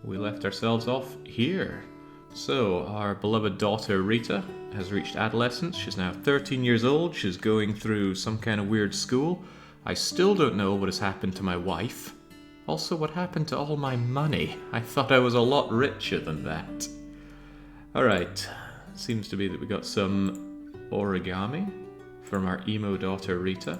we left ourselves off here. So, our beloved daughter Rita has reached adolescence. She's now 13 years old. She's going through some kind of weird school. I still don't know what has happened to my wife. Also, what happened to all my money? I thought I was a lot richer than that. Alright, seems to be that we got some origami from our emo daughter Rita.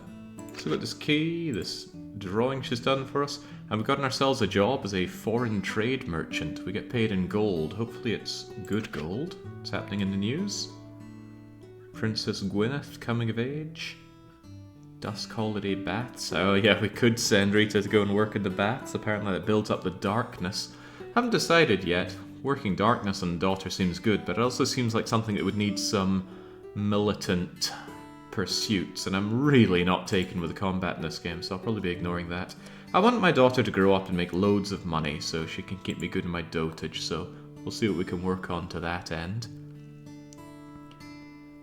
So we got this key, this drawing she's done for us, and we've gotten ourselves a job as a foreign trade merchant. We get paid in gold. Hopefully it's good gold. What's happening in the news? Princess Gwyneth coming of age. Dusk holiday baths. Oh yeah, we could send Rita to go and work in the baths. Apparently that builds up the darkness. Haven't decided yet. Working darkness on daughter seems good, but it also seems like something that would need some militant pursuits, and I'm really not taken with the combat in this game, so I'll probably be ignoring that. I want my daughter to grow up and make loads of money so she can keep me good in my dotage, so we'll see what we can work on to that end.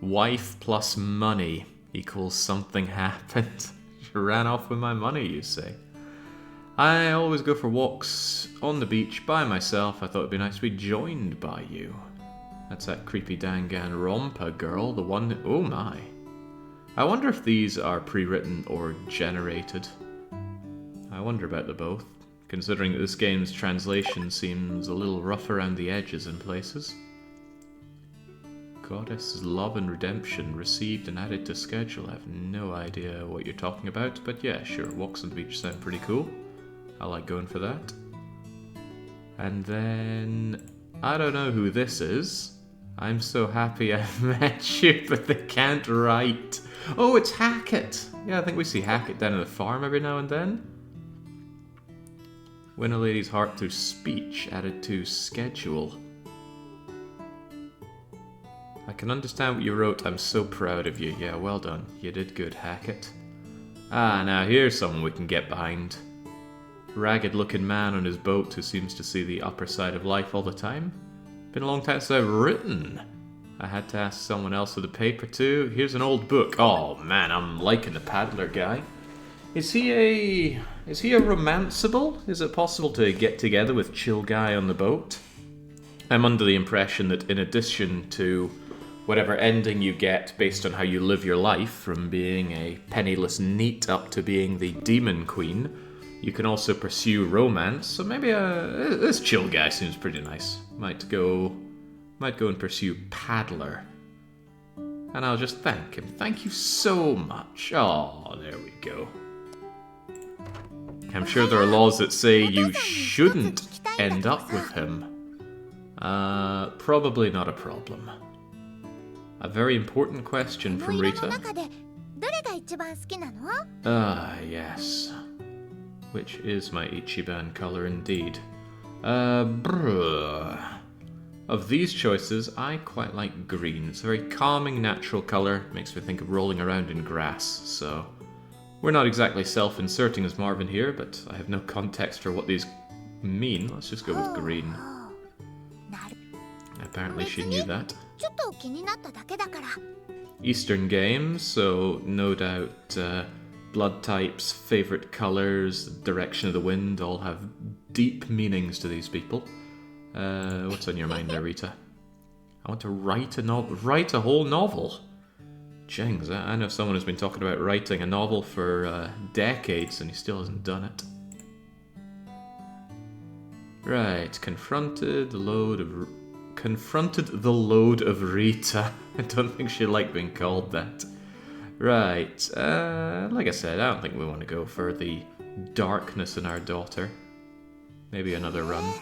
Wife plus money equals something happened. She ran off with my money, you say. I always go for walks on the beach by myself. I thought it'd be nice to be joined by you. That's that creepy Danganronpa girl, the one... Oh my. I wonder if these are pre-written or generated. I wonder about the both, considering that this game's translation seems a little rough around the edges in places. Goddess' Love and Redemption received and added to schedule. I have no idea what you're talking about, but yeah, sure, walks on the beach sound pretty cool. I like going for that. And then... I don't know who this is. I'm so happy I've met you, but they can't write. Oh, it's Hackett! Yeah, I think we see Hackett down at the farm every now and then. Win a lady's heart through speech, added to schedule. I can understand what you wrote. I'm so proud of you. Yeah, well done. You did good, Hackett. Ah, now here's someone we can get behind. Ragged-looking man on his boat who seems to see the upper side of life all the time. Been a long time since I've written. I had to ask someone else with the paper too. Here's an old book. Oh man, I'm liking the paddler guy. Is he a romanceable? Is it possible to get together with chill guy on the boat? I'm under the impression that in addition to whatever ending you get based on how you live your life, from being a penniless NEET up to being the demon queen, you can also pursue romance. So maybe this chill guy seems pretty nice. Might go and pursue paddler. And I'll just thank him. Thank you so much. Oh, there we go. I'm sure there are laws that say you shouldn't end up with him. Probably not a problem. A very important question from Rita. Ah, yes. Which is my Ichiban color indeed. Of these choices, I quite like green. It's a very calming, natural color. Makes me think of rolling around in grass, so... We're not exactly self-inserting as Marvin here, but I have no context for what these mean. Let's just go with green. Apparently she knew that. Eastern games, so no doubt blood types, favorite colors, direction of the wind all have deep meanings to these people. What's on your mind there, Rita? I want to write a novel. Write a whole novel? Jings, I know someone who's been talking about writing a novel for decades and he still hasn't done it. Right, confronted the load of Rita. I don't think she liked being called that. Right, like I said, I don't think we want to go for the darkness in our daughter. Maybe another run.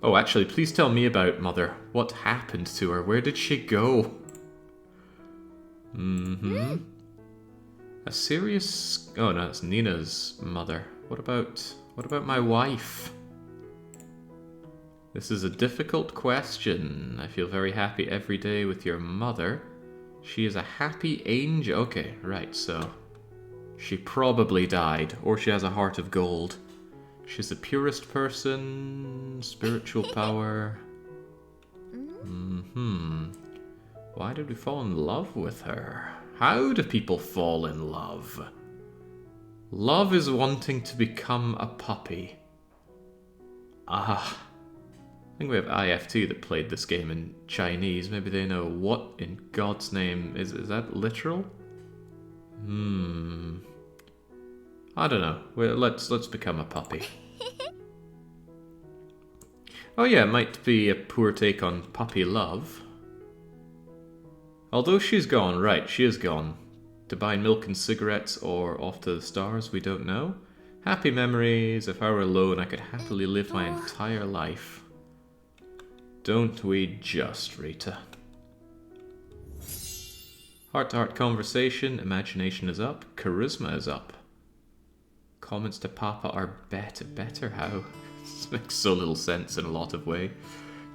Oh, actually, please tell me about Mother. What happened to her? Where did she go? Mm-hmm. A serious... Oh no, it's Nina's mother. What about my wife? This is a difficult question. I feel very happy every day with your mother. She is a happy angel. Okay, right, so... She probably died, or she has a heart of gold. She's the purest person, spiritual power... Why did we fall in love with her? How do people fall in love? Love is wanting to become a puppy. Ah. I think we have IFT that played this game in Chinese. Maybe they know what in God's name is that literal? I don't know. Well, let's become a puppy. Oh yeah, it might be a poor take on puppy love. Although she's gone, right, she is gone. To buy milk and cigarettes or off to the stars, we don't know. Happy memories. If I were alone, I could happily live my entire life. Don't we just, Rita? Heart-to-heart conversation, imagination is up, charisma is up. Comments to Papa are better. How? This makes so little sense in a lot of ways.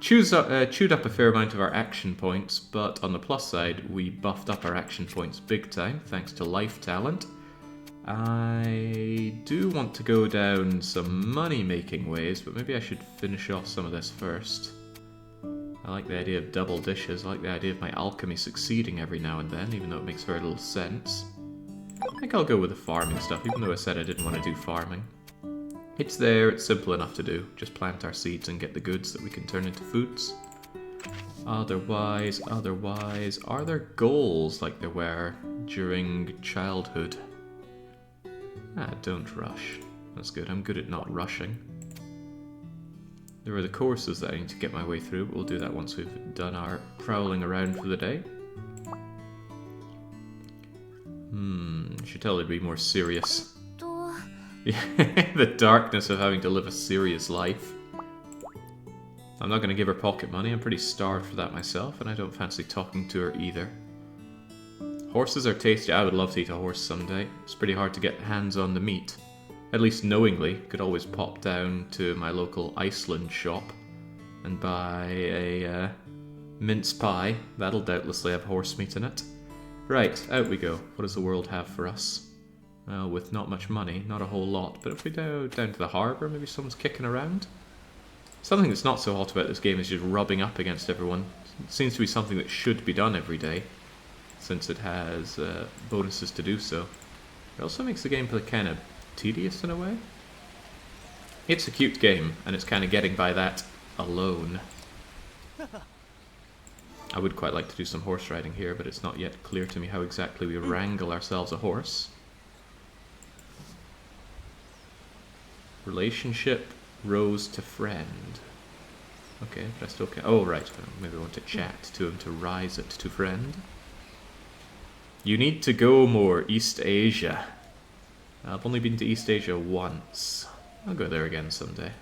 Chewed up a fair amount of our action points, but on the plus side, we buffed up our action points big time, thanks to life talent. I do want to go down some money-making ways, but maybe I should finish off some of this first. I like the idea of double dishes, I like the idea of my alchemy succeeding every now and then, even though it makes very little sense. I think I'll go with the farming stuff, even though I said I didn't want to do farming. It's there, it's simple enough to do. Just plant our seeds and get the goods that we can turn into foods. Otherwise, are there goals like there were during childhood? Don't rush. That's good, I'm good at not rushing. There are the courses that I need to get my way through, but we'll do that once we've done our prowling around for the day. Should tell her to be more serious. The darkness of having to live a serious life. I'm not going to give her pocket money, I'm pretty starved for that myself, and I don't fancy talking to her either. Horses are tasty, I would love to eat a horse someday. It's pretty hard to get hands on the meat. At least knowingly, could always pop down to my local Iceland shop and buy a mince pie. That'll doubtlessly have horse meat in it. Right, out we go. What does the world have for us? Well, with not much money, not a whole lot, but if we go down to the harbour, maybe someone's kicking around? Something that's not so hot about this game is just rubbing up against everyone. It seems to be something that should be done every day, since it has bonuses to do so. It also makes the gameplay kind of tedious in a way. It's a cute game, and it's kind of getting by that alone. I would quite like to do some horse riding here, but it's not yet clear to me how exactly we wrangle ourselves a horse. Relationship rose to friend. Okay, but I still can't. Oh, right. Maybe I want to chat to him to rise it to friend. You need to go more, East Asia. I've only been to East Asia once. I'll go there again someday.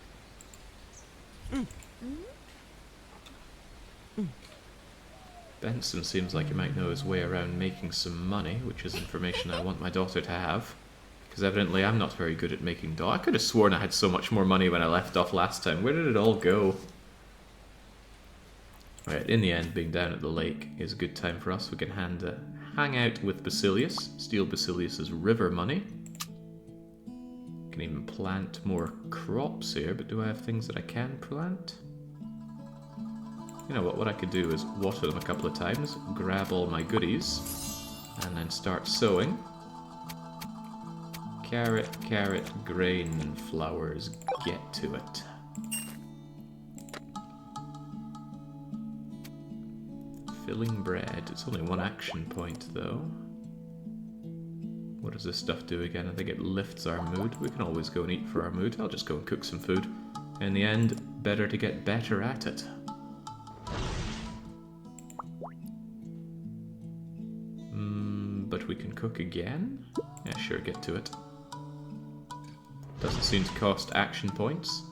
Benson seems like he might know his way around making some money, which is information I want my daughter to have. Because evidently I'm not very good at making dough. I could have sworn I had so much more money when I left off last time. Where did it all go? Right, in the end, being down at the lake is a good time for us. We can hang out with Basilius, steal Basilius's river money. Can even plant more crops here, but do I have things that I can plant? You know what I could do is water them a couple of times, grab all my goodies, and then start sowing. Carrot, grain, and flowers, get to it. Filling bread, it's only one action point though. What does this stuff do again? I think it lifts our mood. We can always go and eat for our mood. I'll just go and cook some food. In the end, better to get better at it. But we can cook again? Yeah, sure, get to it. Doesn't seem to cost action points.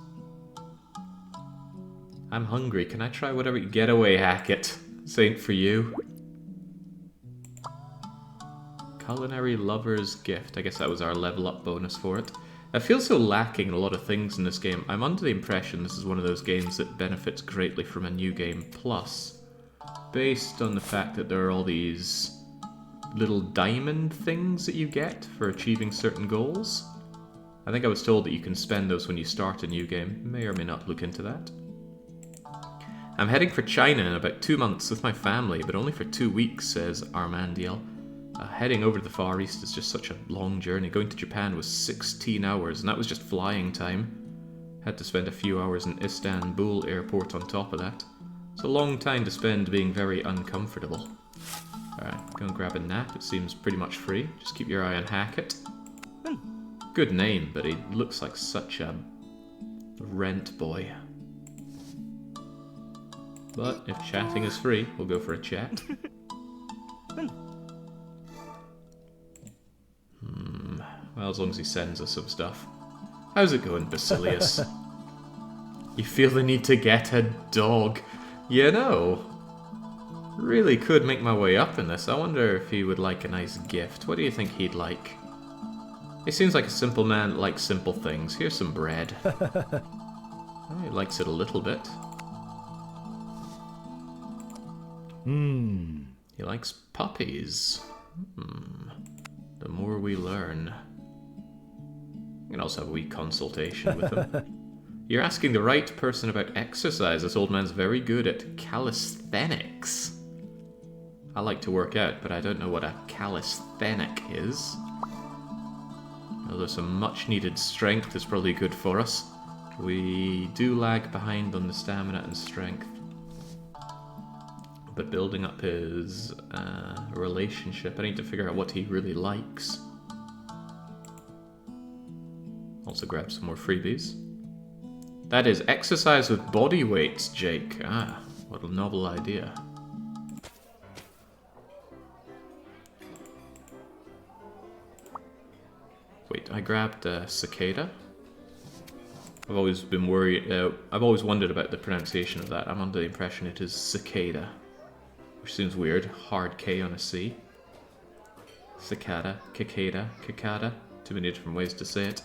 I'm hungry. Can I try whatever? Get away, Hackett. This ain't for you. Culinary Lover's Gift. I guess that was our level up bonus for it. I feel so lacking in a lot of things in this game. I'm under the impression this is one of those games that benefits greatly from a New Game Plus, based on the fact that there are all these little diamond things that you get for achieving certain goals. I think I was told that you can spend those when you start a new game. May or may not look into that. I'm heading for China in about 2 months with my family, but only for 2 weeks, says Armandiel. Heading over to the Far East is just such a long journey. Going to Japan was 16 hours, and that was just flying time. Had to spend a few hours in Istanbul airport on top of that. It's a long time to spend being very uncomfortable. Alright, go and grab a nap. It seems pretty much free. Just keep your eye on Hackett. Good name, but he looks like such a rent boy. But if chatting is free, we'll go for a chat. Well, as long as he sends us some stuff. How's it going, Basilius? You feel the need to get a dog? You know, really could make my way up in this. I wonder if he would like a nice gift. What do you think he'd like? He seems like a simple man that likes simple things. Here's some bread. Oh, he likes it a little bit. He likes puppies. The more we learn. We can also have a wee consultation with him. You're asking the right person about exercise. This old man's very good at calisthenics. I like to work out, but I don't know what a calisthenic is. Although some much needed strength is probably good for us. We do lag behind on the stamina and strength. But building up his relationship, I need to figure out what he really likes. Also grab some more freebies. That is exercise with body weights, Jake. Ah, what a novel idea. Wait, I grabbed cicada. I've always been worried. I've always wondered about the pronunciation of that. I'm under the impression it is cicada, which seems weird. Hard K on a C. Cicada, cicada, cicada. Too many different ways to say it.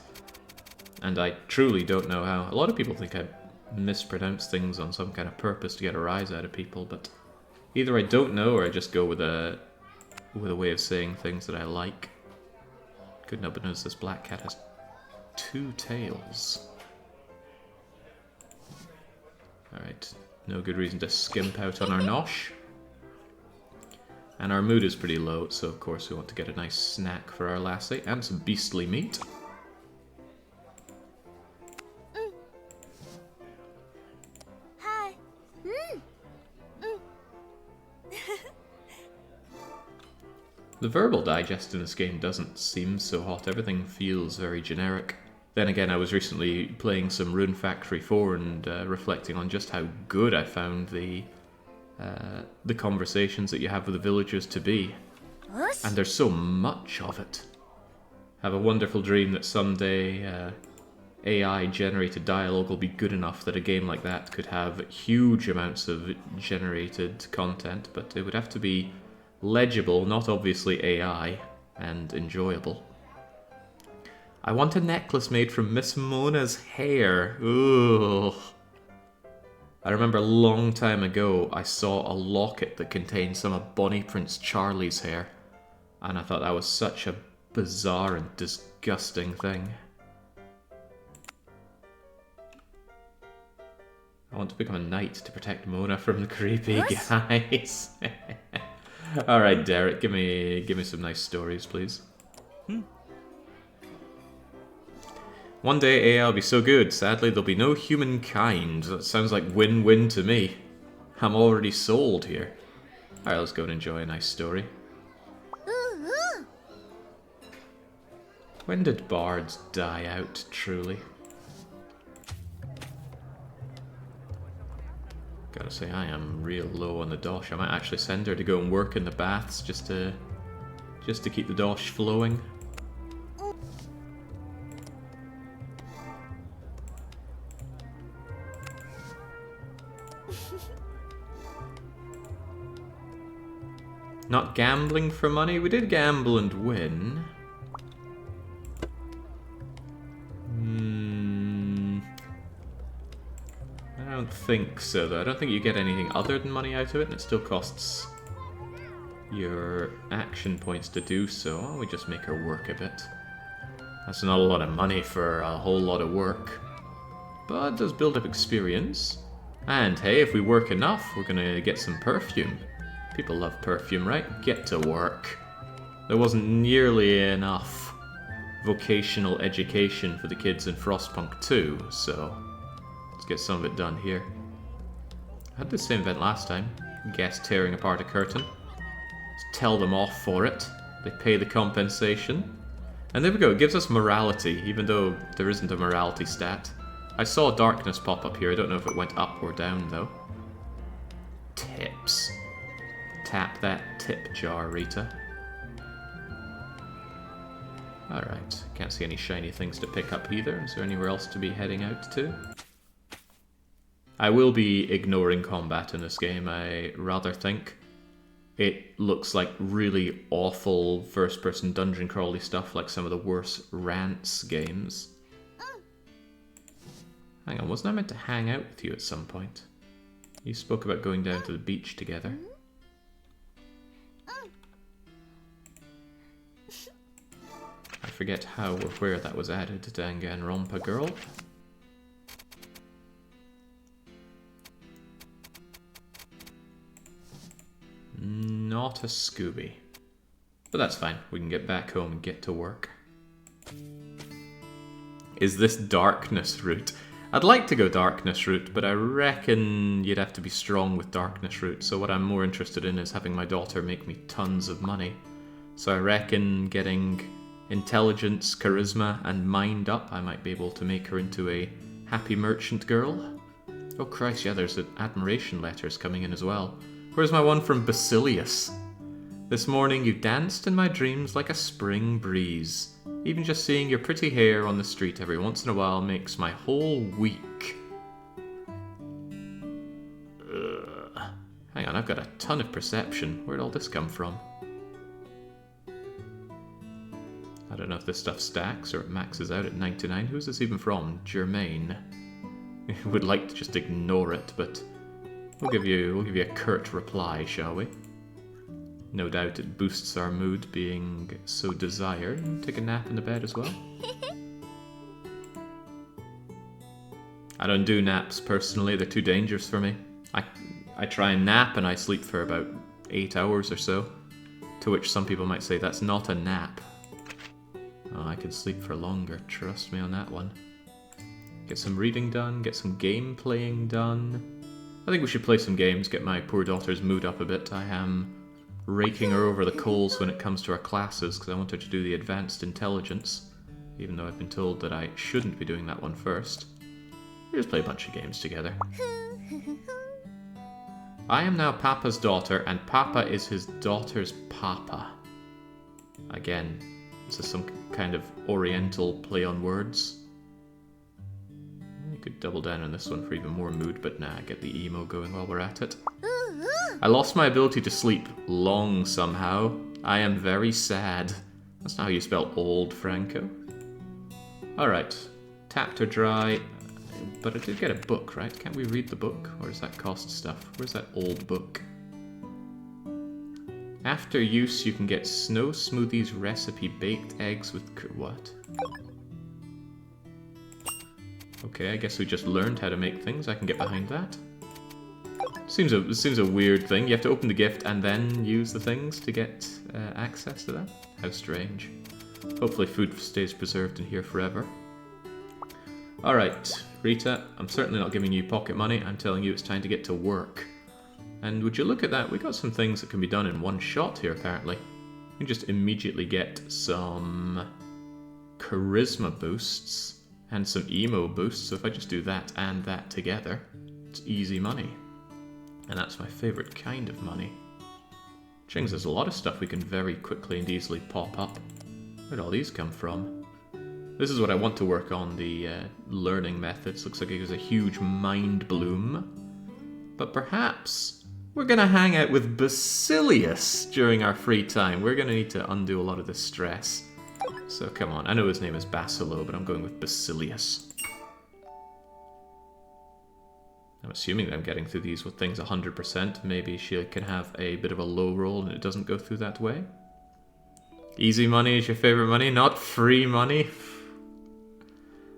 And I truly don't know how. A lot of people think I mispronounce things on some kind of purpose to get a rise out of people, but either I don't know or I just go with a way of saying things that I like. Good enough, but notice this black cat has 2 tails. Alright, no good reason to skimp out on our nosh. And our mood is pretty low, so of course we want to get a nice snack for our lassie and some beastly meat. Hi. The verbal digest in this game doesn't seem so hot. Everything feels very generic. Then again, I was recently playing some Rune Factory 4 and reflecting on just how good I found the conversations that you have with the villagers to be. And there's so much of it. I have a wonderful dream that someday AI-generated dialogue will be good enough that a game like that could have huge amounts of generated content, but it would have to be legible, not obviously AI, and enjoyable. I want a necklace made from Miss Mona's hair. Ugh. I remember a long time ago I saw a locket that contained some of Bonnie Prince Charlie's hair, and I thought that was such a bizarre and disgusting thing. I want to become a knight to protect Mona from the creepy guys. Alright, Derek, give me some nice stories, please. One day AI will be so good, sadly there'll be no humankind. That sounds like win-win to me. I'm already sold here. Alright, let's go and enjoy a nice story. When did bards die out, truly? Gotta say, I am real low on the dosh. I might actually send her to go and work in the baths just to keep the dosh flowing. Not gambling for money? We did gamble and win. I don't think so, though. I don't think you get anything other than money out of it, and it still costs your action points to do so. Why don't we just make her work a bit? That's not a lot of money for a whole lot of work. But it does build up experience. And hey, if we work enough, we're gonna get some perfume. People love perfume, right? Get to work. There wasn't nearly enough vocational education for the kids in Frostpunk 2, so Let's get some of it done here. I had the same event last time. Guest tearing apart a curtain. Let's tell them off for it. They pay the compensation. And there we go, it gives us morality, even though there isn't a morality stat. I saw darkness pop up here, I don't know if it went up or down though. Tips. Tap that tip jar, Rita. Alright, can't see any shiny things to pick up either. Is there anywhere else to be heading out to? I will be ignoring combat in this game, I rather think. It looks like really awful first-person dungeon crawly stuff, like some of the worst rants games. Hang on, wasn't I meant to hang out with you at some point? You spoke about going down to the beach together. I forget how or where that was added, Danganronpa girl. Not a Scooby. But that's fine, we can get back home and get to work. Is this darkness route? I'd like to go darkness route, but I reckon you'd have to be strong with darkness route, so what I'm more interested in is having my daughter make me tons of money. So I reckon getting intelligence, charisma, and mind up, I might be able to make her into a happy merchant girl. Oh Christ, yeah, there's admiration letters coming in as well. Where's my one from Basilius? This morning you danced in my dreams like a spring breeze. Even just seeing your pretty hair on the street every once in a while makes my whole week. Ugh. Hang on, I've got a ton of perception. Where'd all this come from? I don't know if this stuff stacks or it maxes out at 99. Who's this even from? Germain. Would like to just ignore it, but we'll give you a curt reply, shall we? No doubt it boosts our mood being so desired. Take a nap in the bed as well. I don't do naps personally, they're too dangerous for me. I try and nap and I sleep for about 8 hours or so. To which some people might say that's not a nap. Oh, I could sleep for longer, trust me on that one. Get some reading done, get some game playing done. I think we should play some games, get my poor daughter's mood up a bit. I am raking her over the coals when it comes to our classes because I want her to do the advanced intelligence, even though I've been told that I shouldn't be doing that one first. We just play a bunch of games together. I am now Papa's daughter, and Papa is his daughter's Papa. Again, this is some kind of oriental play on words. You could double down on this one for even more mood, but nah, get the emo going while we're at it. I lost my ability to sleep long somehow. I am very sad. That's not how you spell old, Franco. Alright, tapped her dry, but I did get a book, right? Can't we read the book? Or does that cost stuff? Where's that old book? After use, you can get Snow Smoothies recipe baked eggs with... what? Okay, I guess we just learned how to make things. I can get behind that. Seems a weird thing. You have to open the gift and then use the things to get access to that. How strange. Hopefully food stays preserved in here forever. Alright, Rita, I'm certainly not giving you pocket money. I'm telling you it's time to get to work. And would you look at that, we got some things that can be done in one shot here apparently. You can just immediately get some charisma boosts and some emo boosts. So if I just do that and that together, it's easy money. And that's my favourite kind of money. Chings, there's a lot of stuff we can very quickly and easily pop up. Where'd all these come from? This is what I want to work on, the learning methods. Looks like it was a huge mind bloom. But perhaps we're going to hang out with Basilius during our free time. We're going to need to undo a lot of this stress. So come on, I know his name is Basilo, but I'm going with Basilius. I'm assuming that I'm getting through these with things 100%. Maybe she can have a bit of a low roll and it doesn't go through that way. Easy money is your favorite money, not free money.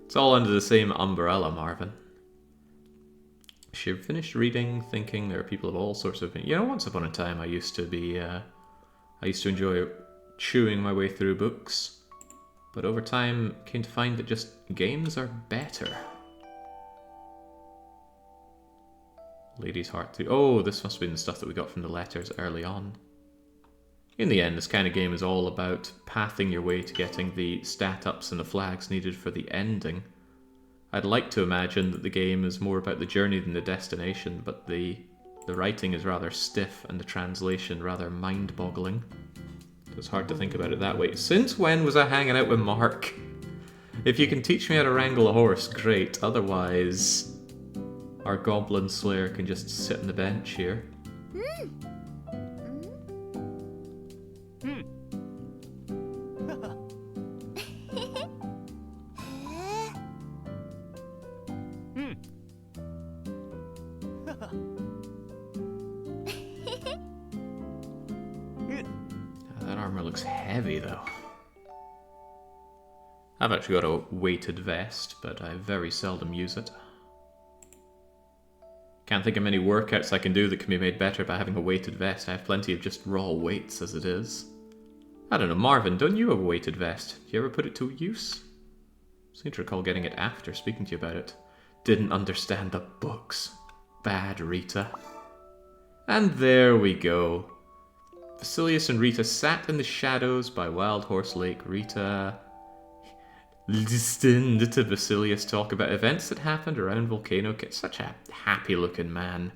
It's all under the same umbrella, Marvin. She finished reading, thinking there are people of all sorts of... You know, once upon a time I used to be... I used to enjoy chewing my way through books. But over time, came to find that just games are better. Lady's Heart 2. Oh, this must have been the stuff that we got from the letters early on. In the end, this kind of game is all about pathing your way to getting the stat-ups and the flags needed for the ending. I'd like to imagine that the game is more about the journey than the destination, but the writing is rather stiff and the translation rather mind-boggling. It's hard to think about it that way. Since when was I hanging out with Mark? If you can teach me how to wrangle a horse, great. Otherwise, our Goblin Slayer can just sit on the bench here. That armor looks heavy, though. I've actually got a weighted vest, but I very seldom use it. Can't think of many workouts I can do that can be made better by having a weighted vest. I have plenty of just raw weights as it is. I don't know, Marvin, don't you have a weighted vest? Do you ever put it to use? I seem to recall getting it after speaking to you about it. Didn't understand the books. Bad Rita. And there we go. Basilius and Rita sat in the shadows by Wild Horse Lake. Rita listened to Basilius talk about events that happened around Volcano. Such a happy-looking man.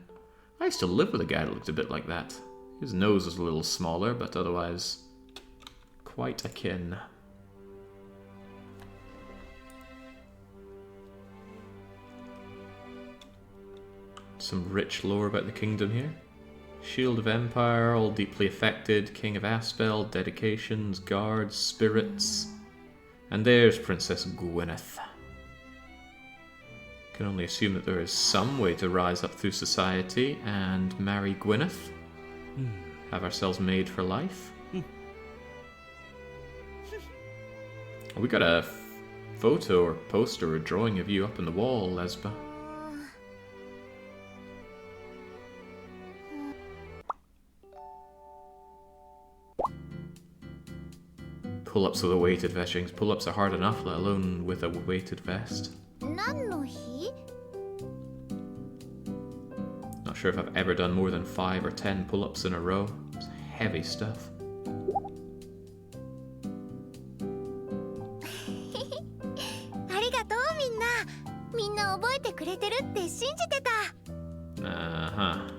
I used to live with a guy that looked a bit like that. His nose was a little smaller, but otherwise quite akin. Some rich lore about the kingdom here. Shield of Empire, all deeply affected, King of Aspel, dedications, guards, spirits. And there's Princess Gwyneth. Can only assume that there is some way to rise up through society and marry Gwyneth. Have ourselves made for life. We got a photo or poster or drawing of you up on the wall, Lesba. Pull-ups with a weighted vest. Pull-ups are hard enough, let alone with a weighted vest. 何の日? Not sure if I've ever done more than 5 or 10 pull-ups in a row. It's heavy stuff. ありがとうみんな。みんな覚えてくれてるって信じてた。Uh-huh.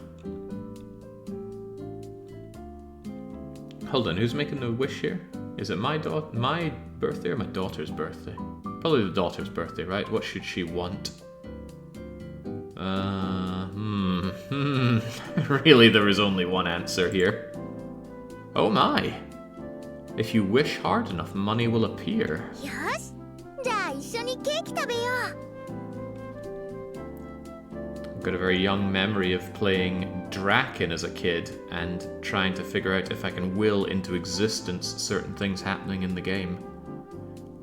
Hold on, who's making the wish here? Is it my birthday or my daughter's birthday? Probably the daughter's birthday, right? What should she want? Really, there is only one answer here. Oh my! If you wish hard enough, money will appear. よし。じゃあ一緒にケーキ食べよう。 I've got a very young memory of playing Draken as a kid and trying to figure out if I can will into existence certain things happening in the game.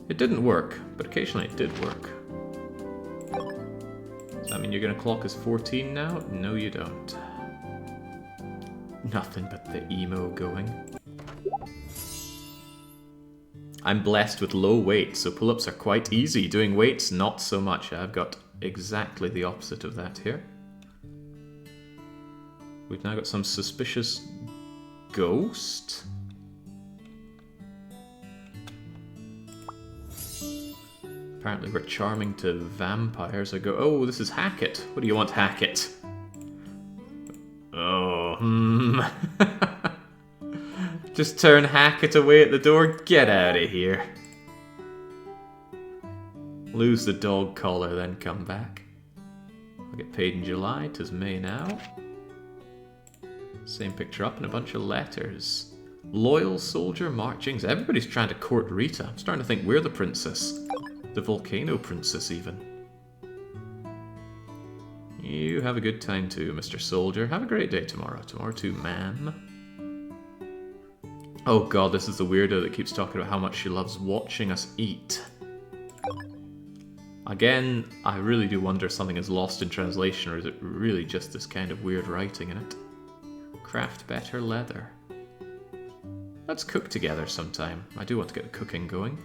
It didn't work, but occasionally it did work. Does that mean you're going to clock as 14 now? No, you don't. Nothing but the emo going. I'm blessed with low weight, so pull-ups are quite easy. Doing weights, not so much. I've got exactly the opposite of that here. We've now got some suspicious ghost. Apparently we're charming to vampires. I go, oh, this is Hackett. What do you want, Hackett? Oh, Just turn Hackett away at the door. Get out of here. Lose the dog collar, then come back. I'll get paid in July. 'Tis May now. Same picture up and a bunch of letters. Loyal soldier marchings. Everybody's trying to court Rita. I'm starting to think we're the princess. The Volcano princess, even. You have a good time too, Mr. Soldier. Have a great day tomorrow. Tomorrow too, ma'am. Oh god, this is the weirdo that keeps talking about how much she loves watching us eat. Again, I really do wonder if something is lost in translation, or is it really just this kind of weird writing in it? Craft better leather. Let's cook together sometime. I do want to get the cooking going.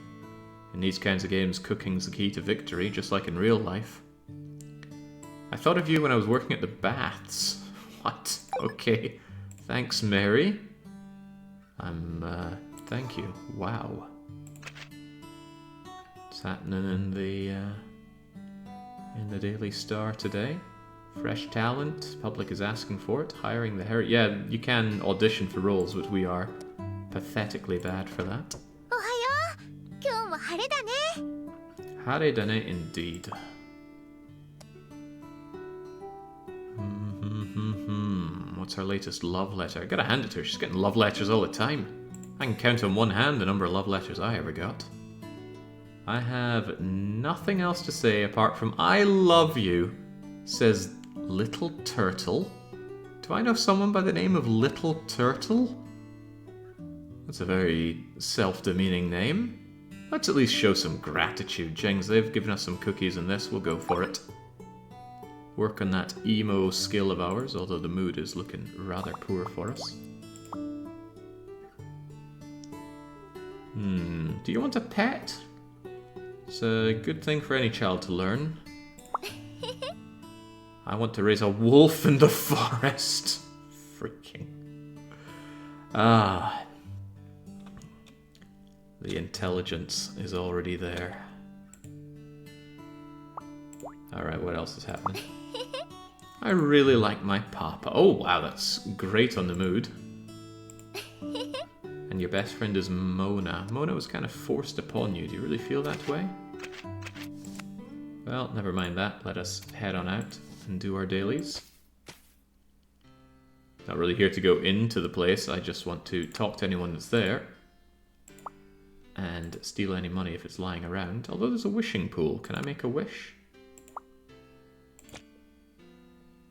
In these kinds of games, cooking's the key to victory, just like in real life. I thought of you when I was working at the baths. What? Okay. Thanks, Mary. Thank you. Wow. What's happening in the Daily Star today? Fresh talent. Public is asking for it. Hiring the hair. Yeah, you can audition for roles, but we are pathetically bad for that. おはよう。今日も晴れだね。 Hare dane indeed. What's her latest love letter? I gotta hand it to her. She's getting love letters all the time. I can count on one hand the number of love letters I ever got. I have nothing else to say apart from I love you, says Little Turtle. Do I know someone by the name of Little Turtle? That's a very self-demeaning name. Let's at least show some gratitude, Jings. They've given us some cookies and this, we'll go for it. Work on that emo skill of ours, although the mood is looking rather poor for us. Do you want a pet? It's a good thing for any child to learn. I want to raise a wolf in the forest. Freaking. Ah. The intelligence is already there. Alright, what else is happening? I really like my papa. Oh, wow, that's great on the mood. And your best friend is Mona. Mona was kind of forced upon you. Do you really feel that way? Well, never mind that. Let us head on out and do our dailies. Not really here to go into the place. I just want to talk to anyone that's there. And steal any money if it's lying around. Although there's a wishing pool. Can I make a wish?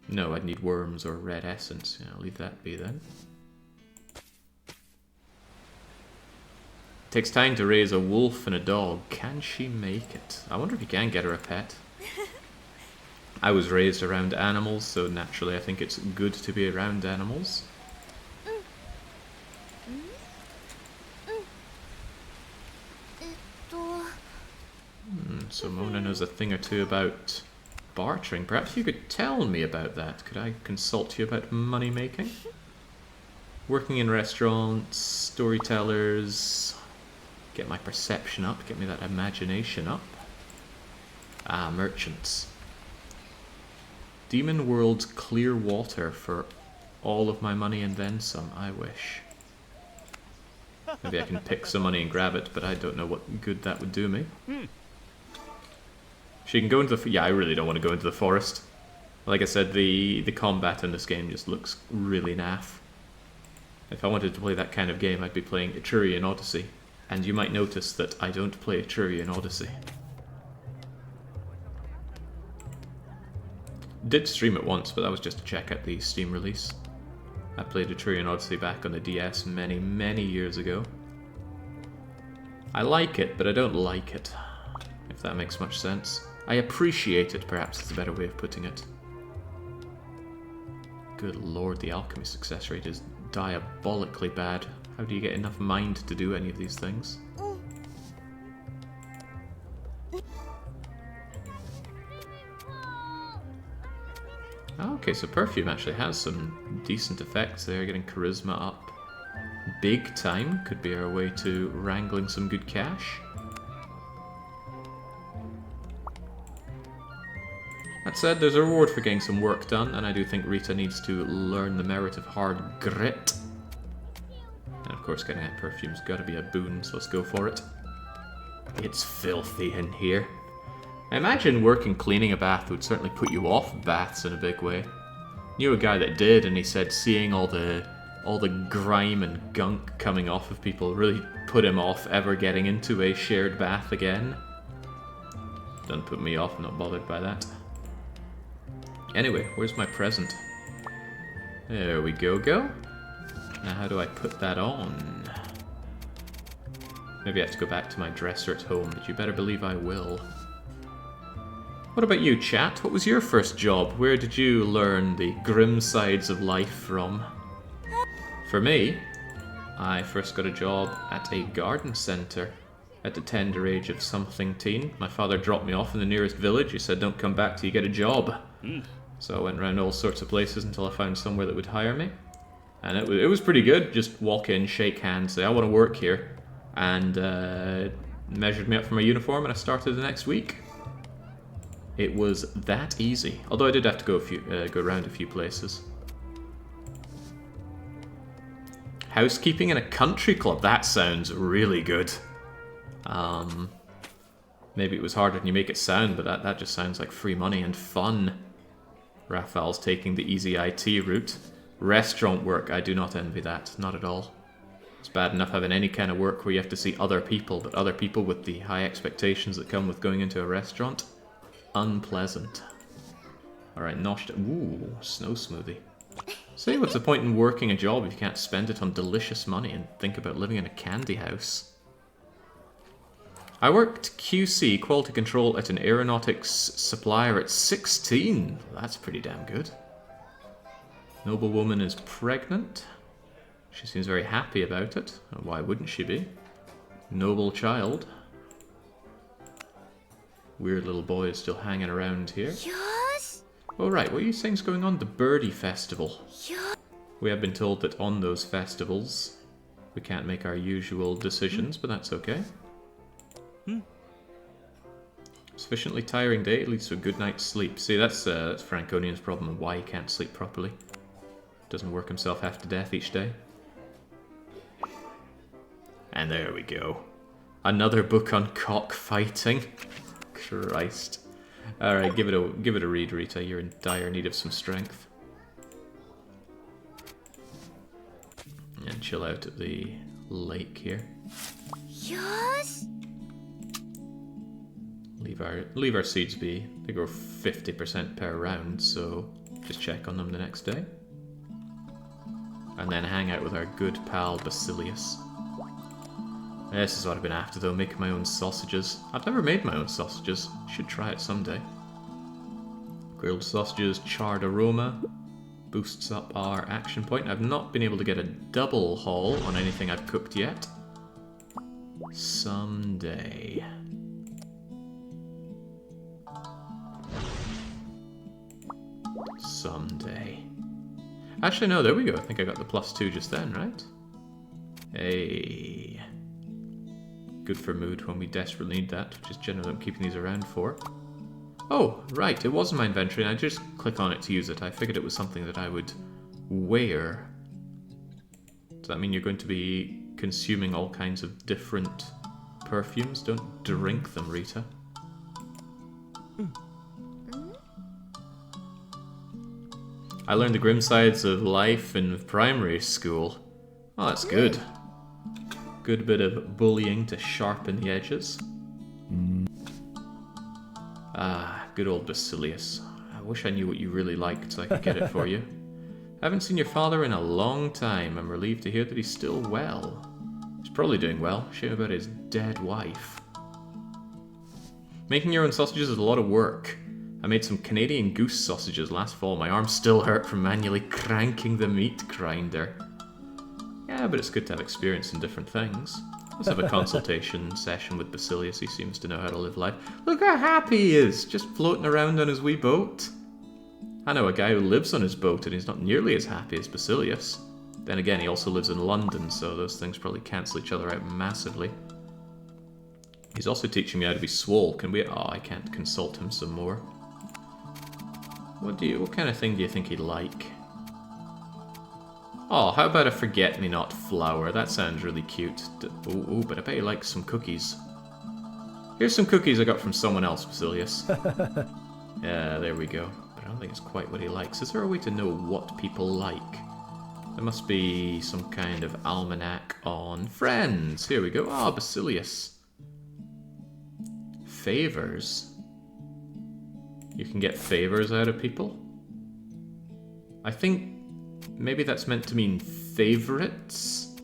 No, I'd need worms or red essence. Yeah, I'll leave that be then. Takes time to raise a wolf and a dog. Can she make it? I wonder if you can get her a pet. I was raised around animals, so naturally I think it's good to be around animals. So Mona knows a thing or two about bartering. Perhaps you could tell me about that. Could I consult you about money making? Working in restaurants, storytellers... Get my perception up, get me that imagination up. Ah, merchants. Demon World's clear water for all of my money and then some, I wish. Maybe I can pick some money and grab it, but I don't know what good that would do me. She can go into the... Yeah, I really don't want to go into the forest. Like I said, the combat in this game just looks really naff. If I wanted to play that kind of game, I'd be playing Etrurian Odyssey. And you might notice that I don't play Etrurian Odyssey. Did stream it once, but that was just to check out the Steam release. I played Etrurian Odyssey back on the DS many, many years ago. I like it, but I don't like it, if that makes much sense. I appreciate it, perhaps is a better way of putting it. Good lord, the alchemy success rate is diabolically bad. How do you get enough mind to do any of these things? Okay, so perfume actually has some decent effects there, getting charisma up big time. Could be our way to wrangling some good cash. That said, there's a reward for getting some work done, and I do think Rita needs to learn the merit of hard grit. And of course, getting that perfume's gotta be a boon, so let's go for it. It's filthy in here. I imagine working cleaning a bath would certainly put you off baths in a big way. Knew a guy that did, and he said seeing all the grime and gunk coming off of people really put him off ever getting into a shared bath again. Doesn't put me off, I'm not bothered by that. Anyway, where's my present? There we go. Now how do I put that on? Maybe I have to go back to my dresser at home, but you better believe I will. What about you, chat? What was your first job? Where did you learn the grim sides of life from? For me, I first got a job at a garden centre. at the tender age of something teen. My father dropped me off in the nearest village. He said, don't come back till you get a job. So I went around all sorts of places until I found somewhere that would hire me. And it was pretty good. Just walk in, shake hands, say, I want to work here. And measured me up for my uniform, and I started the next week. It was that easy. Although I did have to go around a few places. Housekeeping in a country club. That sounds really good. Maybe it was harder than you make it sound, but that just sounds like free money and fun. Raphael's taking the easy IT route. Restaurant work, I do not envy that. Not at all. It's bad enough having any kind of work where you have to see other people, but other people with the high expectations that come with going into a restaurant? Unpleasant. Alright, noshta. Ooh, snow smoothie. See, what's the point in working a job if you can't spend it on delicious money and think about living in a candy house? I worked QC, quality control, at an aeronautics supplier at 16. That's pretty damn good. Noblewoman is pregnant. She seems very happy about it. Why wouldn't she be? Noble child. Weird little boy is still hanging around here. Oh right, what are you saying's going on? The Birdie Festival. We have been told that on those festivals we can't make our usual decisions, but that's okay. Sufficiently tiring day leads to a good night's sleep. See, that's Franconian's problem and why he can't sleep properly. Doesn't work himself half to death each day. And there we go. Another book on cockfighting. Christ. Alright, give it a read, Rita. You're in dire need of some strength. And chill out at the lake here. Leave our seeds be. They grow 50% per round, so just check on them the next day. And then hang out with our good pal Basilius. This is what I've been after though, making my own sausages. I've never made my own sausages. Should try it someday. Grilled sausages, charred aroma. Boosts up our action point. I've not been able to get a double haul on anything I've cooked yet. Someday. Someday. Actually, no, there we go. I think I got the +2 just then, right? Hey. Good for mood when we desperately need that, which is generally what I'm keeping these around for. Oh, right, it was in my inventory, and I just click on it to use it. I figured it was something that I would wear. Does that mean you're going to be consuming all kinds of different perfumes? Don't drink them, Rita. I learned the grim sides of life in primary school. Oh, that's good. Good bit of bullying to sharpen the edges. Ah, good old Basilius. I wish I knew what you really liked so I could get it for you. I haven't seen your father in a long time. I'm relieved to hear that he's still well. He's probably doing well. Shame about his dead wife. Making your own sausages is a lot of work. I made some Canadian goose sausages last fall. My arms still hurt from manually cranking the meat grinder. Yeah, but it's good to have experience in different things. Let's have a consultation session with Basilius. He seems to know how to live life. Look how happy he is, just floating around on his wee boat. I know a guy who lives on his boat and he's not nearly as happy as Basilius. Then again, he also lives in London, so those things probably cancel each other out massively. He's also teaching me how to be swole. Can we... Oh, I can't consult him some more. What kind of thing do you think he'd like? Oh, how about a forget-me-not flower? That sounds really cute. Ooh, but I bet he likes some cookies. Here's some cookies I got from someone else, Basilius. Yeah, there we go. But I don't think it's quite what he likes. Is there a way to know what people like? There must be some kind of almanac on friends. Here we go. Ah, Basilius. Favors. You can get favors out of people? I think maybe that's meant to mean favorites?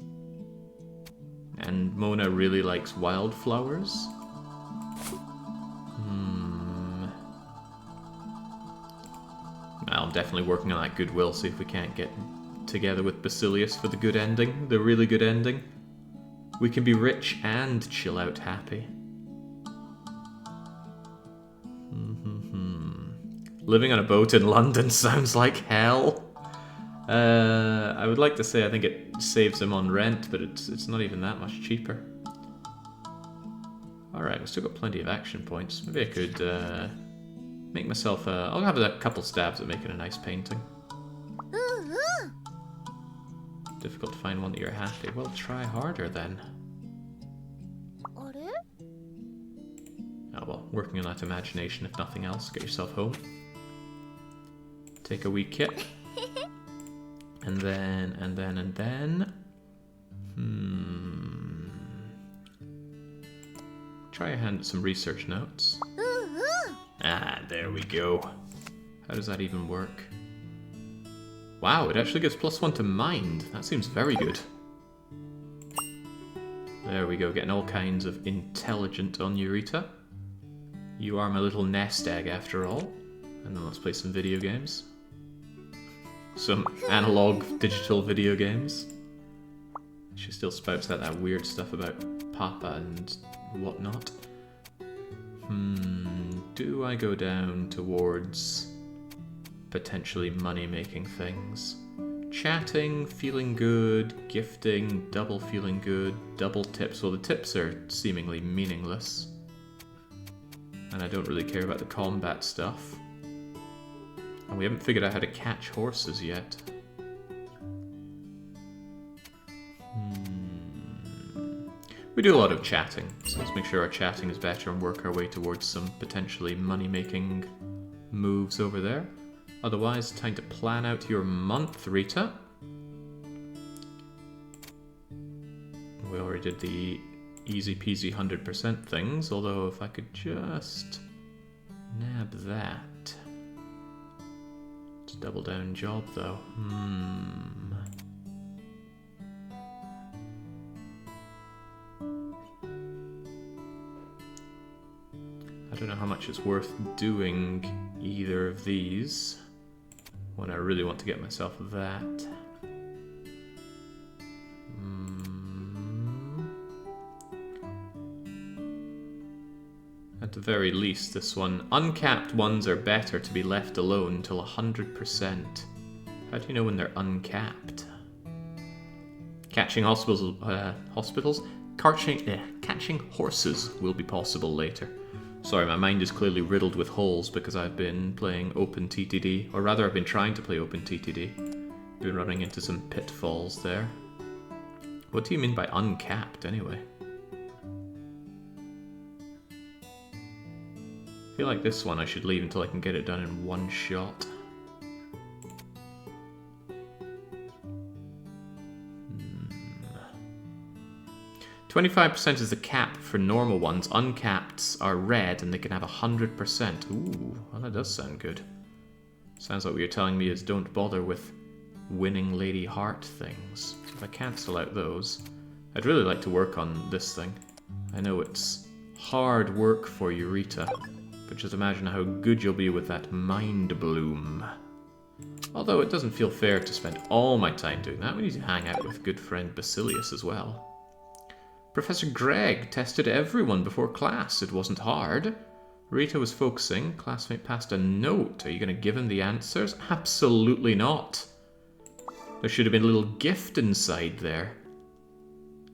And Mona really likes wildflowers? Well, I'm definitely working on that goodwill, see if we can't get together with Basilius for the good ending, the really good ending. We can be rich and chill out happy. Living on a boat in London sounds like hell. I would like to say I think it saves him on rent, but it's not even that much cheaper. Alright, we've still got plenty of action points. Maybe I could make myself I'll have a couple stabs at making a nice painting. Difficult to find one that you're happy. Well, try harder then. Oh well, working on that imagination if nothing else. Get yourself home. Take a wee kip. And then... Try your hand at some research notes. Ah, there we go. How does that even work? Wow, it actually gives +1 to mind. That seems very good. There we go, getting all kinds of intelligent on Eureka. You are my little nest egg after all. And then let's play some video games. Some analog digital video games. She still spouts out that weird stuff about Papa and whatnot. Do I go down towards potentially money-making things? Chatting, feeling good, gifting, double feeling good, double tips. Well, the tips are seemingly meaningless. And I don't really care about the combat stuff. And we haven't figured out how to catch horses yet. We do a lot of chatting, so let's make sure our chatting is better and work our way towards some potentially money-making moves over there. Otherwise, time to plan out your month, Rita. We already did the easy peasy 100% things, although if I could just nab that. It's a double down job though. I don't know how much it's worth doing either of these when I really want to get myself that. At the very least, this one. Uncapped ones are better to be left alone till 100%. How do you know when they're uncapped? Catching catching horses will be possible later. Sorry, my mind is clearly riddled with holes because I've been playing OpenTTD, or rather I've been trying to play OpenTTD. Been running into some pitfalls there. What do you mean by uncapped, anyway? I feel like this one I should leave until I can get it done in one shot. 25% is the cap for normal ones. Uncapped are red and they can have 100%. Ooh, well that does sound good. Sounds like what you're telling me is don't bother with winning Lady Heart things. If I cancel out those, I'd really like to work on this thing. I know it's hard work for you, Rita, but just imagine how good you'll be with that Mind Bloom. Although it doesn't feel fair to spend all my time doing that. We need to hang out with good friend Basilius as well. Professor Gregg tested everyone before class. It wasn't hard. Rita was focusing. Classmate passed a note. Are you going to give him the answers? Absolutely not. There should have been a little gift inside there.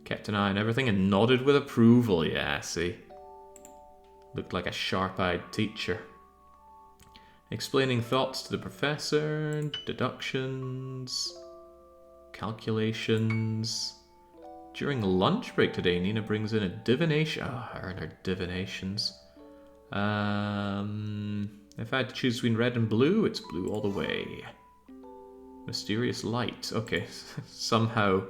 Kept an eye on everything and nodded with approval. Yeah, see. Looked like a sharp-eyed teacher. Explaining thoughts to the professor. Deductions. Calculations. During lunch break today, Nina brings in a divination. Oh, her and her divinations. If I had to choose between red and blue, it's blue all the way. Mysterious light. Okay, somehow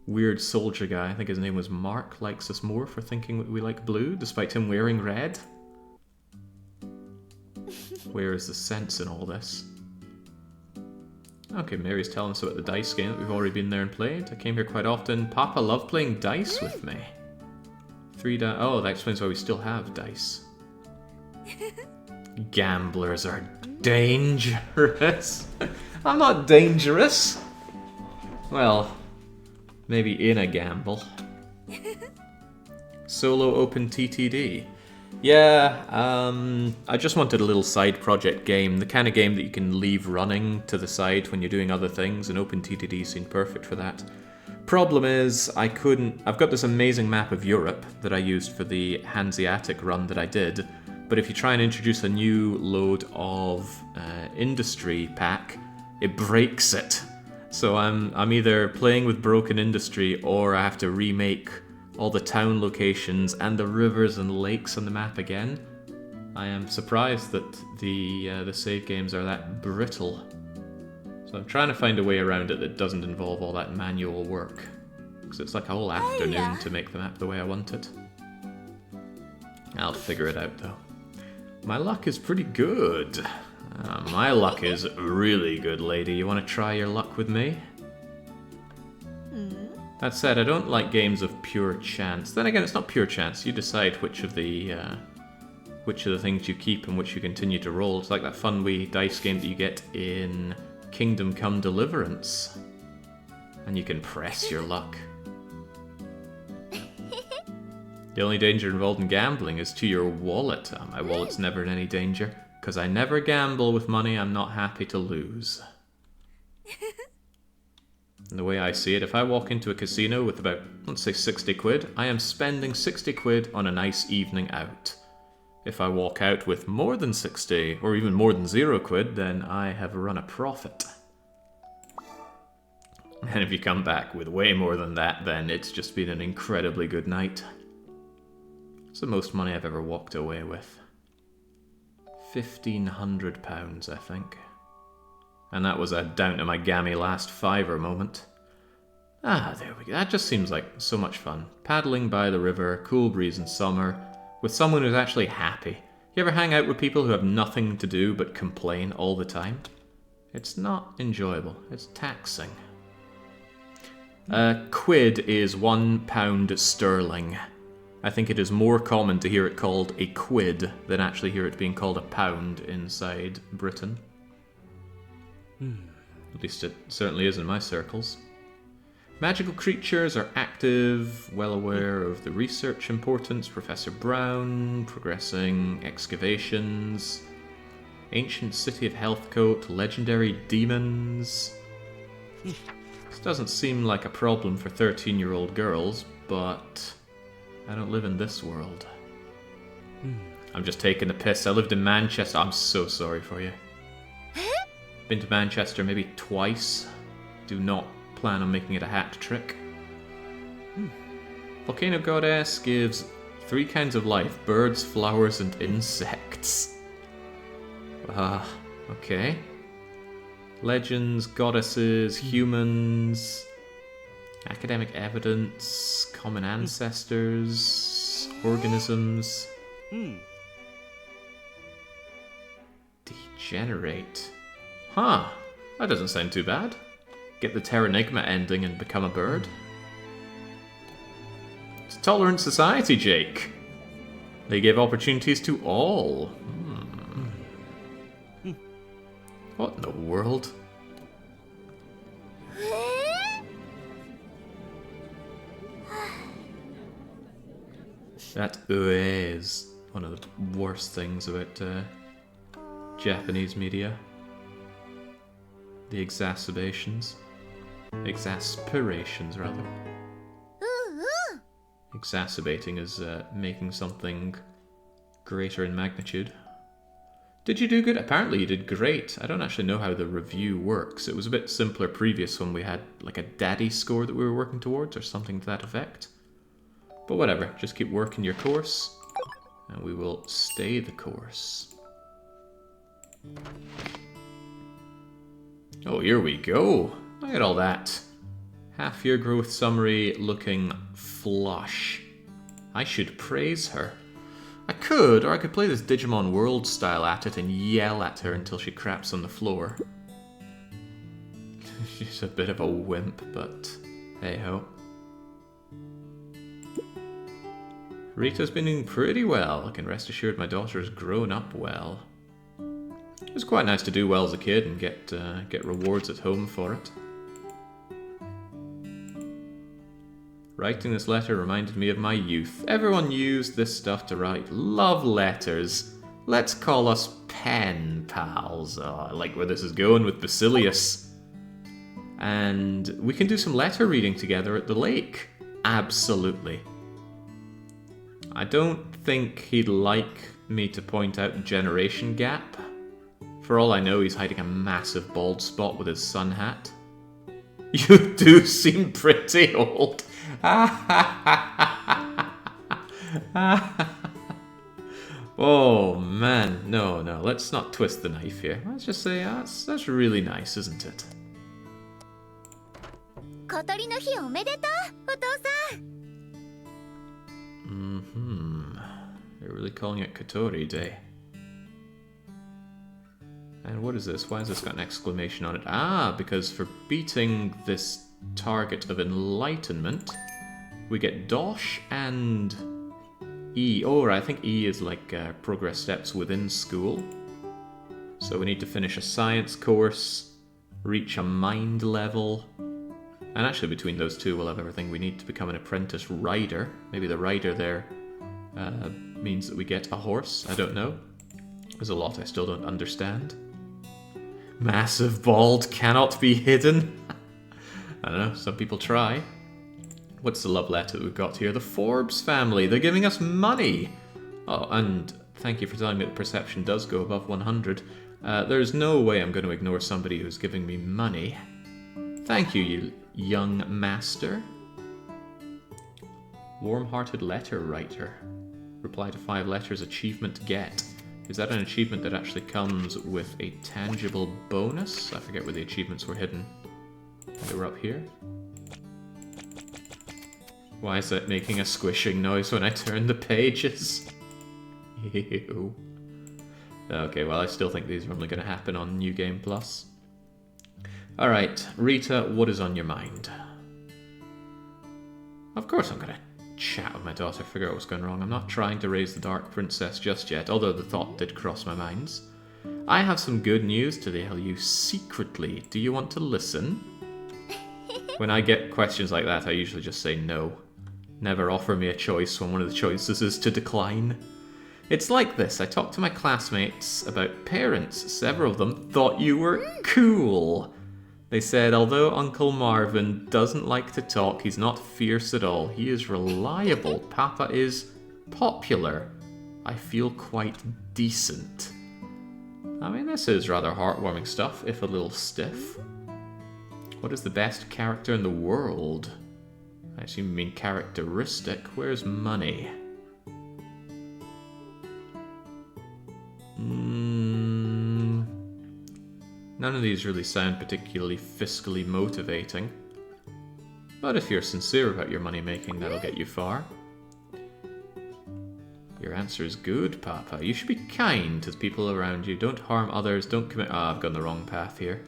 weird soldier guy, I think his name was Mark, likes us more for thinking we like blue, despite him wearing red. Where is the sense in all this? Okay, Mary's telling us about the dice game that we've already been there and played. I came here quite often. Papa loved playing dice with me. 3 dice. Oh, that explains why we still have dice. Gamblers are dangerous. I'm not dangerous. Well, maybe in a gamble. Solo open TTD. Yeah, I just wanted a little side project game, the kind of game that you can leave running to the side when you're doing other things, and OpenTTD seemed perfect for that. Problem is, I've got this amazing map of Europe that I used for the Hanseatic run that I did, but if you try and introduce a new load of industry pack, it breaks it. So I'm either playing with broken industry, or I have to remake all the town locations and the rivers and lakes on the map again. I am surprised that the save games are that brittle. So I'm trying to find a way around it that doesn't involve all that manual work. Because it's like a whole afternoon to make the map the way I want it. I'll figure it out though. My luck is pretty good. My luck is really good, lady. You want to try your luck with me? That said, I don't like games of pure chance. Then again, it's not pure chance. You decide which of the things you keep and which you continue to roll. It's like that fun wee dice game that you get in Kingdom Come Deliverance. And you can press your luck. The only danger involved in gambling is to your wallet. My wallet's never in any danger, because I never gamble with money I'm not happy to lose. And the way I see it, if I walk into a casino with about, let's say 60 quid, I am spending 60 quid on a nice evening out. If I walk out with more than 60, or even more than 0 quid, then I have run a profit. And if you come back with way more than that, then it's just been an incredibly good night. It's the most money I've ever walked away with. £1,500, I think. And that was a down to my gammy last fiver moment. Ah, there we go. That just seems like so much fun. Paddling by the river, cool breeze in summer, with someone who's actually happy. You ever hang out with people who have nothing to do but complain all the time? It's not enjoyable. It's taxing. Quid is £1 sterling. I think it is more common to hear it called a quid than actually hear it being called a pound inside Britain. At least it certainly is in my circles. Magical creatures are active, well aware of the research importance. Professor Brown, progressing excavations. Ancient City of Healthcote, legendary demons. This doesn't seem like a problem for 13-year-old girls, but I don't live in this world. I'm just taking the piss. I lived in Manchester. I'm so sorry for you. Been to Manchester maybe twice. Do not plan on making it a hat trick. Volcano Goddess gives 3 kinds of life: birds, flowers, and insects. Okay. Legends, goddesses, humans, academic evidence, common ancestors, organisms. Degenerate. Huh, that doesn't sound too bad. Get the Terranigma ending and become a bird. It's a tolerant society, Jake. They give opportunities to all. What in the world? That is one of the worst things about Japanese media. The exacerbations. Exasperations, rather. Exacerbating is making something greater in magnitude. Did you do good? Apparently you did great. I don't actually know how the review works. It was a bit simpler previous when we had like a daddy score that we were working towards or something to that effect. But whatever, just keep working your course and we will stay the course. Oh, here we go. Look at all that. Half-year growth summary looking flush. I should praise her. I could, or I could play this Digimon World style at it and yell at her until she craps on the floor. She's a bit of a wimp, but hey-ho. Rita's been doing pretty well. I can rest assured my daughter's grown up well. It was quite nice to do well as a kid and get rewards at home for it. Writing this letter reminded me of my youth. Everyone used this stuff to write love letters. Let's call us pen pals. Oh, I like where this is going with Basilius. And we can do some letter reading together at the lake. Absolutely. I don't think he'd like me to point out the generation gap. For all I know, he's hiding a massive bald spot with his sun hat. You do seem pretty old. Oh man, no, let's not twist the knife here. Let's just say that's really nice, isn't it? 小鳥の日おめでとう、お父さん。They're really calling it Kotori Day. And what is this? Why has this got an exclamation on it? Ah, because for beating this target of enlightenment, we get Dosh and E. Oh, right, I think E is like progress steps within school. So we need to finish a science course, reach a mind level, and actually between those two we'll have everything we need to become an apprentice rider. Maybe the rider there means that we get a horse. I don't know. There's a lot I still don't understand. Massive bald cannot be hidden. I don't know, some people try. What's the love letter that we've got here? The Forbes family, they're giving us money! Oh, and thank you for telling me that perception does go above 100. There's no way I'm going to ignore somebody who's giving me money. Thank you, you young master. Warm-hearted letter writer. Reply to 5 letters, achievement get. Is that an achievement that actually comes with a tangible bonus? I forget where the achievements were hidden. They were up here. Why is that making a squishing noise when I turn the pages? Ew. Okay, well I still think these are only going to happen on New Game Plus. Alright, Rita, what is on your mind? Of course I'm going to chat with my daughter, figure out what's going wrong. I'm not trying to raise the Dark Princess just yet, although the thought did cross my minds. I have some good news to tell you secretly. Do you want to listen? When I get questions like that, I usually just say no. Never offer me a choice when one of the choices is to decline. It's like this. I talked to my classmates about parents. Several of them thought you were cool. They said, although Uncle Marvin doesn't like to talk, he's not fierce at all. He is reliable. Papa is popular. I feel quite decent. I mean, this is rather heartwarming stuff, if a little stiff. What is the best character in the world? I assume you mean characteristic. Where's money? None of these really sound particularly fiscally motivating. But if you're sincere about your money making, that'll get you far. Your answer is good, Papa. You should be kind to the people around you. Don't harm others. Don't commit... Ah, I've gone the wrong path here.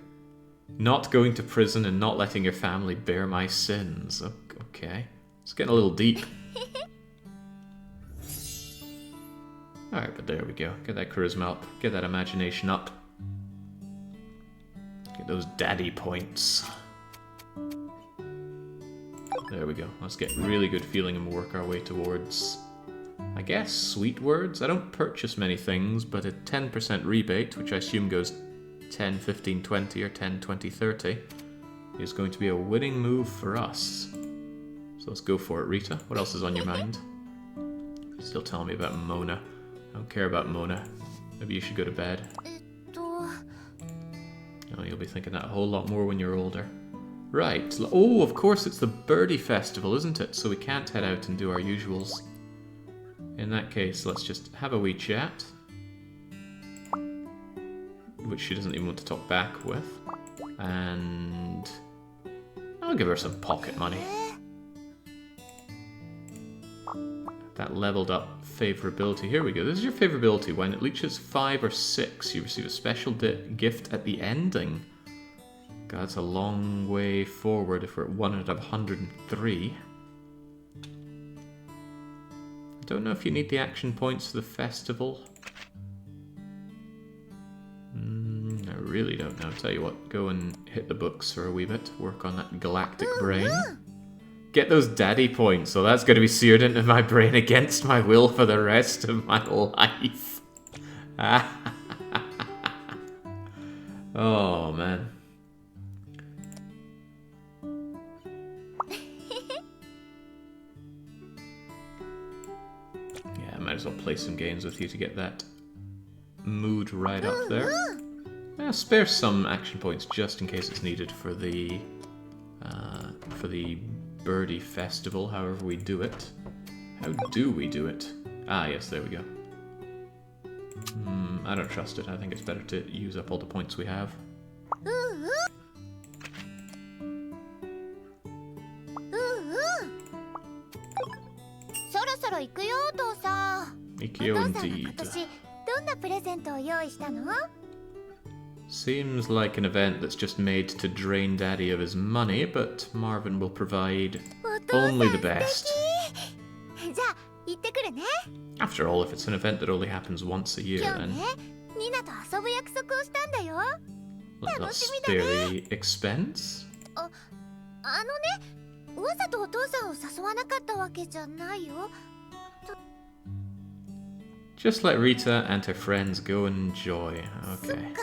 Not going to prison and not letting your family bear my sins. Okay. It's getting a little deep. Alright, but there we go. Get that charisma up. Get that imagination up. Get those daddy points. There we go. Let's get really good feeling and work our way towards, I guess, sweet words. I don't purchase many things, but a 10% rebate, which I assume goes 10, 15, 20, or 10, 20, 30, is going to be a winning move for us. So let's go for it, Rita. What else is on your mind? Still telling me about Mona. I don't care about Mona. Maybe you should go to bed. Oh, you'll be thinking that a whole lot more when you're older. Right. Oh, of course, it's the Birdie Festival, isn't it? So we can't head out and do our usuals. In that case, let's just have a wee chat. Which she doesn't even want to talk back with. And I'll give her some pocket money. That leveled up favorability. Here we go. This is your favorability. When it reaches 5 or 6, you receive a special gift at the ending. God, that's a long way forward if we're at 1 out of 103. I don't know if you need the action points for the festival. I really don't know. Tell you what, go and hit the books for a wee bit. Work on that galactic brain. Get those daddy points, so that's going to be seared into my brain against my will for the rest of my life. Oh, man. Yeah, I might as well play some games with you to get that mood right up there. Yeah, spare some action points just in case it's needed for the Birdie Festival, however we do it. How do we do it? Ah, yes, there we go. I don't trust it. I think it's better to use up all the points we have. Ikeo indeed. Seems like an event that's just made to drain Daddy of his money, but Marvin will provide only the best. After all, if it's an event that only happens once a year, then let's spare the expense. Just let Rita and her friends go and enjoy. Okay.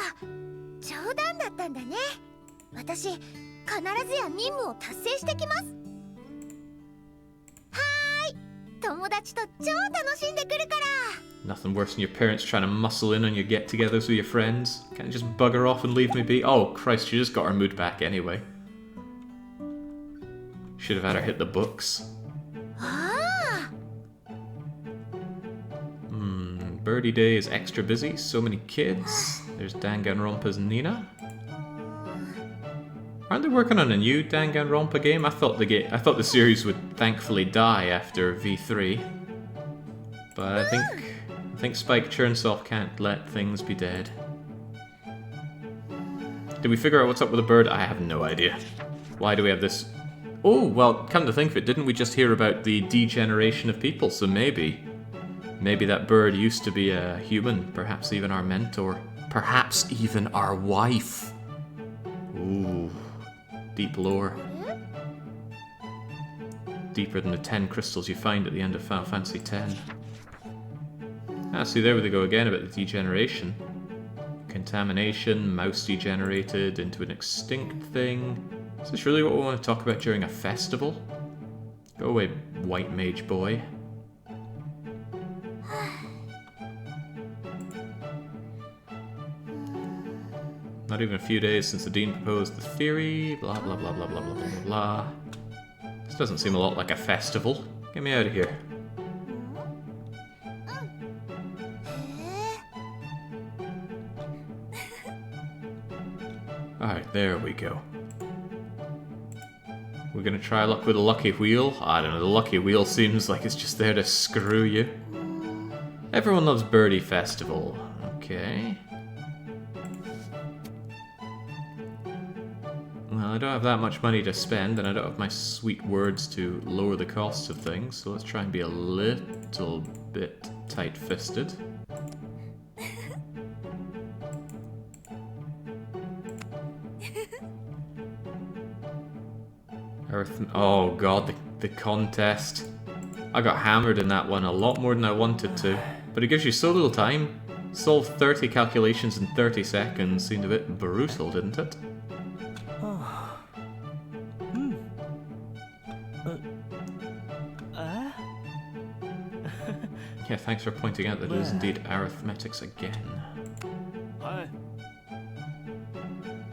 Nothing worse than your parents trying to muscle in on your get-togethers with your friends. Can't you just bugger off and leave me be? Oh, Christ, she just got her mood back anyway. Should have had her hit the books. Birdie Day is extra busy. So many kids. There's Danganronpa's Nina. Aren't they working on a new Danganronpa game? I thought the series would thankfully die after V3. But I think Spike Churnsoft can't let things be dead. Did we figure out what's up with the bird? I have no idea. Why do we have this? Oh, well, come to think of it, didn't we just hear about the degeneration of people? So maybe that bird used to be a human, perhaps even our mentor, perhaps even our wife. Ooh, deep lore. Deeper than the 10 crystals you find at the end of Final Fantasy X. Ah, see, there we go again about the degeneration. Contamination, mouse degenerated into an extinct thing. Is this really what we want to talk about during a festival? Go away, white mage boy. Not even a few days since the Dean proposed the theory, blah blah blah blah blah blah blah blah blah. This doesn't seem a lot like a festival. Get me out of here. Alright, there we go. We're gonna try luck with a lucky wheel. I don't know, the lucky wheel seems like it's just there to screw you. Everyone loves Birdie Festival. Okay. Well, I don't have that much money to spend, and I don't have my sweet words to lower the costs of things, so let's try and be a little bit tight-fisted. Oh god, the contest. I got hammered in that one a lot more than I wanted to, but it gives you so little time. Solve 30 calculations in 30 seconds seemed a bit brutal, didn't it? Yeah, thanks for pointing out that it is indeed arithmetics again.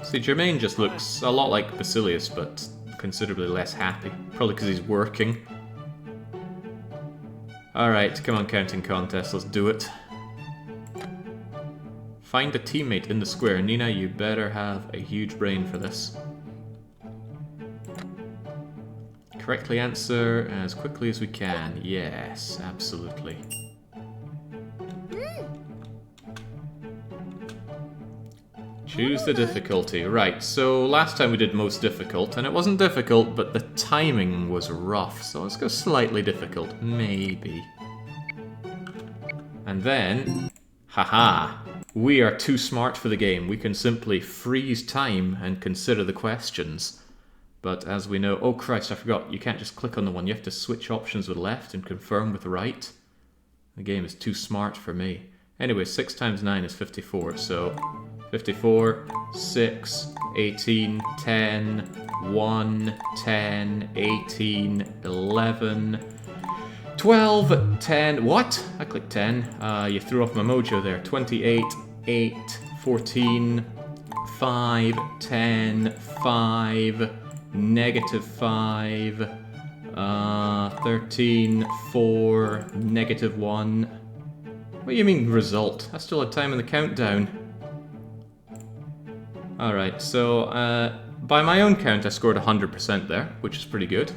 See, Jermaine just looks a lot like Basilius, but considerably less happy. Probably because he's working. Alright, come on, counting contest, let's do it. Find a teammate in the square. Nina, you better have a huge brain for this. Correctly answer as quickly as we can. Yes, absolutely. Choose the difficulty. Right, so last time we did most difficult, and it wasn't difficult, but the timing was rough, so let's go slightly difficult, maybe. And then, haha, we are too smart for the game. We can simply freeze time and consider the questions. But as we know... Oh, Christ, I forgot. You can't just click on the one. You have to switch options with left and confirm with right. The game is too smart for me. Anyway, 6 times 9 is 54, so... 54, 6, 18, 10, 1, 10, 18, 11, 12, 10... What? I clicked 10. You threw off my mojo there. 28, 8, 14, 5, 10, 5, negative 5, 13, 4, negative 1. What do you mean, result? I still had time in the countdown. Alright, so, by my own count, I scored 100% there, which is pretty good.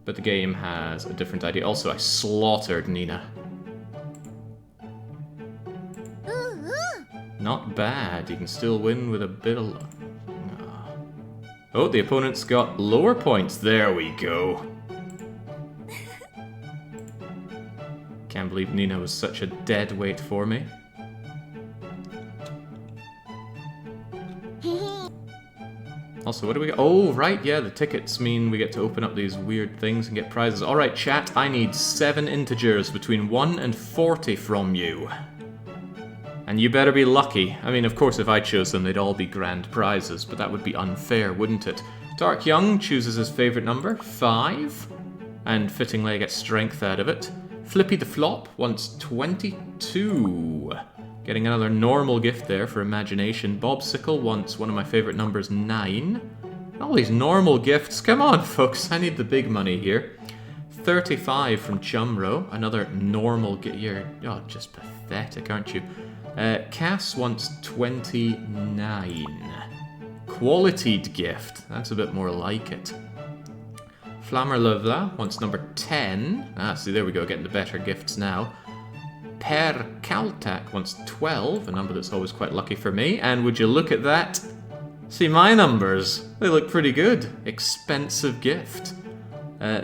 But the game has a different idea. Also, I slaughtered Nina. Not bad. You can still win with a bit of luck. Oh, the opponent's got lower points. There we go. Can't believe Nina was such a dead weight for me. Also, what do we get? Oh, right, yeah, the tickets mean we get to open up these weird things and get prizes. Alright, chat, I need 7 integers between 1 and 40 from you. And you better be lucky. I mean, of course, if I chose them, they'd all be grand prizes, but that would be unfair, wouldn't it? Dark Young chooses his favourite number, 5. And fittingly, I get strength out of it. Flippy the Flop wants 22. Getting another normal gift there for imagination. Bobsicle wants one of my favourite numbers, 9. All these normal gifts. Come on, folks. I need the big money here. 35 from Chumro. Another normal gift. You're just pathetic, aren't you? Cass wants 29. Qualityed gift. That's a bit more like it. Flammer Lovla wants number 10. Ah, see, there we go. Getting the better gifts now. Per Caltac wants 12, a number that's always quite lucky for me. And would you look at that? See my numbers. They look pretty good. Expensive gift.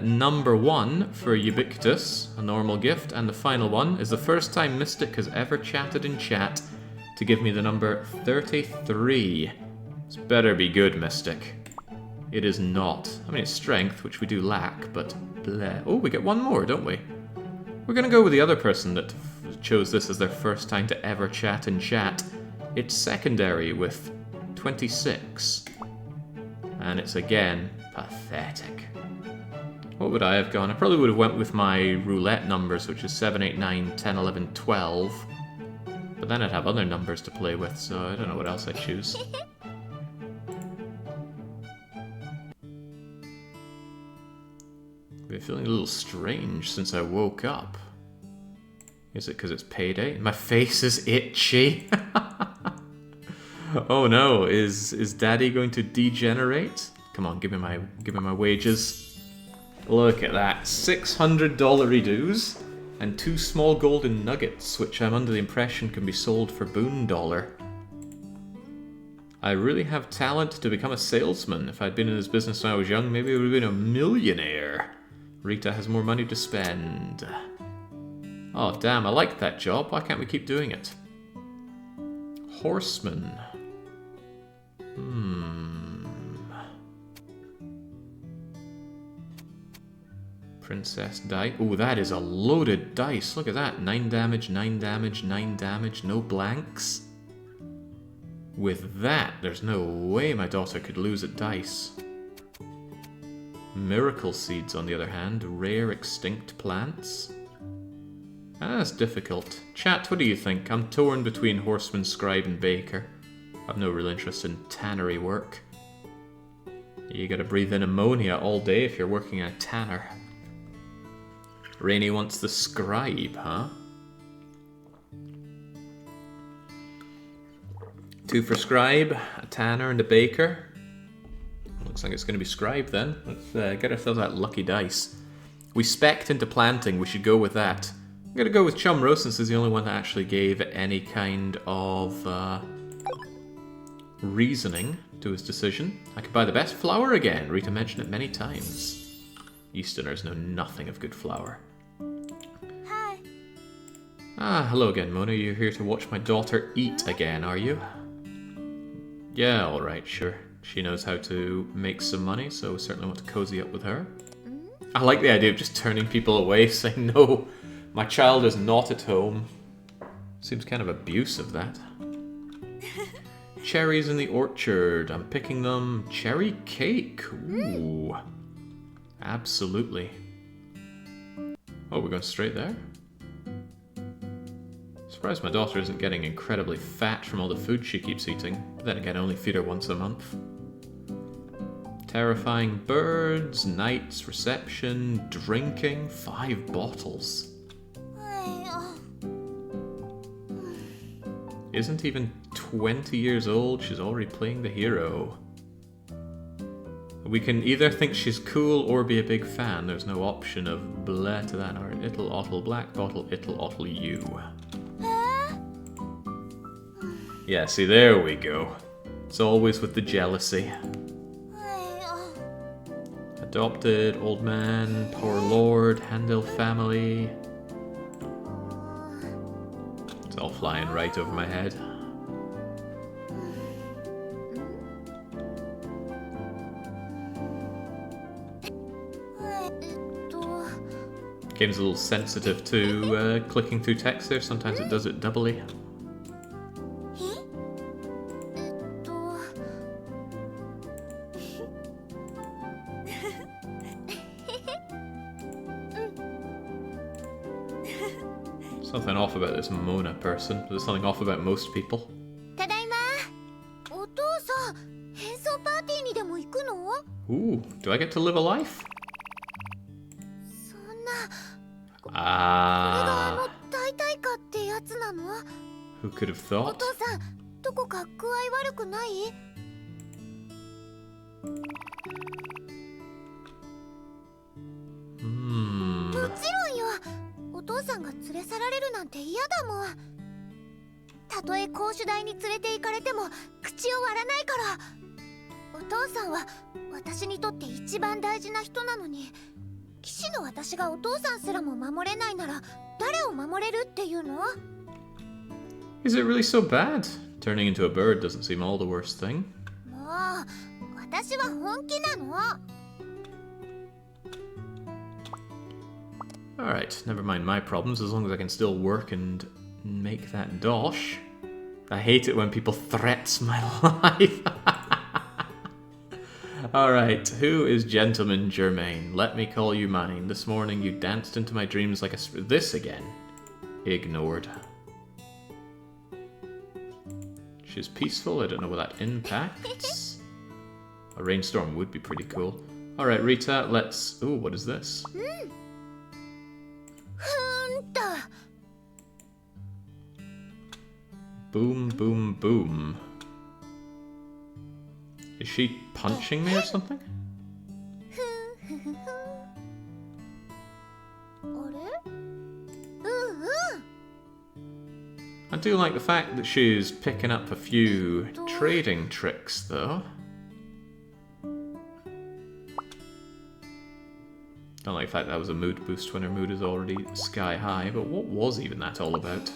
Number 1 for Ubiquitous, a normal gift. And the final one is the first time Mystic has ever chatted in chat to give me the number 33. This better be good, Mystic. It is not. I mean, it's strength, which we do lack, but bleh. Oh, we get one more, don't we? We're going to go with the other person that chose this as their first time to ever chat in chat. It's secondary with 26. And it's again pathetic. What would I have gone? I probably would have went with my roulette numbers, which is 7, 8, 9, 10, 11, 12. But then I'd have other numbers to play with, so I don't know what else I'd choose. I've been feeling a little strange since I woke up. Is it because it's payday? My face is itchy. Oh no, is Daddy going to degenerate? Come on, give me my wages. Look at that, $600 dues and 2 small golden nuggets, which I'm under the impression can be sold for $1. I really have talent to become a salesman. If I'd been in this business when I was young, maybe I would have been a millionaire. Rita has more money to spend. Oh, damn, I like that job. Why can't we keep doing it? Horseman. Princess dice. Oh, that is a loaded dice. Look at that. 9 damage, 9 damage, 9 damage, no blanks. With that, there's no way my daughter could lose at dice. Miracle seeds, on the other hand. Rare extinct plants. That's difficult. Chat, what do you think? I'm torn between Horseman, Scribe, and Baker. I've no real interest in tannery work. You gotta breathe in ammonia all day if you're working at a tanner. Rainey wants the Scribe, huh? 2 for Scribe, a tanner, and a baker. Looks like it's going to be Scribe then. Let's get ourselves that lucky dice. We spec'd into planting, we should go with that. I'm going to go with Chumro since he's the only one that actually gave any kind of reasoning to his decision. I could buy the best flour again. Rita mentioned it many times. Easterners know nothing of good flour. Hi. Ah, hello again, Mona. You're here to watch my daughter eat again, are you? Yeah, alright, sure. She knows how to make some money, so we certainly want to cozy up with her. I like the idea of just turning people away, saying, no, my child is not at home. Seems kind of abusive, that. Cherries in the orchard. I'm picking them. Cherry cake. Ooh. Absolutely. Oh, we're going straight there? Surprised my daughter isn't getting incredibly fat from all the food she keeps eating. But then again, I only feed her once a month. Terrifying birds, night's reception, drinking, 5 bottles. Isn't even 20 years old, she's already playing the hero. We can either think she's cool or be a big fan. There's no option of blah to that. Or it'll ottle black bottle, it'll ottle you. Yeah, see, there we go. It's always with the jealousy. Adopted, old man, poor lord, Handel family. It's all flying right over my head. Game's a little sensitive to clicking through text there. Sometimes it does it doubly. Something off about this Mona person. There's something off about most people. Ooh, do I get to live a life? Ah. Who could have thought? Is it really so bad? Turning into a bird doesn't seem all the worst thing. Alright, never mind my problems, as long as I can still work and make that dosh. I hate it when people threats my life. Alright, who is Gentleman Germain? Let me call you mine. This morning you danced into my dreams like a... This again. Ignored. She's peaceful, I don't know what that impacts. A rainstorm would be pretty cool. Alright, Rita, let's... Ooh, what is this? Boom, boom, boom. Is she punching me or something? I do like the fact that she's picking up a few trading tricks, though. Don't like the fact that was a mood boost when her mood is already sky high, but what was even that all about?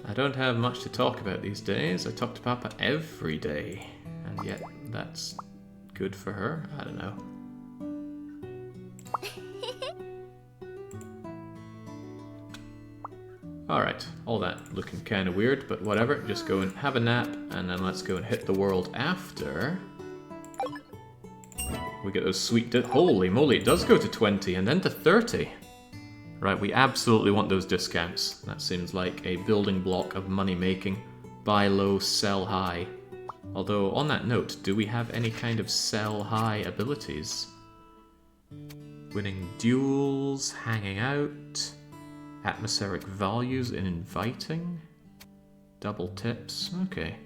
I don't have much to talk about these days. I talk to Papa every day, and yet that's good for her? I don't know. Alright, all that looking kind of weird, but whatever. Just go and have a nap, and then let's go and hit the world after. We get those sweet... Holy moly, it does go to 20 and then to 30. Right, we absolutely want those discounts. That seems like a building block of money making. Buy low, sell high. Although, on that note, do we have any kind of sell high abilities? Winning duels, hanging out, atmospheric values in inviting, double tips, okay.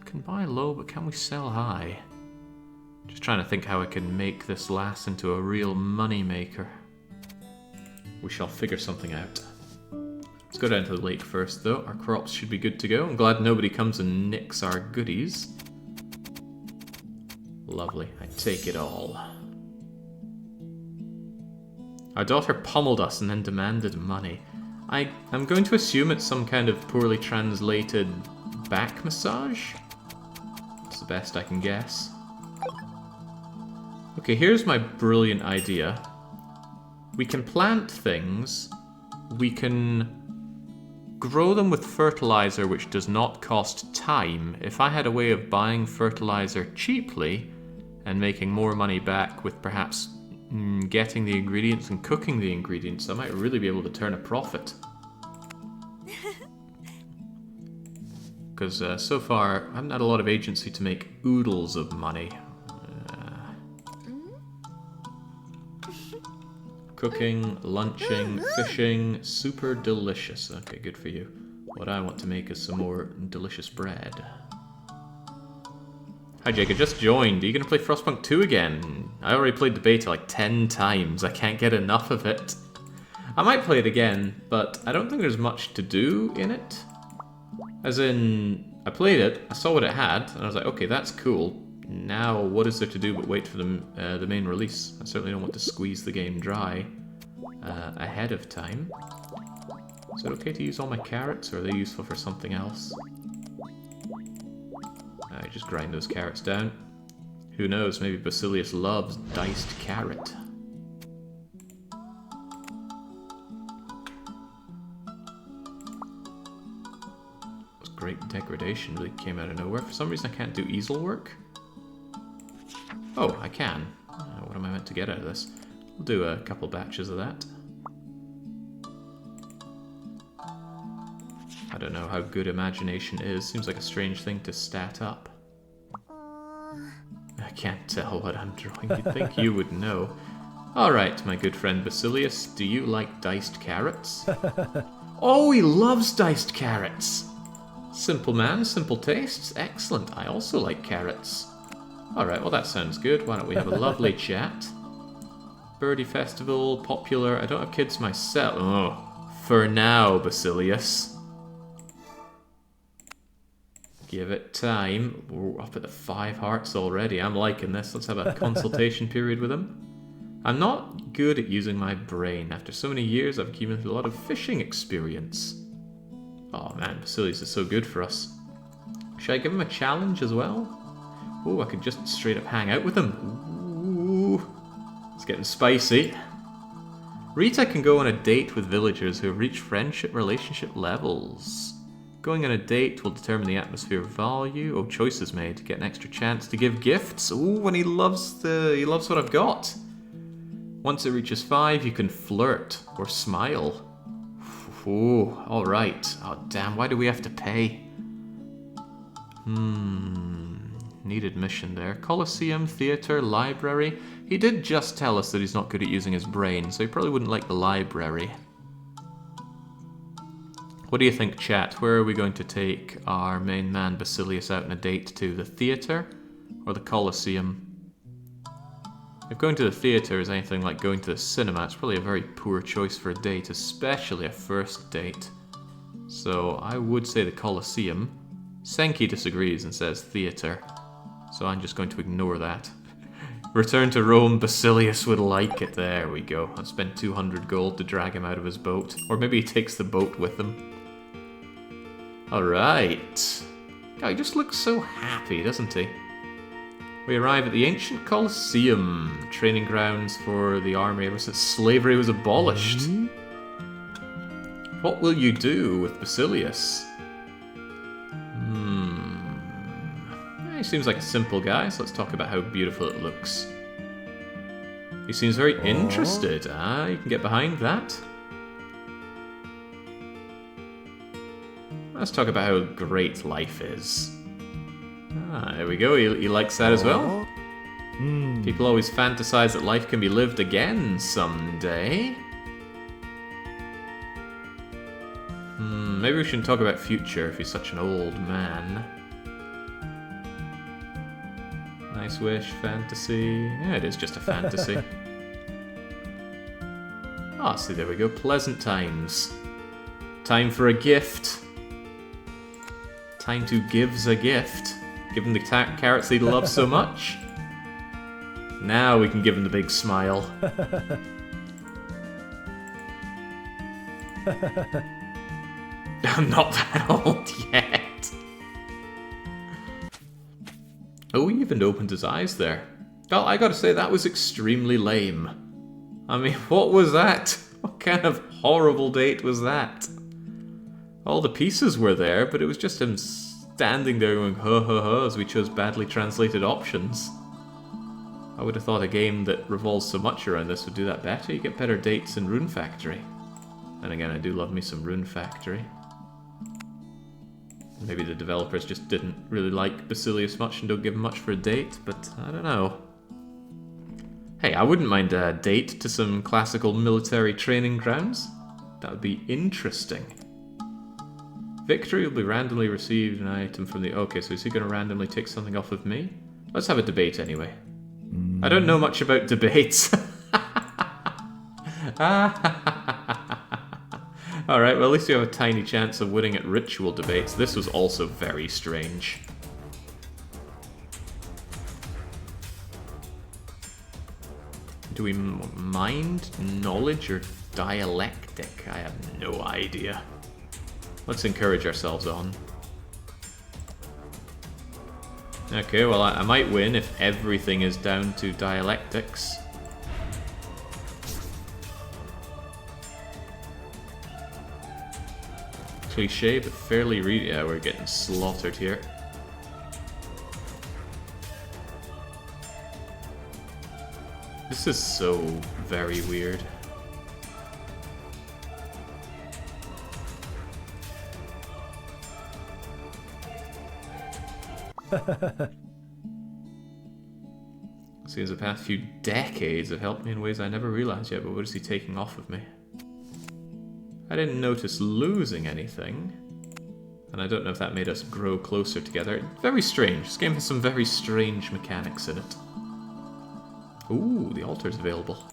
Can buy low, but can we sell high? Just trying to think how I can make this last into a real money maker. We shall figure something out. Let's go down to the lake first, though. Our crops should be good to go. I'm glad nobody comes and nicks our goodies. Lovely. I take it all. Our daughter pummeled us and then demanded money. I'm going to assume it's some kind of poorly translated back massage? That's the best I can guess. Okay, here's my brilliant idea. We can plant things. We can grow them with fertilizer which does not cost time. If I had a way of buying fertilizer cheaply and making more money back with perhaps getting the ingredients and cooking the ingredients, I might really be able to turn a profit. Because so far, I haven't had a lot of agency to make oodles of money. Cooking, lunching, fishing, super delicious. Okay, good for you. What I want to make is some more delicious bread. Hi Jake, I just joined. Are you going to play Frostpunk 2 again? I already played the beta like 10 times. I can't get enough of it. I might play it again, but I don't think there's much to do in it. As in, I played it, I saw what it had, and I was like, okay, that's cool. Now, what is there to do but wait for the main release? I certainly don't want to squeeze the game dry ahead of time. Is it okay to use all my carrots, or are they useful for something else? I just grind those carrots down. Who knows, maybe Basilius loves diced carrot. This great degradation really came out of nowhere. For some reason I can't do easel work. Oh, I can. What am I meant to get out of this? We'll do a couple batches of that. I don't know how good imagination is. Seems like a strange thing to stat up. I can't tell what I'm drawing. You'd think you would know. Alright, my good friend Basilius, do you like diced carrots? Oh, he loves diced carrots! Simple man, simple tastes. Excellent. I also like carrots. Alright, well that sounds good. Why don't we have a lovely chat? Birdie Festival, popular. I don't have kids myself. Oh, for now, Basilius. Give it time. We're up at the 5 hearts already. I'm liking this. Let's have a consultation period with him. I'm not good at using my brain. After so many years, I've accumulated a lot of fishing experience. Oh man, Basilius is so good for us. Should I give him a challenge as well? Oh, I could just straight up hang out with him. Ooh, it's getting spicy. Rita can go on a date with villagers who have reached friendship relationship levels. Going on a date will determine the atmosphere value. Oh, choices made. Get an extra chance to give gifts. Ooh, and he loves what I've got. Once it reaches 5, you can flirt or smile. Ooh, alright. Oh, damn, why do we have to pay? Need admission there. Colosseum, theatre, library. He did just tell us that he's not good at using his brain, so he probably wouldn't like the library. What do you think, chat? Where are we going to take our main man Basilius out on a date to? The theatre or the Colosseum? If going to the theatre is anything like going to the cinema, it's probably a very poor choice for a date, especially a first date. So I would say the Colosseum. Senki disagrees and says theatre, so I'm just going to ignore that. Return to Rome, Basilius would like it. There we go. I've spent 200 gold to drag him out of his boat. Or maybe he takes the boat with him. Alright. Oh, he just looks so happy, doesn't he? We arrive at the ancient Colosseum, training grounds for the army ever since slavery was abolished. What will you do with Basilius? He seems like a simple guy, so let's talk about how beautiful it looks. He seems very interested. Ah, you can get behind that. Let's talk about how great life is. Ah, there we go. He likes that as well. People always fantasize that life can be lived again someday. Maybe we shouldn't talk about future if he's such an old man. Nice wish, fantasy. Yeah, it is just a fantasy. Ah, see, there we go. Pleasant times. Time for a gift. Time to gives a gift. Give him the carrots he loves so much. Now we can give him the big smile. I'm not that old yet. Oh, he even opened his eyes there. Well, I gotta say, that was extremely lame. I mean, what was that? What kind of horrible date was that? All the pieces were there, but it was just him standing there going ho ho ho as we chose badly translated options. I would have thought a game that revolves so much around this would do that better. You get better dates in Rune Factory. And again, I do love me some Rune Factory. Maybe the developers just didn't really like Basilius much and don't give him much for a date, but I don't know. Hey, I wouldn't mind a date to some classical military training grounds. That would be interesting. Victory will be randomly received an item from the... Okay, so is he going to randomly take something off of me? Let's have a debate anyway. I don't know much about debates. Alright, well at least you have a tiny chance of winning at ritual debates. This was also very strange. Do we mind knowledge or dialectic? I have no idea. Let's encourage ourselves on. Okay, well I might win if everything is down to dialectics. Cliche, but fairly real. Yeah, we're getting slaughtered here. This is so very weird. Seems the past few decades have helped me in ways I never realized yet, but what is he taking off of me? I didn't notice losing anything, and I don't know if that made us grow closer together. Very strange. This game has some very strange mechanics in it. Ooh, the altar's available.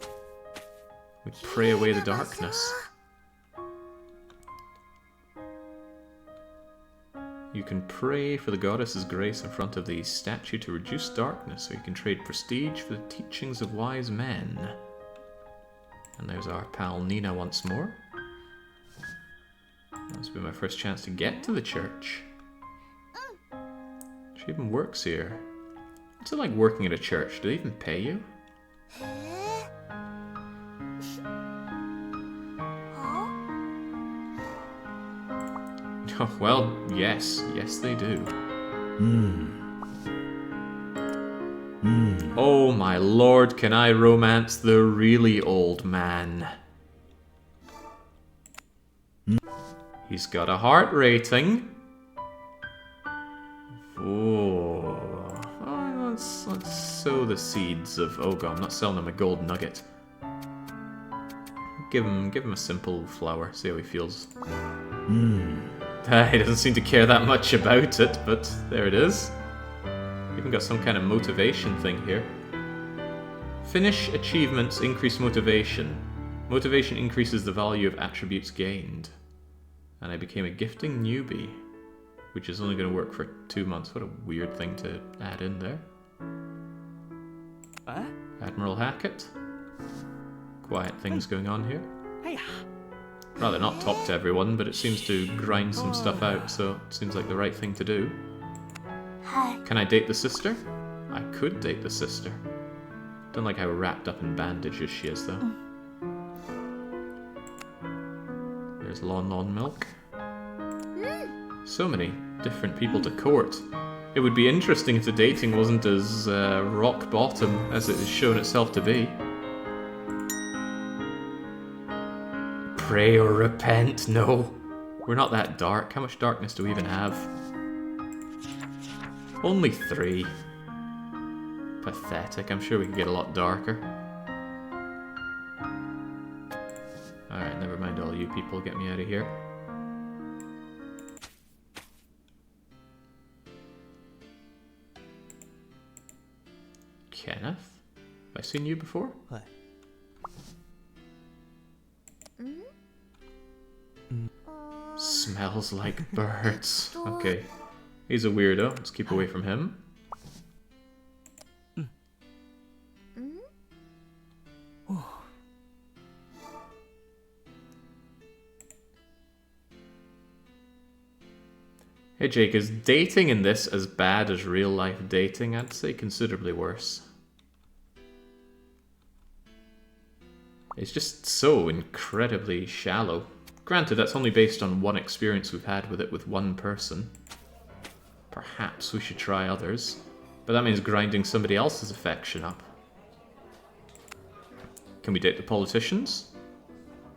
We pray away the darkness. You can pray for the goddess's grace in front of the statue to reduce darkness, or you can trade prestige for the teachings of wise men. And there's our pal Nina once more. This will be my first chance to get to the church. She even works here. What's it like working at a church? Do they even pay you? Oh, well, yes. Yes, they do. Oh my lord, can I romance the really old man? He's got a heart rating. Oh, let's sow the seeds of... Oh god, I'm not selling him a gold nugget. Give him a simple flower, see how he feels. He doesn't seem to care that much about it, but there it is. Even got some kind of motivation thing here. Finish achievements increase motivation. Motivation increases the value of attributes gained. And I became a gifting newbie, which is only going to work for 2 months. What a weird thing to add in there. Admiral Hackett. Quiet things going on here. Rather not talk to everyone, but it seems to grind some stuff out, so it seems like the right thing to do. Can I date the sister? I could date the sister. Don't like how wrapped up in bandages she is, though. There's Lon Milk. So many different people to court. It would be interesting if the dating wasn't as rock bottom as it has shown itself to be. Pray or repent? No. We're not that dark. How much darkness do we even have? Only 3. Pathetic. I'm sure we could get a lot darker. Alright, never mind all you people. Get me out of here. Kenneth? Have I seen you before? What? Smells like birds. Okay. He's a weirdo. Let's keep away from him. Hey Jake, is dating in this as bad as real life dating? I'd say considerably worse. It's just so incredibly shallow. Granted, that's only based on one experience we've had with it with one person. Perhaps we should try others. But that means grinding somebody else's affection up. Can we date the politicians?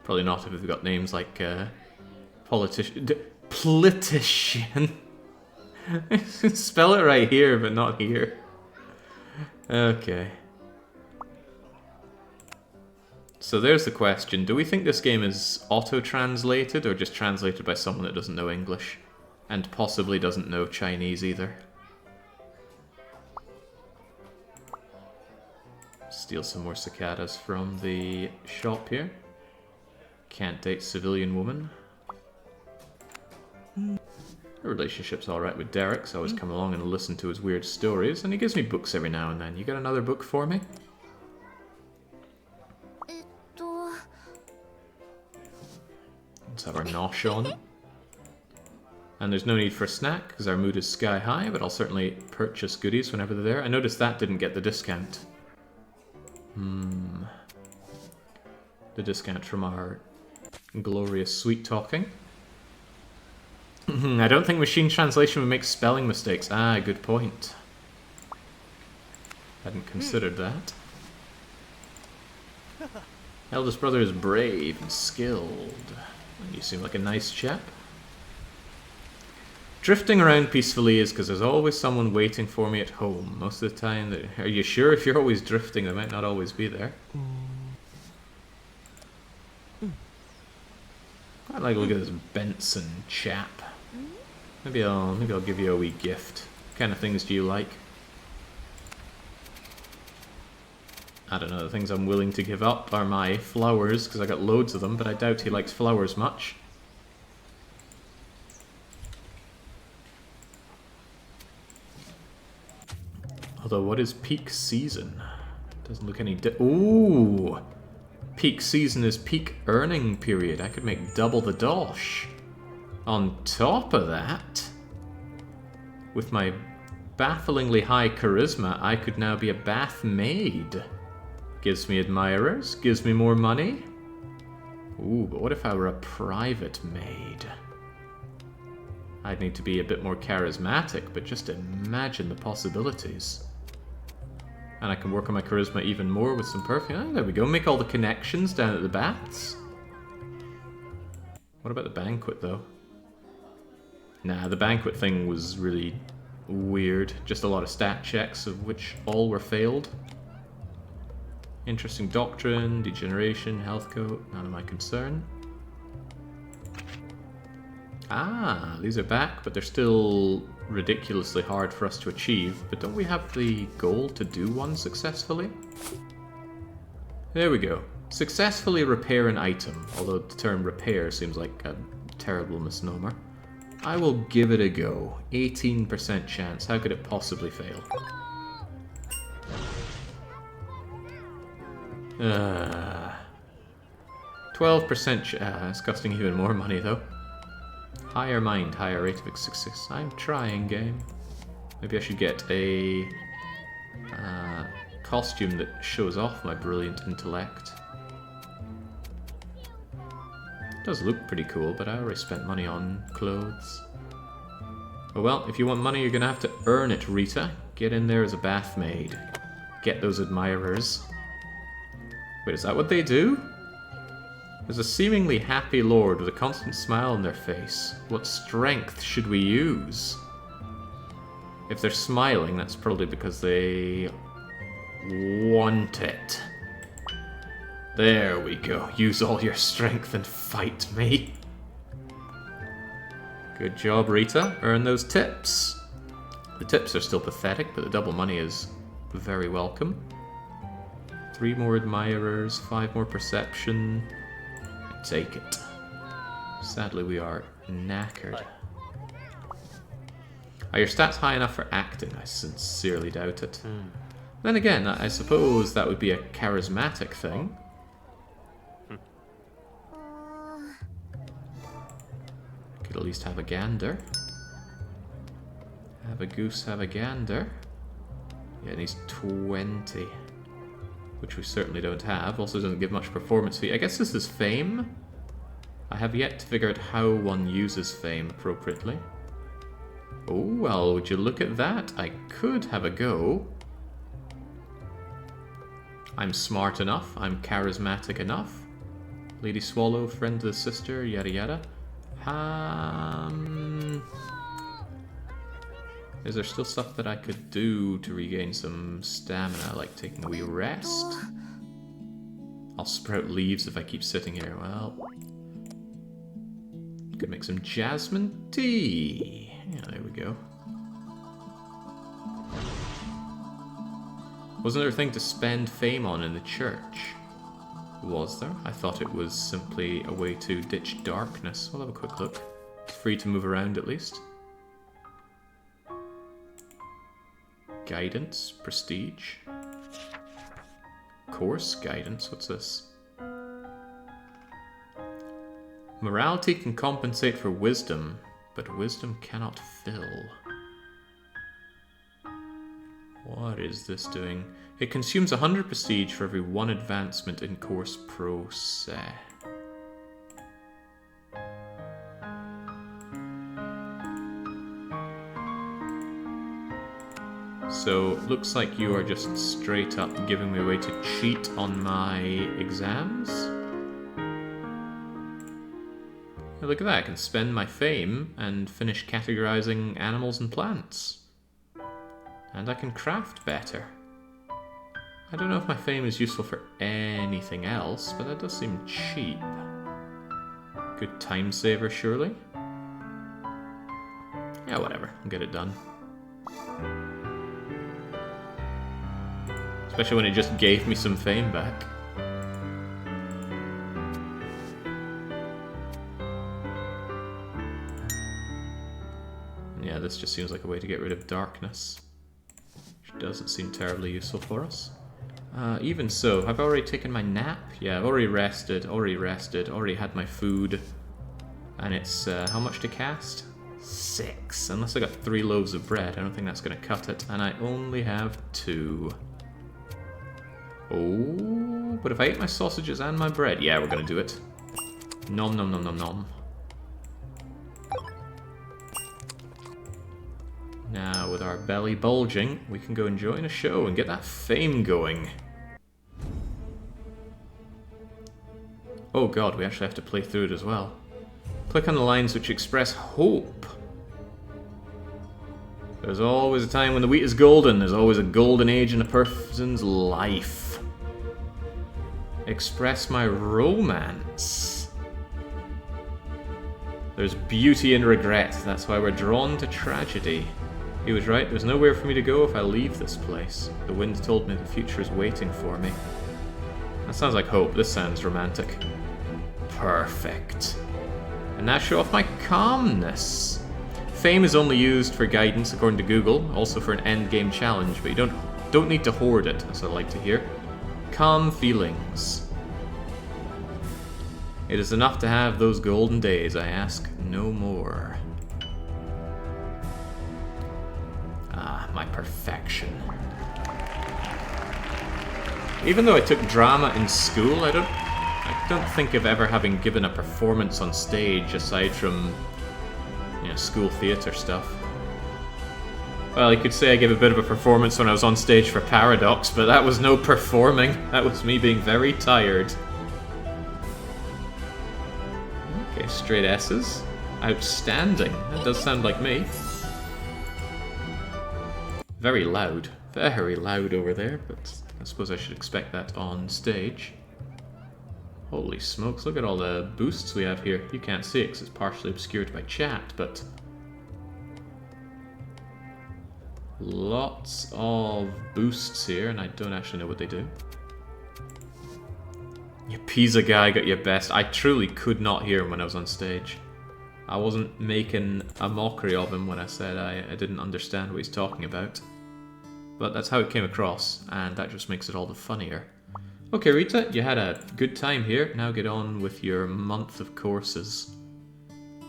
Probably not if we've got names like politician. Spell it right here, but not here. Okay. So there's the question. Do we think this game is auto-translated or just translated by someone that doesn't know English? And possibly doesn't know Chinese either. Steal some more cicadas from the shop here. Can't date civilian woman. The relationship's alright with Derek, so I always come along and listen to his weird stories, and he gives me books every now and then. You got another book for me? Let's have our nosh on. And there's no need for a snack, because our mood is sky high, but I'll certainly purchase goodies whenever they're there. I noticed that didn't get the discount. The discount from our glorious sweet talking. I don't think machine translation would make spelling mistakes. Ah, good point. Hadn't considered that. Eldest brother is brave and skilled. And you seem like a nice chap. Drifting around peacefully is because there's always someone waiting for me at home. Most of the time, are you sure if you're always drifting, they might not always be there? I like to look at this Benson chap. Maybe I'll give you a wee gift. What kind of things do you like? I don't know, the things I'm willing to give up are my flowers, because I got loads of them, but I doubt he likes flowers much. Although, what is peak season? Doesn't look any ooh! Peak season is peak earning period. I could make double the dosh. On top of that, with my bafflingly high charisma, I could now be a bath maid. Gives me admirers, gives me more money. Ooh, but what if I were a private maid? I'd need to be a bit more charismatic, but just imagine the possibilities. And I can work on my charisma even more with some perfume. Oh, there we go, make all the connections down at the baths. What about the banquet, though? Nah, the banquet thing was really weird. Just a lot of stat checks, of which all were failed. Interesting doctrine, degeneration, health code, none of my concern. Ah, these are back, but they're still ridiculously hard for us to achieve. But don't we have the goal to do one successfully? There we go. Successfully repair an item, although the term repair seems like a terrible misnomer. I will give it a go. 18% chance. How could it possibly fail? 12%. It's costing even more money, though. Higher mind, higher rate of success. I'm trying, game. Maybe I should get a costume that shows off my brilliant intellect. Does look pretty cool, but I already spent money on clothes. Oh well, if you want money, you're gonna have to earn it, Rita. Get in there as a bath maid. Get those admirers. Wait, is that what they do? There's a seemingly happy lord with a constant smile on their face. What strength should we use? If they're smiling, that's probably because they want it. There we go. Use all your strength and fight me. Good job, Rita. Earn those tips. The tips are still pathetic, but the double money is very welcome. 3 more admirers, 5 more perception. Take it. Sadly, we are knackered. Are your stats high enough for acting? I sincerely doubt it. Then again, I suppose that would be a charismatic thing. Could at least have a gander. Have a goose, have a gander. Yeah, it needs 20. Which we certainly don't have. Also doesn't give much performance fee. I guess this is fame? I have yet to figure out how one uses fame appropriately. Oh, well, would you look at that? I could have a go. I'm smart enough. I'm charismatic enough. Lady Swallow, friend of the sister, yada yada. Is there still stuff that I could do to regain some stamina, like taking a wee rest? I'll sprout leaves if I keep sitting here. Well, could make some jasmine tea. Yeah, there we go. Wasn't there a thing to spend fame on in the church? Was there? I thought it was simply a way to ditch darkness. We'll have a quick look. It's free to move around at least. Guidance, prestige. Course, guidance, what's this? Morality can compensate for wisdom, but wisdom cannot fill. What is this doing? It consumes 100 prestige for every 1 advancement in course process. So, looks like you are just straight up giving me a way to cheat on my exams. Yeah, look at that, I can spend my fame and finish categorizing animals and plants. And I can craft better. I don't know if my fame is useful for anything else, but that does seem cheap. Good time saver, surely? Yeah, whatever, I'll get it done. Especially when it just gave me some fame back. Yeah, this just seems like a way to get rid of darkness. Which doesn't seem terribly useful for us. Even so, I've already taken my nap. Yeah, I've already rested, already had my food. And it's, how much to cast? 6. Unless I got 3 loaves of bread, I don't think that's going to cut it. And I only have 2. Oh, but if I ate my sausages and my bread, yeah, we're gonna do it. Nom nom nom nom nom. Now, with our belly bulging, we can go and join a show and get that fame going. Oh god, we actually have to play through it as well. Click on the lines which express hope. There's always a time when the wheat is golden. There's always a golden age in a person's life. Express my romance. There's beauty in regret. That's why we're drawn to tragedy. He was right. There's nowhere for me to go if I leave this place. The wind told me the future is waiting for me. That sounds like hope. This sounds romantic. Perfect. And now show off my calmness. Fame is only used for guidance according to Google, also for an endgame challenge, but you don't need to hoard it, as I like to hear. Calm feelings. It is enough to have those golden days, I ask no more. Ah, my perfection. Even though I took drama in school, I don't think of ever having given a performance on stage aside from, you know, school theatre stuff. Well, you could say I gave a bit of a performance when I was on stage for Paradox, but that was no performing. That was me being very tired. Okay, straight S's. Outstanding. That does sound like me. Very loud over there, but I suppose I should expect that on stage. Holy smokes, look at all the boosts we have here. You can't see it because it's partially obscured by chat, but lots of boosts here, and I don't actually know what they do. You pizza guy got your best. I truly could not hear him when I was on stage. I wasn't making a mockery of him when I said I didn't understand what he's talking about. But that's how it came across, and that just makes it all the funnier. Okay, Rita, you had a good time here. Now get on with your month of courses.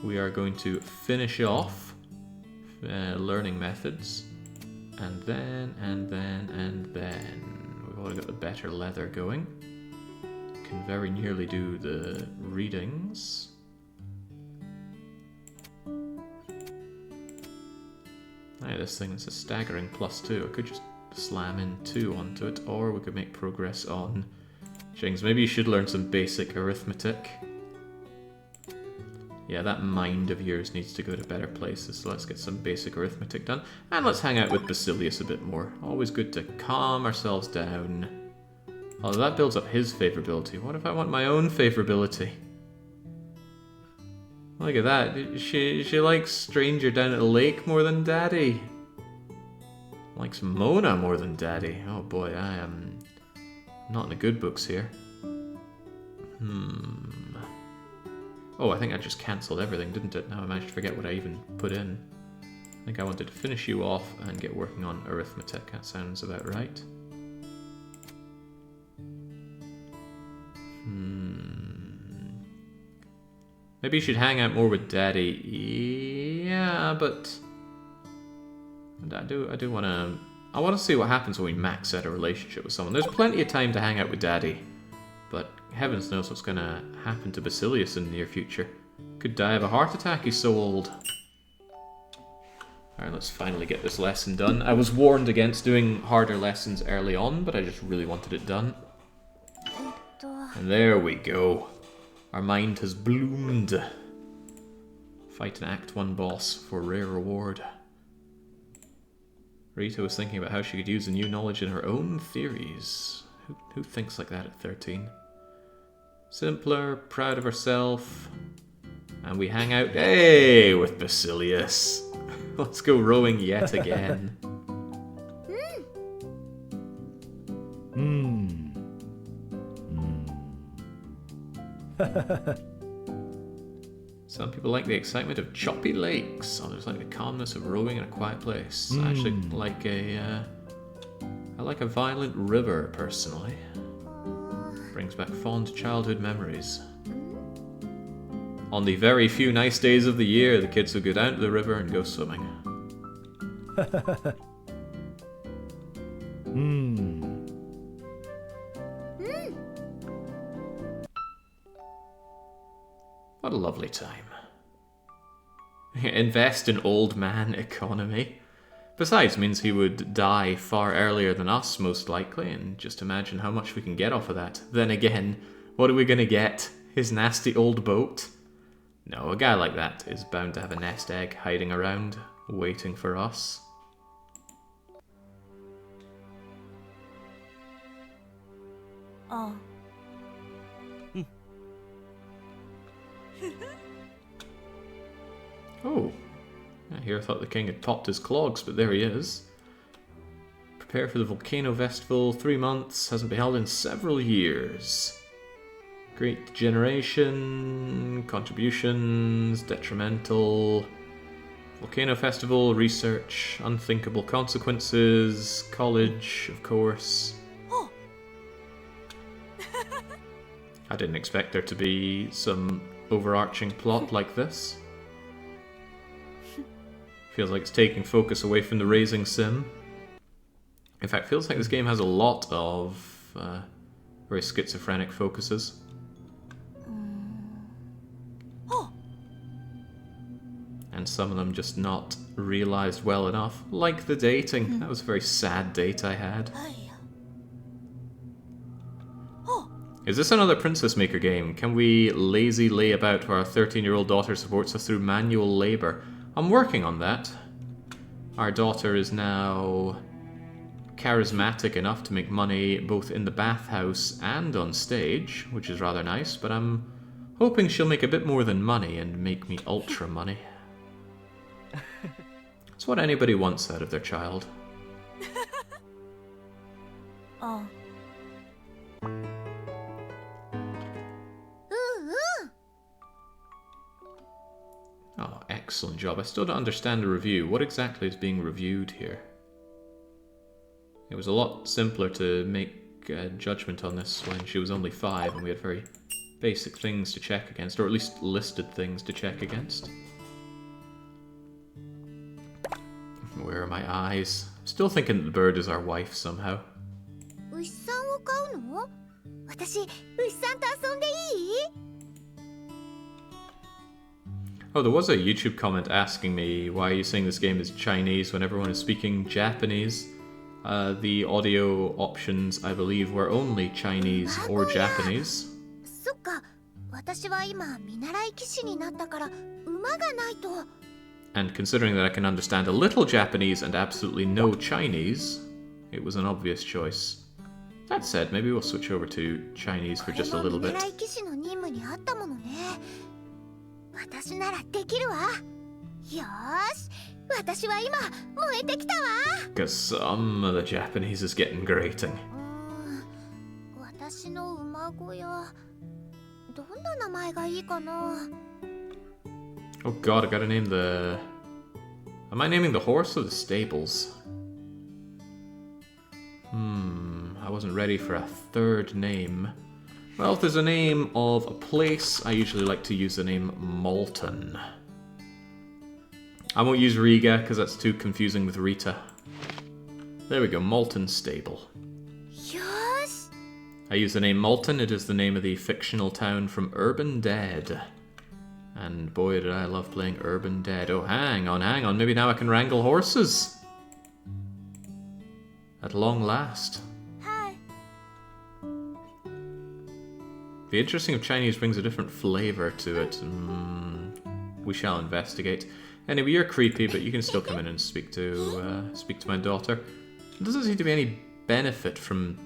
We are going to finish off learning methods. And then. We've already got the better leather going. Can very nearly do the readings. Now this thing is a staggering +2. I could just slam in 2 onto it, or we could make progress on things. Maybe you should learn some basic arithmetic. Yeah, that mind of yours needs to go to better places, so let's get some basic arithmetic done. And let's hang out with Basilius a bit more. Always good to calm ourselves down. Although that builds up his favourability. What if I want my own favourability? Look at that. She likes Stranger down at the lake more than Daddy. Likes Mona more than Daddy. Oh boy, I am not in the good books here. Oh, I think I just cancelled everything, didn't it? Now I managed to forget what I even put in. I think I wanted to finish you off and get working on arithmetic. That sounds about right. Maybe you should hang out more with Daddy. Yeah, but I do want to. I want to see what happens when we max out a relationship with someone. There's plenty of time to hang out with Daddy, but heavens knows what's going to happen to Basilius in the near future. Could die of a heart attack. He's so old. Alright, let's finally get this lesson done. I was warned against doing harder lessons early on, but I just really wanted it done. And there we go. Our mind has bloomed. Fight an Act 1 boss for rare reward. Rita was thinking about how she could use the new knowledge in her own theories. Who thinks like that at 13? Simpler, proud of herself. And we hang out, hey, with Basilius. Let's go rowing yet again. Some people like the excitement of choppy lakes. Others like the calmness of rowing in a quiet place. I actually like I like a violent river, personally. Brings back fond childhood memories. On the very few nice days of the year, the kids will go down to the river and go swimming. What a lovely time. Invest in old man economy. Besides, means he would die far earlier than us, most likely, and just imagine how much we can get off of that. Then again, what are we going to get? His nasty old boat? No, a guy like that is bound to have a nest egg hiding around, waiting for us. Oh. Oh, I here thought the king had popped his clogs, but there he is. Prepare for the Volcano Festival, 3 months, hasn't been held in several years. Great generation, contributions, detrimental. Volcano Festival, research, unthinkable consequences, college, of course. Oh. I didn't expect there to be some overarching plot like this. Feels like it's taking focus away from the racing sim. In fact, feels like this game has a lot of very schizophrenic focuses. And some of them just not realised well enough. Like the dating. That was a very sad date I had. Is this another Princess Maker game? Can we lazy lay about while our 13-year-old daughter supports us through manual labour? I'm working on that. Our daughter is now charismatic enough to make money both in the bathhouse and on stage, which is rather nice, but I'm hoping she'll make a bit more than money and make me ultra money. It's what anybody wants out of their child. Oh. Oh, excellent job. I still don't understand the review. What exactly is being reviewed here? It was a lot simpler to make a judgment on this when she was only 5 and we had very basic things to check against, or at least listed things to check against. Where are my eyes? I'm still thinking that the bird is our wife somehow. 牛さんを飼うの？私、牛さんと遊んでいい？ Oh, there was a YouTube comment asking me why are you saying this game is Chinese when everyone is speaking Japanese. The audio options, I believe, were only Chinese or Japanese. そっか、私は今見習い騎士になったから馬がないと。 And considering that I can understand a little Japanese and absolutely no Chinese, it was an obvious choice. That said, maybe we'll switch over to Chinese for just a little bit. 見習い騎士の任務にあったものね。私ならできるわ。よーし、私は今燃えてきたわ。 Because some of the Japanese is getting grating. 私の馬小屋、どんな名前がいいかな。 Oh god, I gotta name the... Am I naming the horse or the stables? I wasn't ready for a third name. Well, if there's a name of a place, I usually like to use the name Malton. I won't use Riga, because that's too confusing with Rita. There we go, Malton Stable. よーし。 I use the name Malton, it is the name of the fictional town from Urban Dead. And boy did I love playing Urban Dead. Oh, hang on, maybe now I can wrangle horses! At long last. Hi. The interesting of Chinese brings a different flavour to it. We shall investigate. Anyway, you're creepy, but you can still come in and speak to my daughter. There doesn't seem to be any benefit from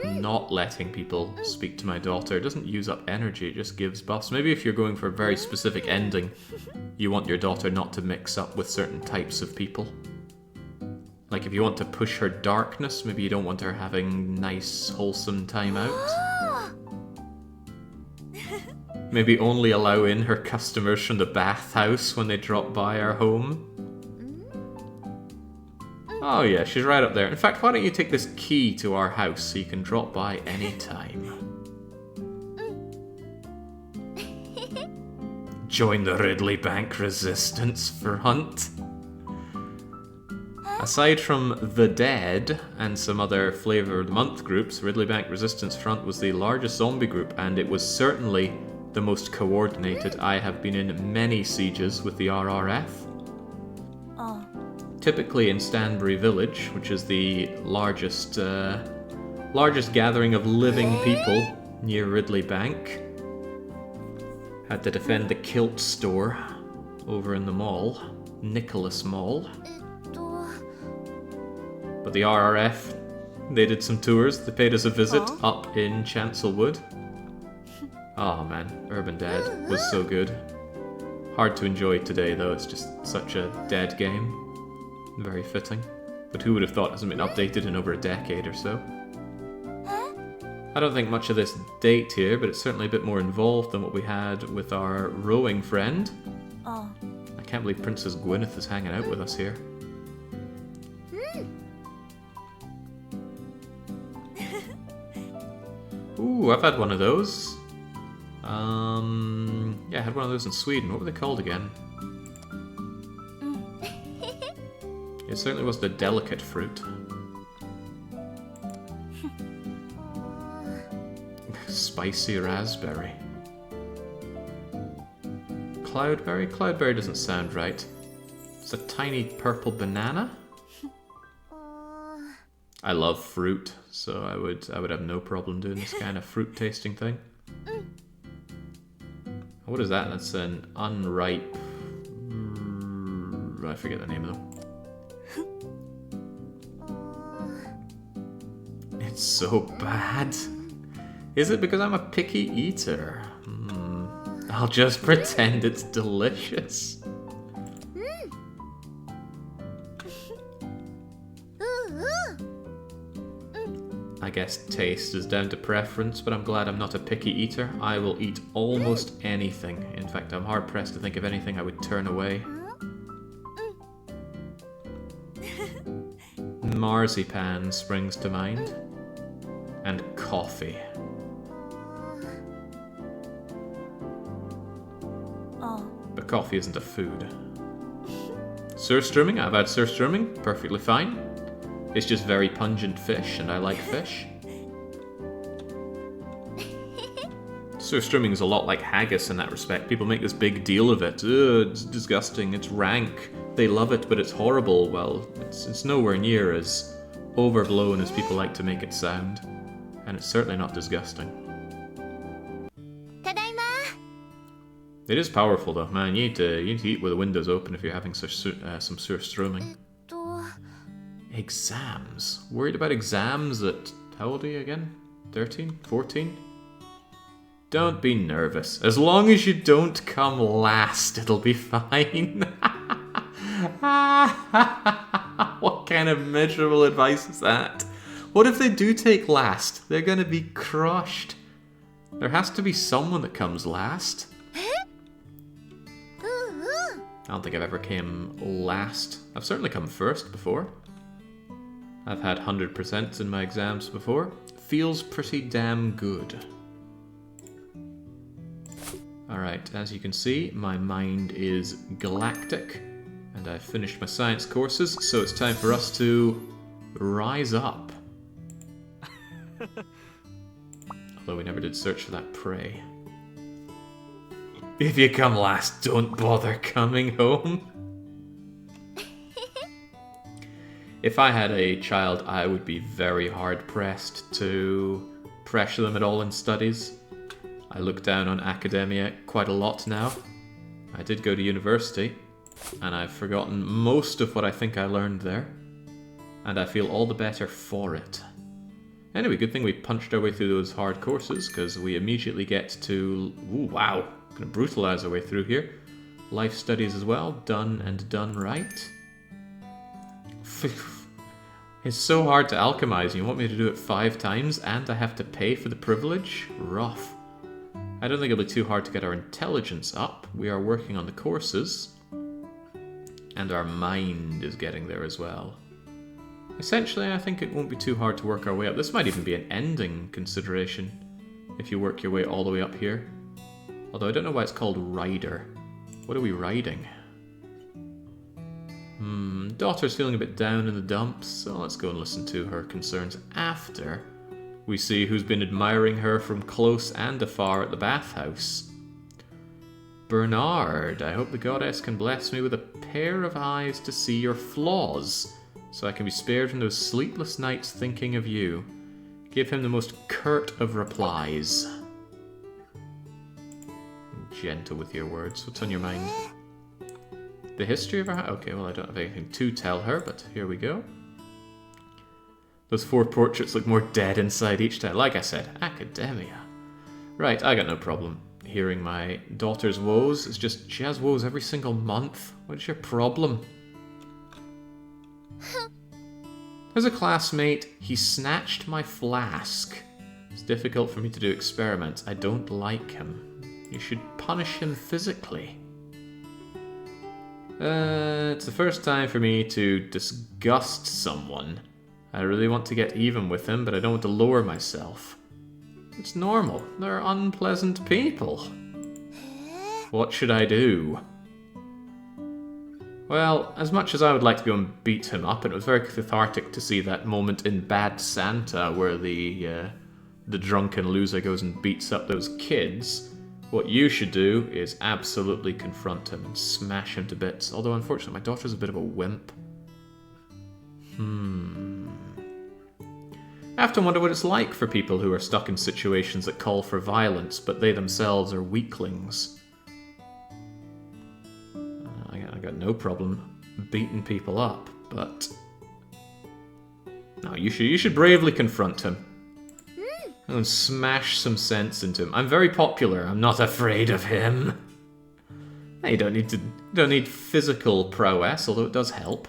not letting people speak to my daughter. It doesn't use up energy, it just gives buffs. Maybe if you're going for a very specific ending, you want your daughter not to mix up with certain types of people. Like if you want to push her darkness, maybe you don't want her having nice, wholesome time out. Maybe only allow in her customers from the bathhouse when they drop by our home. Oh yeah, she's right up there. In fact, why don't you take this key to our house so you can drop by anytime? Join the Ridley Bank Resistance for Hunt. Aside from The Dead and some other Flavour of the Month groups, Ridley Bank Resistance Front was the largest zombie group, and it was certainly the most coordinated. I have been in many sieges with the RRF. Oh. Typically in Stanbury Village, which is the largest gathering of living people near Ridley Bank. Had to defend the kilt store over in the mall, Nicholas Mall. But the RRF, they did some tours. They paid us a visit up in Chancelwood. Oh man, Urban Dead was so good. Hard to enjoy today though, it's just such a dead game. Very fitting. But who would have thought it hasn't been updated in over a decade or so? I don't think much of this date here, but it's certainly a bit more involved than what we had with our rowing friend. Oh. I can't believe Princess Gwyneth is hanging out with us here. Ooh, I've had one of those. Yeah, I had one of those in Sweden. What were they called again? It certainly wasn't a delicate fruit. Spicy raspberry. Cloudberry? Cloudberry doesn't sound right. It's a tiny purple banana? I love fruit, so I would have no problem doing this kind of fruit tasting thing. What is that? That's an unripe... I forget the name of them. It's so bad. Is it because I'm a picky eater? I'll just pretend it's delicious. I guess taste is down to preference, but I'm glad I'm not a picky eater. I will eat almost anything. In fact, I'm hard-pressed to think of anything I would turn away. Marzipan springs to mind. And coffee. Oh. But coffee isn't a food. Surströmming, I've had surströmming, perfectly fine. It's just very pungent fish, and I like fish. Surströmming is a lot like haggis in that respect. People make this big deal of it. Ugh, it's disgusting, it's rank. They love it, but it's horrible. Well, it's nowhere near as overblown as people like to make it sound. And it's certainly not disgusting. Tadaima. It is powerful though, man. You need to eat with the windows open if you're having some surströmming. Exams. Worried about exams at... How old are you again? 13? 14? Don't be nervous. As long as you don't come last, it'll be fine. What kind of miserable advice is that? What if they do take last? They're gonna be crushed. There has to be someone that comes last. I don't think I've ever came last. I've certainly come first before. I've had 100% in my exams before. Feels pretty damn good. Alright, as you can see, my mind is galactic, and I've finished my science courses, so it's time for us to rise up. Although we never did search for that prey. If you come last, don't bother coming home. If I had a child, I would be very hard-pressed to pressure them at all in studies. I look down on academia quite a lot now. I did go to university, and I've forgotten most of what I think I learned there. And I feel all the better for it. Anyway, good thing we punched our way through those hard courses, because we immediately get to... Ooh, wow! Gonna brutalize our way through here. Life studies as well, done and done right. It's so hard to alchemize. You want me to do it 5 times, and I have to pay for the privilege? Rough. I don't think it'll be too hard to get our intelligence up. We are working on the courses. And our mind is getting there as well. Essentially, I think it won't be too hard to work our way up. This might even be an ending consideration, if you work your way all the way up here. Although I don't know why it's called Rider. What are we riding? Daughter's feeling a bit down in the dumps, so let's go and listen to her concerns after we see who's been admiring her from close and afar at the bathhouse. Bernard, I hope the goddess can bless me with a pair of eyes to see your flaws, so I can be spared from those sleepless nights thinking of you. Give him the most curt of replies. Gentle with your words. What's on your mind? The history of her house? Okay, well I don't have anything to tell her, but here we go. Those 4 portraits look more dead inside each time. Like I said, academia. Right, I got no problem hearing my daughter's woes. It's just she has woes every single month. What is your problem? As a classmate, he snatched my flask. It's difficult for me to do experiments. I don't like him. You should punish him physically. It's the first time for me to disgust someone. I really want to get even with him, but I don't want to lower myself. It's normal. They're unpleasant people. What should I do? Well, as much as I would like to go and beat him up, and it was very cathartic to see that moment in Bad Santa where the drunken loser goes and beats up those kids, what you should do is absolutely confront him and smash him to bits. Although, unfortunately, my daughter's a bit of a wimp. I have to wonder what it's like for people who are stuck in situations that call for violence, but they themselves are weaklings. I got no problem beating people up, but... No, you should bravely confront him. And smash some sense into him. I'm very popular. I'm not afraid of him. You don't need physical prowess, although it does help.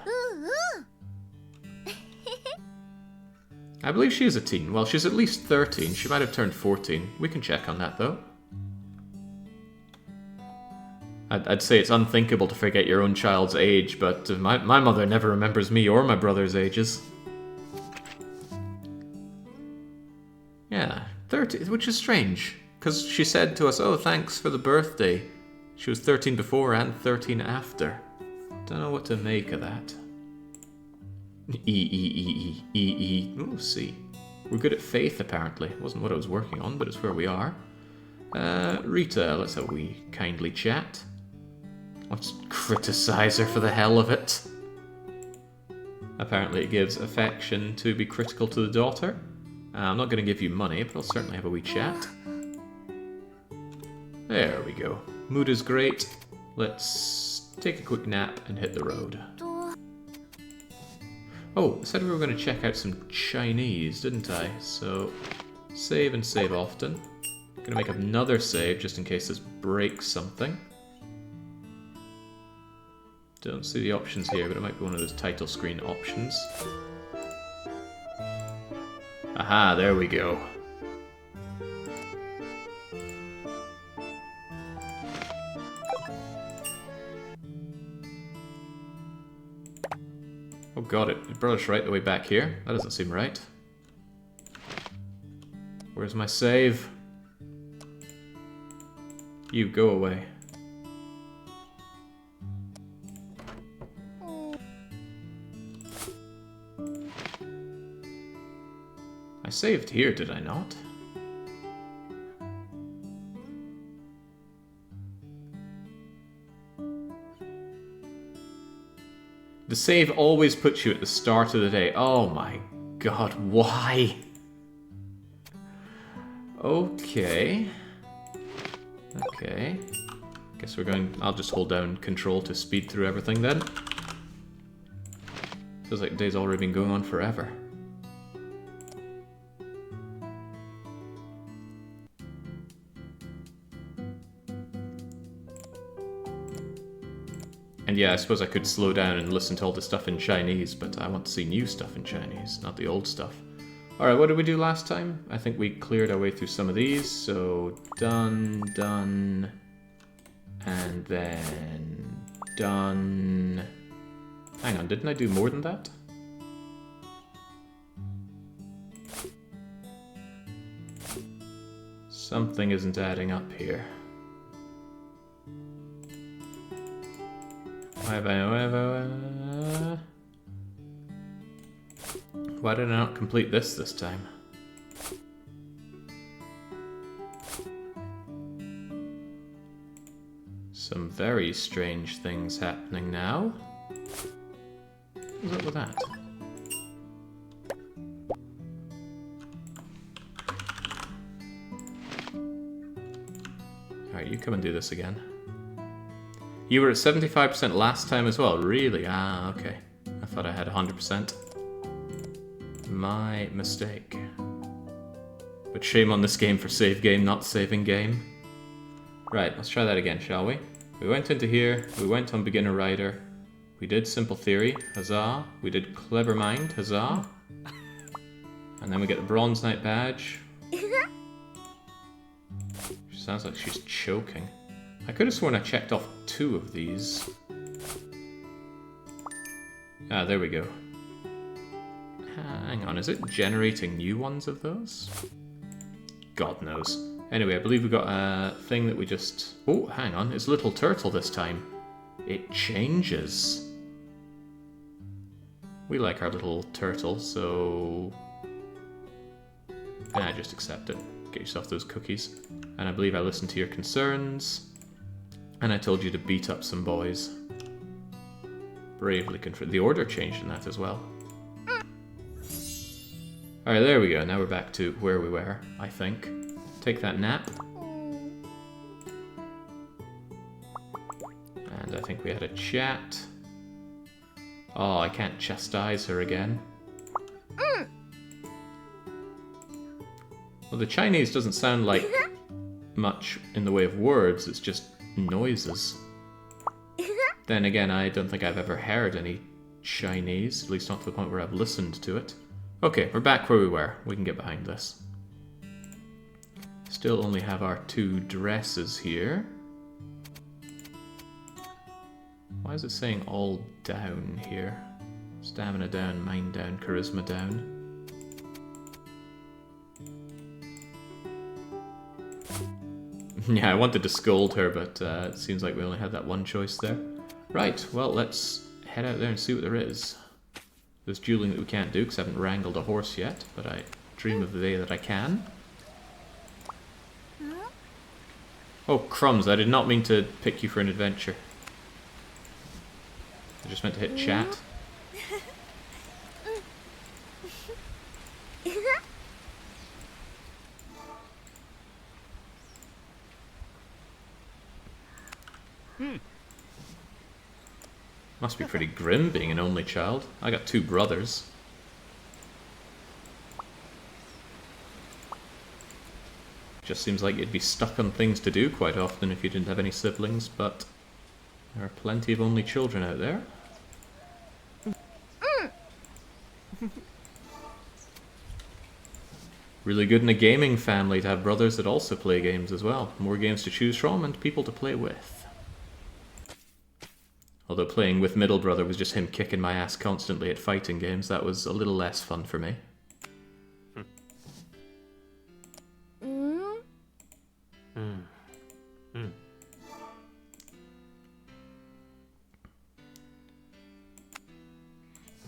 I believe she is a teen. Well, she's at least 13. She might have turned 14. We can check on that, though. I'd say it's unthinkable to forget your own child's age, but my mother never remembers me or my brother's ages. Yeah, 13, which is strange, because she said to us, oh, thanks for the birthday. She was 13 before and 13 after. Don't know what to make of that. E. Oh, C. We're good at faith, apparently. Wasn't what I was working on, but it's where we are. Rita, let's have a wee kindly chat. Let's criticize her for the hell of it. Apparently it gives affection to be critical to the daughter. I'm not going to give you money, but I'll certainly have a wee chat. There we go. Mood is great. Let's take a quick nap and hit the road. Oh, I said we were going to check out some Chinese, didn't I? So, save and save often. Gonna make another save just in case this breaks something. Don't see the options here, but it might be one of those title screen options. Aha, there we go. Oh god, it brought us right the way back here. That doesn't seem right. Where's my save? You go away. I saved here, did I not? The save always puts you at the start of the day. Oh my god, why? Okay. Okay. Guess we're going... I'll just hold down control to speed through everything then. Feels like the day's already been going on forever. And yeah, I suppose I could slow down and listen to all the stuff in Chinese, but I want to see new stuff in Chinese, not the old stuff. Alright, what did we do last time? I think we cleared our way through some of these, so done, done, and then done. Hang on, didn't I do more than that? Something isn't adding up here. Why did I not complete this time? Some very strange things happening now. What's up with that? Alright, you come and do this again. You were at 75% last time as well, really? Ah, okay. I thought I had 100%. My mistake. But shame on this game for save game, not saving game. Right, let's try that again, shall we? We went into here, we went on Beginner Rider, we did Simple Theory, huzzah. We did Clever Mind, huzzah. And then we get the Bronze Knight badge. She sounds like she's choking. I could have sworn I checked off 2 of these. Ah, there we go. Hang on, is it generating new ones of those? God knows. Anyway, I believe we got a thing that we just... Oh, hang on, it's Little Turtle this time. It changes. We like our little turtle, so... just accept it. Get yourself those cookies. And I believe I listened to your concerns. And I told you to beat up some boys. Bravely confirmed. The order changed in that as well. Alright, there we go. Now we're back to where we were, I think. Take that nap. And I think we had a chat. Oh, I can't chastise her again. Well, the Chinese doesn't sound like much in the way of words, it's just noises. Then again, I don't think I've ever heard any Chinese, at least not to the point where I've listened to it. Okay, we're back where we were. We can get behind this. Still only have our 2 dresses here. Why is it saying all down here? Stamina down, mind down, charisma down. Yeah, I wanted to scold her, but it seems like we only had that one choice there. Right, well, let's head out there and see what there is. There's dueling that we can't do because I haven't wrangled a horse yet, but I dream of the day that I can. Oh, crumbs, I did not mean to pick you for an adventure. I just meant to hit chat. Must be pretty grim being an only child. I got 2 brothers. Just seems like you'd be stuck on things to do quite often if you didn't have any siblings, but there are plenty of only children out there. Really good in a gaming family to have brothers that also play games as well. More games to choose from and people to play with. Although playing with middle brother was just him kicking my ass constantly at fighting games, that was a little less fun for me.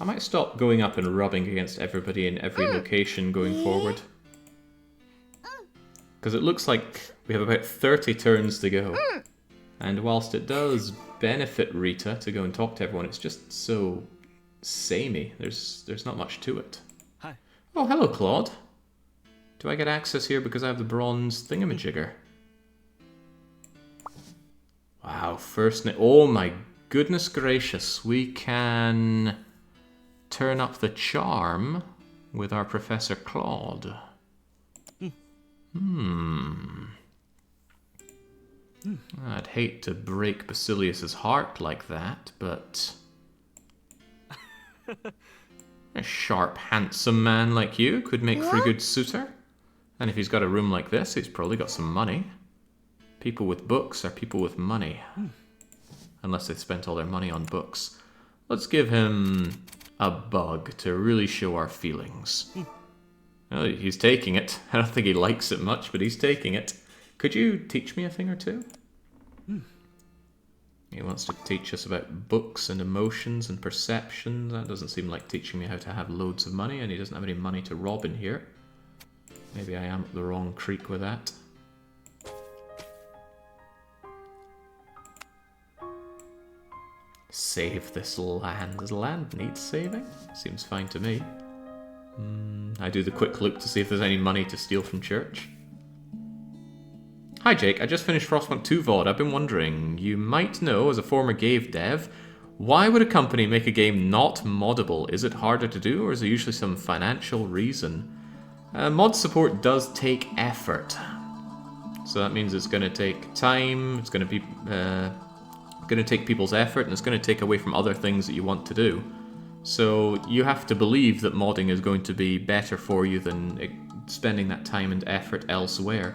I might stop going up and rubbing against everybody in every location going forward. Because it looks like we have about 30 turns to go. And whilst it does benefit Rita to go and talk to everyone, it's just so samey. There's not much to it. Hi. Oh, hello, Claude. Do I get access here because I have the bronze thingamajigger? Wow, first name. Oh my goodness gracious. We can turn up the charm with our Professor Claude. I'd hate to break Basilius's heart like that, but a sharp, handsome man like you could make for a good suitor. And if he's got a room like this, he's probably got some money. People with books are people with money. Unless they've spent all their money on books. Let's give him a bug to really show our feelings. Oh, he's taking it. I don't think he likes it much, but he's taking it. Could you teach me a thing or two? He wants to teach us about books and emotions and perceptions. That doesn't seem like teaching me how to have loads of money, and he doesn't have any money to rob in here. Maybe I am up the wrong creek with that. Save this land. Does land need saving? Seems fine to me. I do the quick look to see if there's any money to steal from church. Hi Jake, I just finished Frostpunk 2 VOD. I've been wondering, you might know as a former game dev, why would a company make a game not moddable? Is it harder to do or is there usually some financial reason? Mod support does take effort. So that means it's going to take time, it's going to be going to take people's effort, and it's going to take away from other things that you want to do. So you have to believe that modding is going to be better for you than spending that time and effort elsewhere.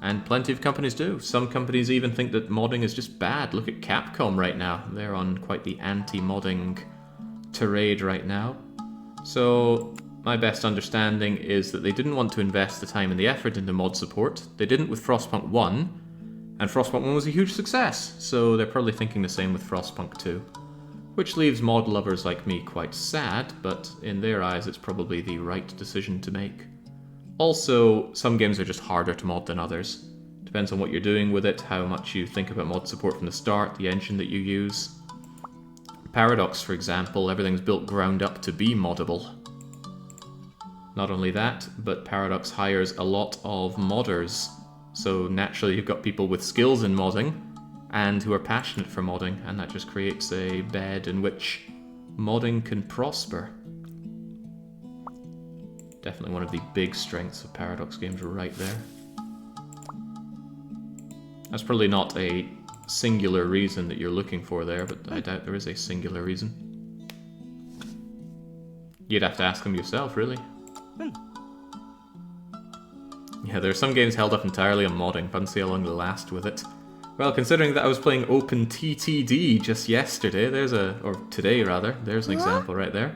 And plenty of companies do. Some companies even think that modding is just bad. Look at Capcom right now. They're on quite the anti-modding tirade right now. So my best understanding is that they didn't want to invest the time and the effort into mod support. They didn't with Frostpunk 1, and Frostpunk 1 was a huge success. So they're probably thinking the same with Frostpunk 2. Which leaves mod lovers like me quite sad, but in their eyes it's probably the right decision to make. Also, some games are just harder to mod than others. Depends on what you're doing with it, how much you think about mod support from the start, the engine that you use. Paradox, for example, everything's built ground up to be moddable. Not only that, but Paradox hires a lot of modders. So naturally you've got people with skills in modding, and who are passionate for modding, and that just creates a bed in which modding can prosper. Definitely one of the big strengths of Paradox games right there. That's probably not a singular reason that you're looking for there, but I doubt there is a singular reason. You'd have to ask them yourself, really. Yeah, there are some games held up entirely on modding. Fun to see how long they last with it. Well, considering that I was playing OpenTTD just yesterday, or today rather, there's an example right there.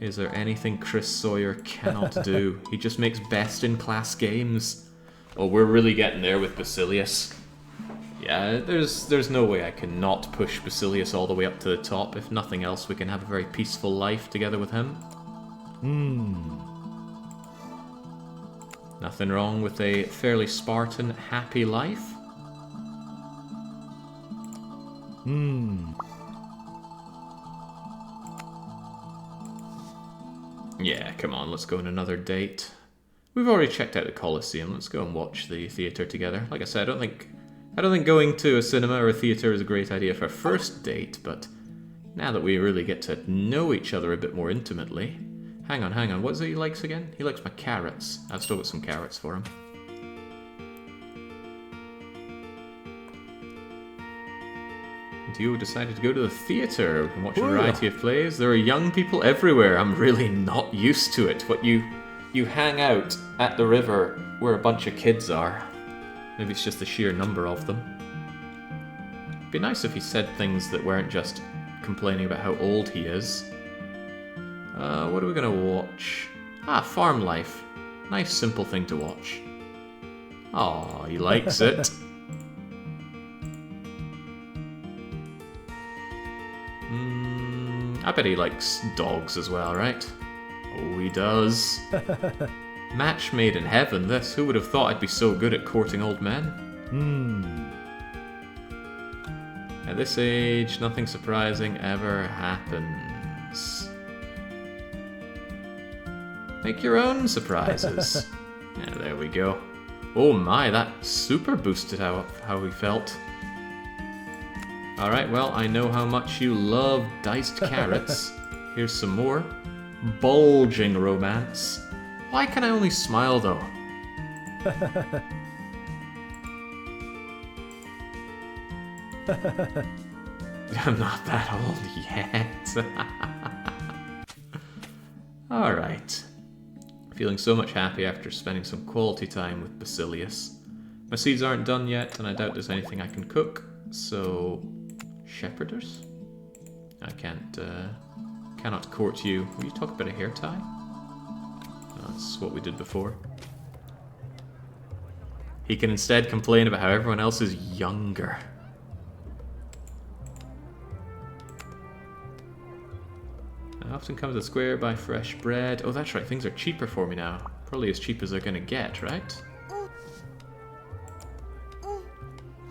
Is there anything Chris Sawyer cannot do? He just makes best-in-class games. Oh, we're really getting there with Basilius. Yeah, there's no way I can not push Basilius all the way up to the top. If nothing else, we can have a very peaceful life together with him. Nothing wrong with a fairly Spartan, happy life. Yeah, come on, let's go on another date. We've already checked out the Colosseum. Let's go and watch the theatre together. Like I said, I don't think going to a cinema or a theatre is a great idea for a first date, but now that we really get to know each other a bit more intimately... Hang on, what is it he likes again? He likes my carrots. I've still got some carrots for him. You decided to go to the theatre and watch a variety of plays. There are young people everywhere. I'm really not used to it. But you hang out at the river where a bunch of kids are. Maybe it's just the sheer number of them. It'd be nice if he said things that weren't just complaining about how old he is. What are we gonna watch? Farm Life. Nice simple thing to watch. Aw, he likes it. I bet he likes dogs as well, right? Oh, he does. Match made in heaven, this. Who would have thought I'd be so good at courting old men? At this age, nothing surprising ever happens. Make your own surprises. Yeah, there we go. Oh my, that super boosted how he felt. Alright, well, I know how much you love diced carrots. Here's some more. Bulging romance. Why can I only smile, though? I'm not that old yet. Alright. Feeling so much happy after spending some quality time with Basilius. My seeds aren't done yet, and I doubt there's anything I can cook, so... Shepherders? I cannot court you. Will you talk about a hair tie? That's what we did before. He can instead complain about how everyone else is younger. I often come to the square, buy fresh bread. Oh, that's right, things are cheaper for me now. Probably as cheap as they're gonna get, right?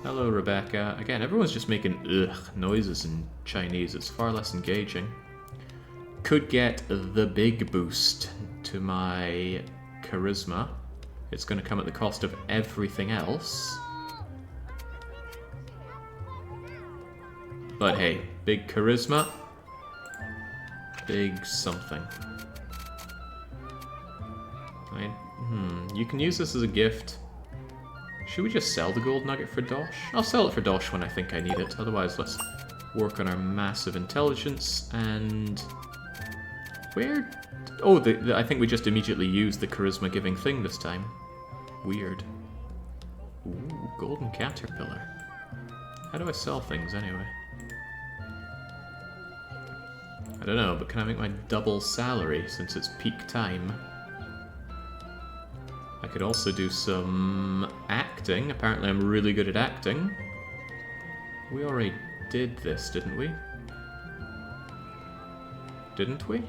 Hello, Rebecca. Again, everyone's just making noises in Chinese. It's far less engaging. Could get the big boost to my charisma. It's going to come at the cost of everything else. But hey, big charisma. Big something. You can use this as a gift. Should we just sell the gold nugget for Dosh? I'll sell it for Dosh when I think I need it. Otherwise, let's work on our massive intelligence and... Where? Oh, I think we just immediately used the charisma-giving thing this time. Weird. Ooh, golden caterpillar. How do I sell things anyway? I don't know, but can I make my double salary since it's peak time? I could also do some acting. Apparently I'm really good at acting. We already did this, didn't we? Didn't we?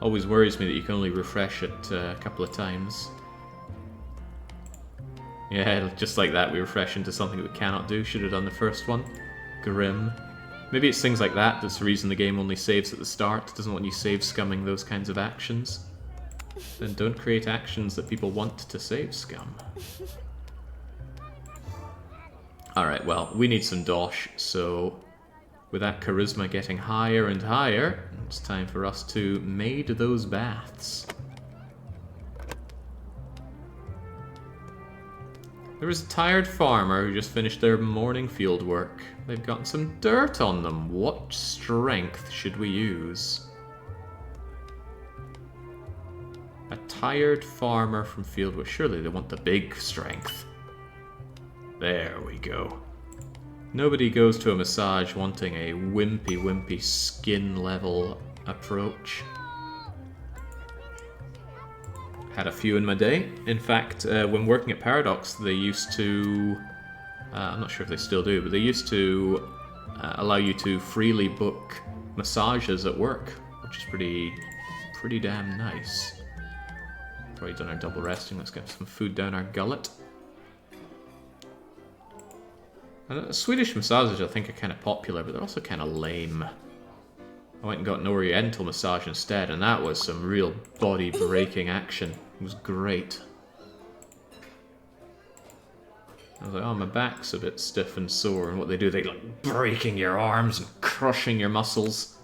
Always worries me that you can only refresh it a couple of times. Yeah, just like that we refresh into something that we cannot do. Should have done the first one. Grim. Maybe it's things like that that's the reason the game only saves at the start. It doesn't want you save scumming those kinds of actions. Then don't create actions that people want to save scum. Alright, well, we need some dosh, so with that charisma getting higher and higher, it's time for us to maid those baths. There is a tired farmer who just finished their morning field work. They've gotten some dirt on them. What strength should we use? A tired farmer from fieldwork. Surely they want the big strength. There we go. Nobody goes to a massage wanting a wimpy skin level approach. Had a few in my day. In fact, when working at Paradox, they used to... I'm not sure if they still do, but they used to allow you to freely book massages at work, which is pretty damn nice. Probably done our double resting. Let's get some food down our gullet. Swedish massages, I think, are kind of popular, but they're also kind of lame. I went and got an Oriental massage instead, and that was some real body-breaking action. It was great. I was like, oh, my back's a bit stiff and sore, and what they do, they like breaking your arms and crushing your muscles.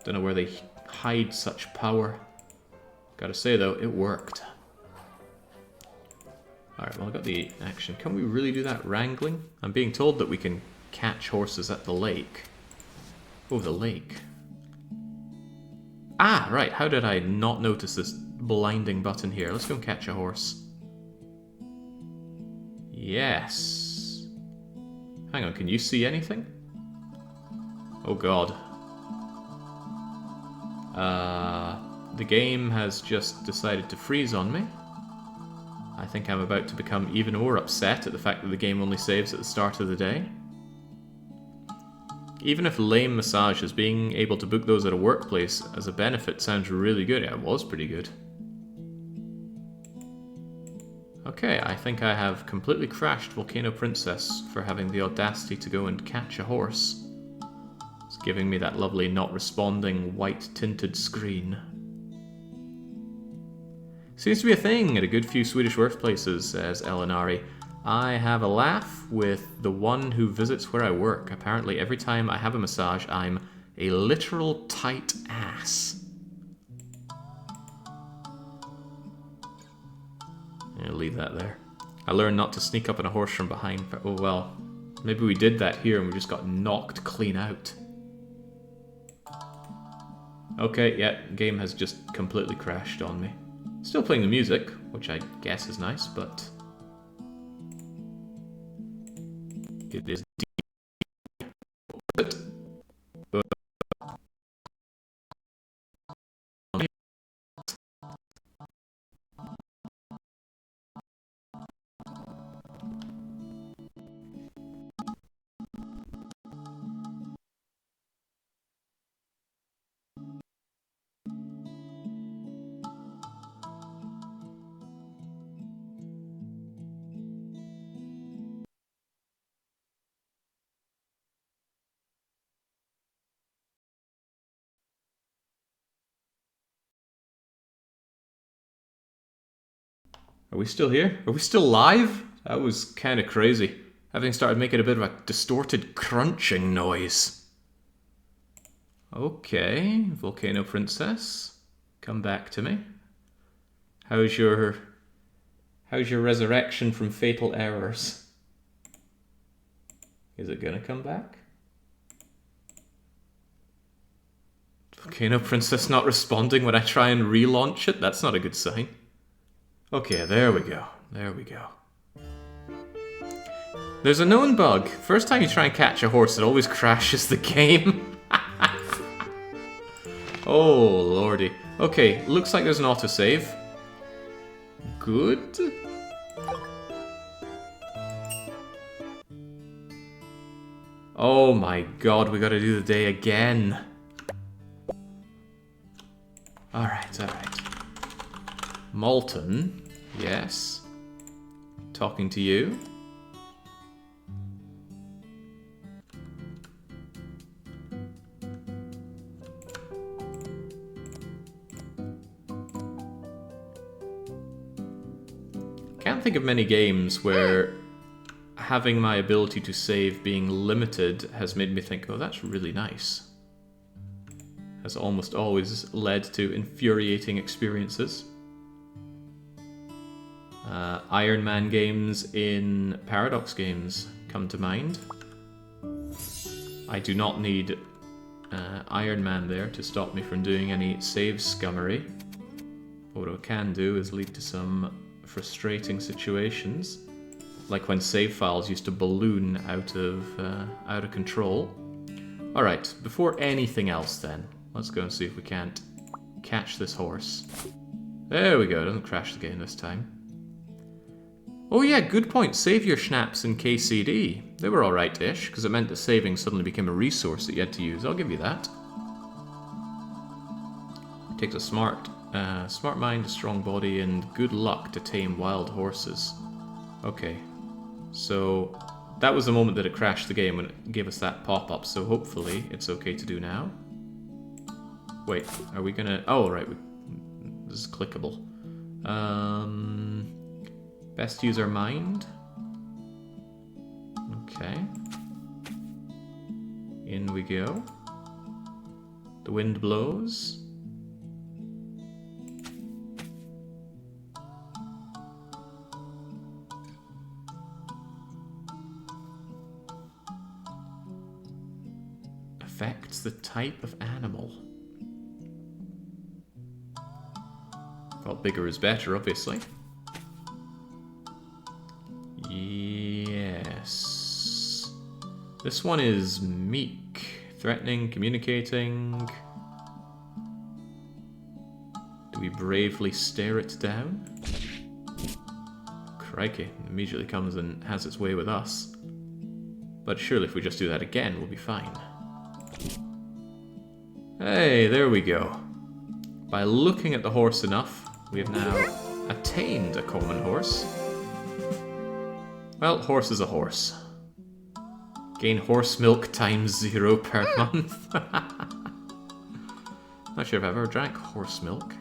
Don't know where they hide such power. Gotta say, though, it worked. Alright, well, I got the action. Can we really do that wrangling? I'm being told that we can catch horses at the lake. Oh, the lake. Ah, right, how did I not notice this blinding button here? Let's go and catch a horse. Yes. Hang on, can you see anything? Oh god. The game has just decided to freeze on me. I think I'm about to become even more upset at the fact that the game only saves at the start of the day. Even if lame massages, being able to book those at a workplace as a benefit sounds really good. Yeah, it was pretty good. Okay, I think I have completely crashed Volcano Princess for having the audacity to go and catch a horse. It's giving me that lovely not responding white tinted screen. Seems to be a thing at a good few Swedish workplaces, says Elinari. I have a laugh with the one who visits where I work. Apparently every time I have a massage, I'm a literal tight ass. I'll leave that there. I learned not to sneak up on a horse from behind. Oh well, maybe we did that here and we just got knocked clean out. Okay, yeah, game has just completely crashed on me. Still playing the music, which I guess is nice, but it is deep. But are we still here? Are we still live? That was kind of crazy. Everything started making a bit of a distorted crunching noise. Okay, Volcano Princess, come back to me. How's your resurrection from fatal errors? Is it gonna come back? Volcano Princess not responding when I try and relaunch it? That's not a good sign. Okay, there we go. There we go. There's a known bug. First time you try and catch a horse, it always crashes the game. Oh, lordy. Okay, looks like there's an autosave. Good. Oh my god, we gotta do the day again. Alright, alright. Malton, yes. Talking to you. Can't think of many games where having my ability to save being limited has made me think, oh, that's really nice. Has almost always led to infuriating experiences. Iron Man games in Paradox games come to mind. I do not need Iron Man there to stop me from doing any save scummery. What I can do is lead to some frustrating situations, like when save files used to balloon out of control. Alright, before anything else then, let's go and see if we can't catch this horse. There we go, it doesn't crash the game this time. Oh yeah, good point. Save your schnapps in KCD. They were alright-ish, because it meant that saving suddenly became a resource that you had to use. I'll give you that. It takes a smart mind, a strong body, and good luck to tame wild horses. Okay, so that was the moment that it crashed the game when it gave us that pop-up, so hopefully it's okay to do now. Wait, are we gonna... Oh, right, this is clickable. Best to use our mind. Okay. In we go. The wind blows. Affects the type of animal. Well, bigger is better, obviously. Yes. This one is meek. Threatening, communicating. Do we bravely stare it down? Crikey, it immediately comes and has its way with us. But surely if we just do that again, we'll be fine. Hey, there we go. By looking at the horse enough, we have now attained a common horse. Well, horse is a horse. Gain horse milk times 0 per month. Not sure if I've ever drank horse milk.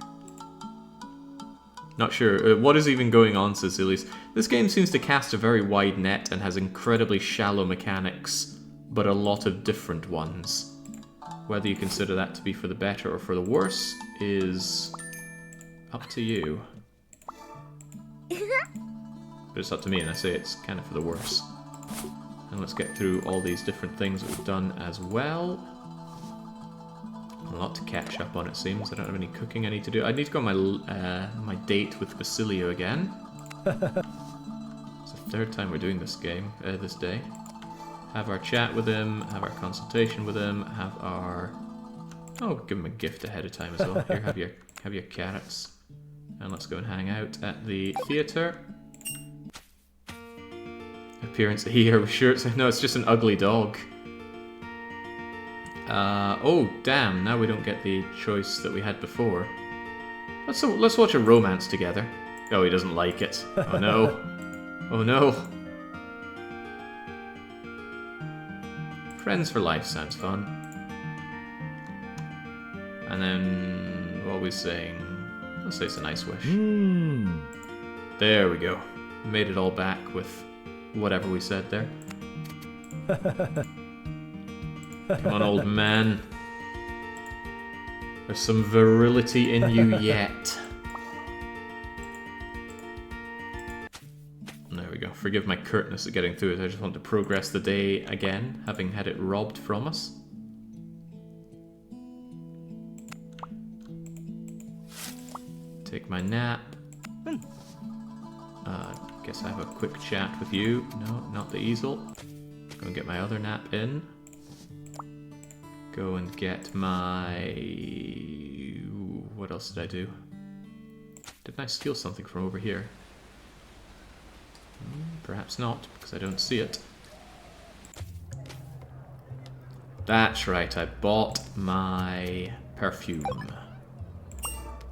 Not sure. What is even going on, Cecilius? This game seems to cast a very wide net and has incredibly shallow mechanics, but a lot of different ones. Whether you consider that to be for the better or for the worse is up to you. But it's up to me, and I say it's kind of for the worse. And let's get through all these different things that we've done as well. A lot to catch up on, it seems. I don't have any cooking I need to do. I need to go on my my date with Basilio again. It's the third time we're doing this game, this day. Have our chat with him, have our consultation with him, have our... Oh, give him a gift ahead of time as well. Here, have your carrots. And let's go and hang out at the theatre. Appearance here, we're sure it's... No, it's just an ugly dog. Oh, damn, now we don't get the choice that we had before. Let's watch a romance together. Oh, he doesn't like it. Oh no. Oh no. Friends for life sounds fun. And then, what are we saying? Let's say it's a nice wish. There we go. Made it all back with whatever we said there. Come on, old man. There's some virility in you yet. There we go. Forgive my curtness at getting through it. I just want to progress the day again, having had it robbed from us. Take my nap. Guess I have a quick chat with you. No, not the easel. Go and get my other nap in. Go and get my... Ooh, what else did I do? Didn't I steal something from over here? Perhaps not, because I don't see it. That's right, I bought my perfume.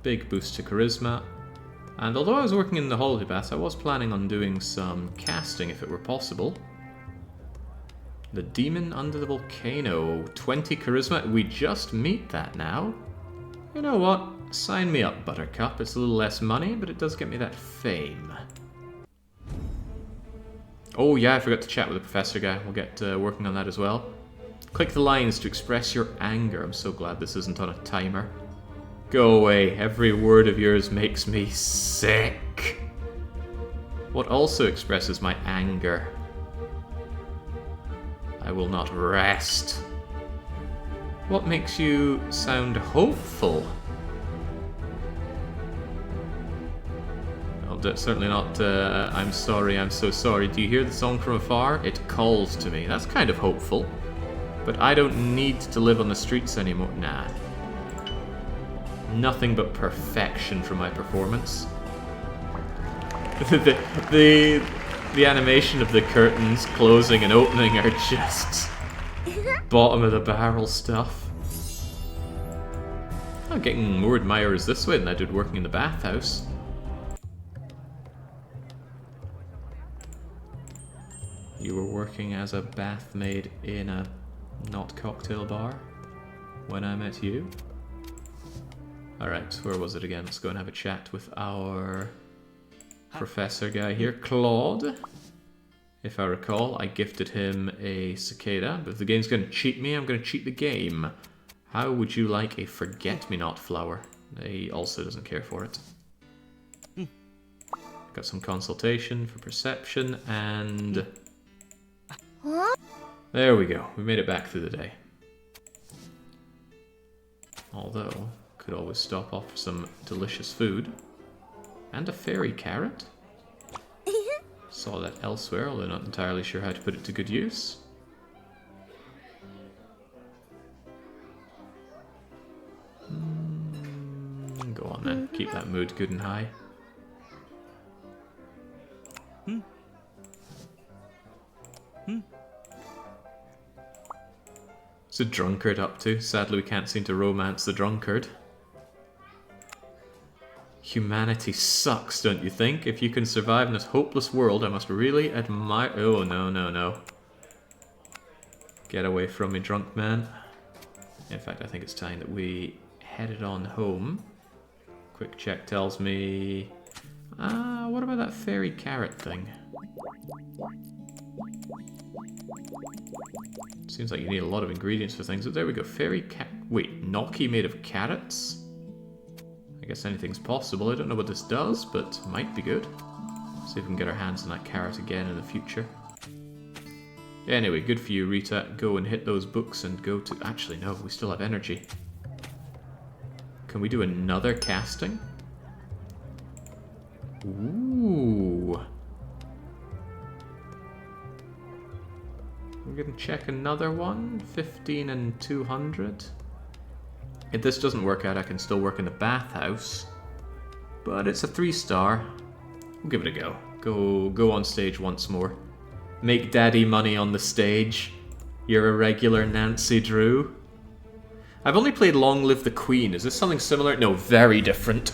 Big boost to charisma. And although I was working in the holiday baths, I was planning on doing some casting if it were possible. The demon under the volcano. 20 charisma. We just meet that now. You know what? Sign me up, Buttercup. It's a little less money, but it does get me that fame. Oh yeah, I forgot to chat with the professor guy. We'll get working on that as well. Click the lines to express your anger. I'm so glad this isn't on a timer. Go away. Every word of yours makes me sick. What also expresses my anger? I will not rest. What makes you sound hopeful? Well, certainly not, I'm sorry, I'm so sorry. Do you hear the song from afar? It calls to me. That's kind of hopeful. But I don't need to live on the streets anymore. Nah. Nothing but perfection from my performance. the animation of the curtains closing and opening are just bottom of the barrel stuff. I'm getting more admirers this way than I did working in the bathhouse. You were working as a bath maid in a not cocktail bar when I met you? Alright, where was it again? Let's go and have a chat with our professor guy here, Claude. If I recall, I gifted him a cicada, but if the game's going to cheat me, I'm going to cheat the game. How would you like a forget-me-not flower? He also doesn't care for it. Got some consultation for perception, and... there we go. We made it back through the day. Although, could always stop off for some delicious food. And a fairy carrot. Saw that elsewhere, although not entirely sure how to put it to good use. Go on then, keep that mood good and high. What's a drunkard up to? Sadly, we can't seem to romance the drunkard. Humanity sucks, don't you think? If you can survive in this hopeless world, I must really admire... oh, no, no, no. Get away from me, drunk man. In fact, I think it's time that we headed on home. Quick check tells me... what about that fairy carrot thing? Seems like you need a lot of ingredients for things, but there we go. Fairy wait, gnocchi made of carrots? I guess anything's possible. I don't know what this does, but might be good. See if we can get our hands on that carrot again in the future. Anyway, good for you, Rita. Go and hit those books and go to... actually, no, we still have energy. Can we do another casting? Ooh. We're gonna check another one. 15 and 200. If this doesn't work out, I can still work in the bathhouse. But it's a 3-star. We'll give it a go. Go on stage once more. Make daddy money on the stage. You're a regular Nancy Drew. I've only played Long Live the Queen. Is this something similar? No, very different.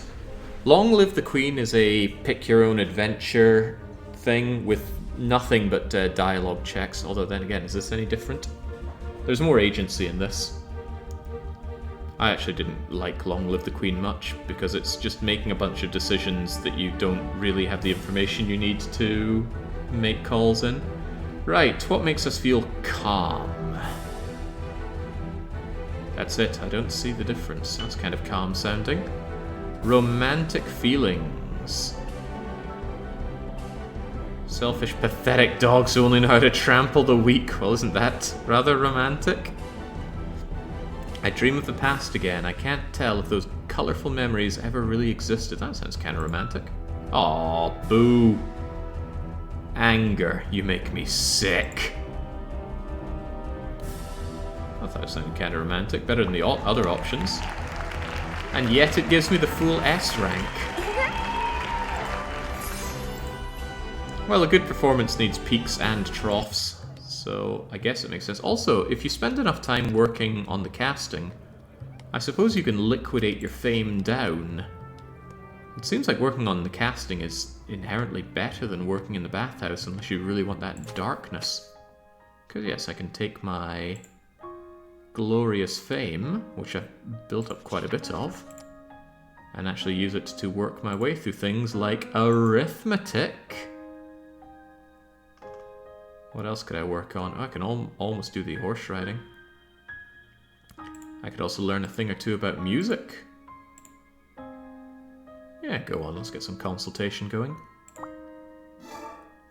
Long Live the Queen is a pick-your-own-adventure thing with nothing but dialogue checks. Although then again, is this any different? There's more agency in this. I actually didn't like Long Live the Queen much, because it's just making a bunch of decisions that you don't really have the information you need to make calls in. Right, what makes us feel calm? That's it, I don't see the difference. That's kind of calm sounding. Romantic feelings. Selfish, pathetic dogs who only know how to trample the weak. Well, isn't that rather romantic? I dream of the past again. I can't tell if those colourful memories ever really existed. That sounds kind of romantic. Aw, boo. Anger. You make me sick. I thought it sounded kind of romantic. Better than the other options. And yet it gives me the full S rank. Well, a good performance needs peaks and troughs. So I guess it makes sense. Also, if you spend enough time working on the casting, I suppose you can liquidate your fame down. It seems like working on the casting is inherently better than working in the bathhouse, unless you really want that darkness. Because yes, I can take my glorious fame, which I've built up quite a bit of, and actually use it to work my way through things like arithmetic. What else could I work on? Oh, I can almost do the horse riding. I could also learn a thing or two about music. Yeah, go on, let's get some consultation going.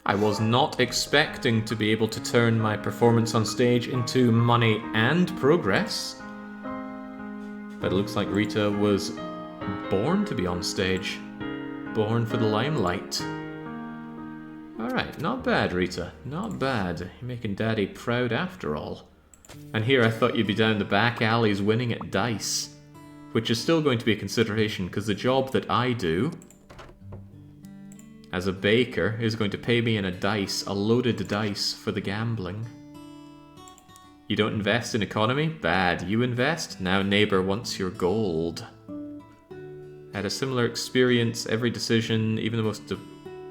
I was not expecting to be able to turn my performance on stage into money and progress. But it looks like Rita was born to be on stage. Born for the limelight. Alright, not bad, Rita. Not bad. You're making Daddy proud after all. And here I thought you'd be down the back alleys winning at dice. which is still going to be a consideration because the job that I do as a baker is going to pay me in a loaded dice for the gambling. You don't invest in economy? Bad. You invest? Now neighbor wants your gold. Had a similar experience. Every decision, even the most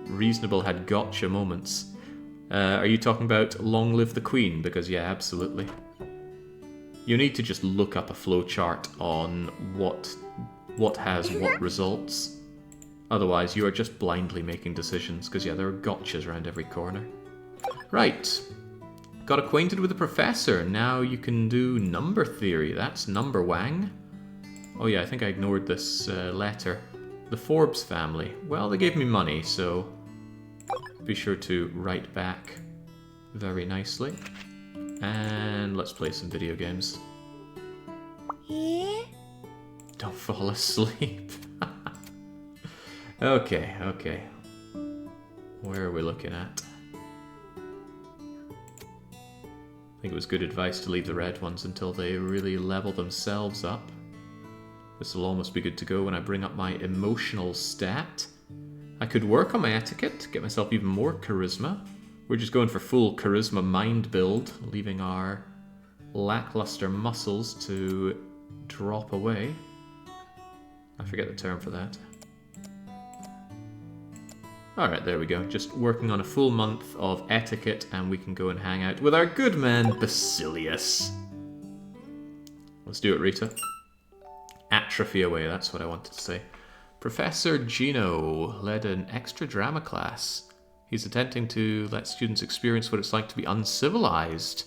reasonable, had gotcha moments. Are you talking about Long Live the Queen? Because yeah, absolutely. You need to just look up a flowchart on what has what results. Otherwise, you are just blindly making decisions, because yeah, there are gotchas around every corner. Right. Got acquainted with the professor. Now you can do number theory. That's number wang. Oh yeah, I think I ignored this letter. The Forbes family. Well, they gave me money, so be sure to write back very nicely. And let's play some video games. Don't fall asleep. Okay, okay. Where are we looking at? I think it was good advice to leave the red ones until they really level themselves up. This will almost be good to go when I bring up my emotional stat. I could work on my etiquette, get myself even more charisma. We're just going for full charisma mind build, leaving our lackluster muscles to drop away. I forget the term for that. Alright, there we go. Just working on a full month of etiquette and we can go and hang out with our good man, Basilius. Let's do it, Rita. Atrophy away, that's what I wanted to say. Professor Gino led an extra drama class. He's attempting to let students experience what it's like to be uncivilized.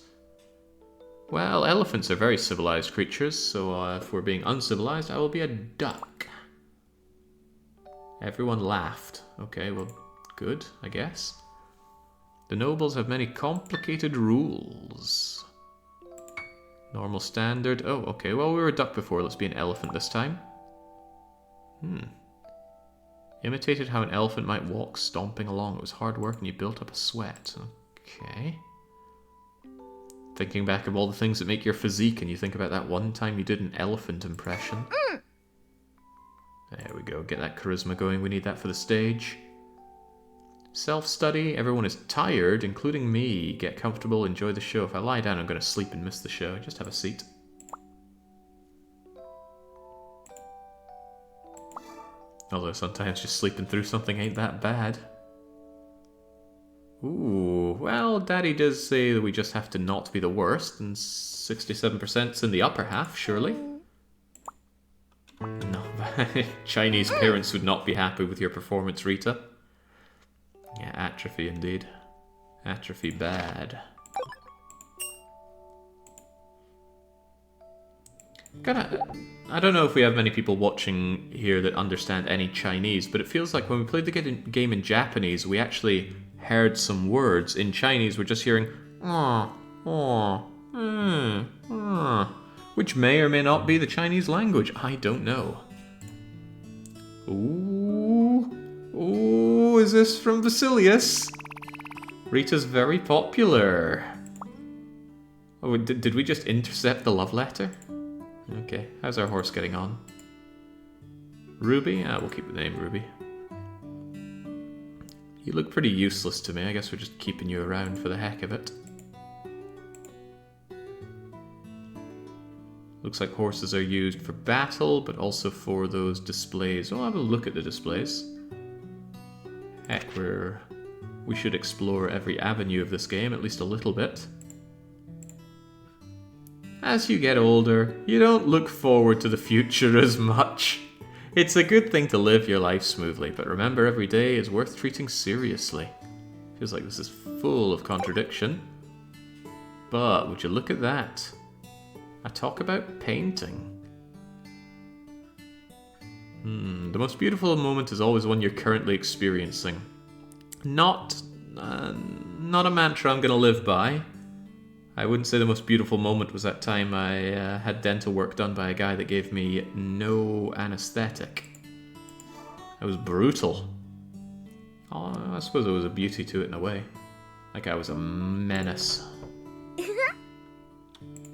Well, elephants are very civilized creatures, so if we're being uncivilized, I will be a duck. Everyone laughed. Okay, well, good, I guess. The nobles have many complicated rules. Normal standard. Oh, okay, well, we were a duck before. Let's be an elephant this time. Imitated how an elephant might walk stomping along. It was hard work and you built up a sweat. Okay. Thinking back of all the things that make your physique and you think about that one time you did an elephant impression. There we go. Get that charisma going. We need that for the stage. Self-study. Everyone is tired, including me. Get comfortable. Enjoy the show. If I lie down, I'm going to sleep and miss the show. Just have a seat. Although sometimes just sleeping through something ain't that bad. Ooh, well, Daddy does say that we just have to not be the worst, and 67%'s in the upper half, surely. No, Chinese parents would not be happy with your performance, Rita. Yeah, atrophy indeed. Atrophy bad. I don't know if we have many people watching here that understand any Chinese, but it feels like when we played the game in Japanese, we actually heard some words. In Chinese, we're just hearing which may or may not be the Chinese language. I don't know. Ooh, is this from Basilius? Rita's very popular. Oh, did we just intercept the love letter? Okay, how's our horse getting on? Ruby? We'll keep the name Ruby. You look pretty useless to me. I guess we're just keeping you around for the heck of it. Looks like horses are used for battle, but also for those displays. I'll have a look at the displays. Heck, we should explore every avenue of this game, at least a little bit. As you get older, you don't look forward to the future as much. It's a good thing to live your life smoothly, but remember every day is worth treating seriously. Feels like this is full of contradiction. But would you look at that? I talk about painting. The most beautiful moment is always one you're currently experiencing. Not a mantra I'm going to live by. I wouldn't say the most beautiful moment was that time I had dental work done by a guy that gave me no anesthetic. It was brutal. Oh, I suppose there was a beauty to it in a way. That guy was a menace.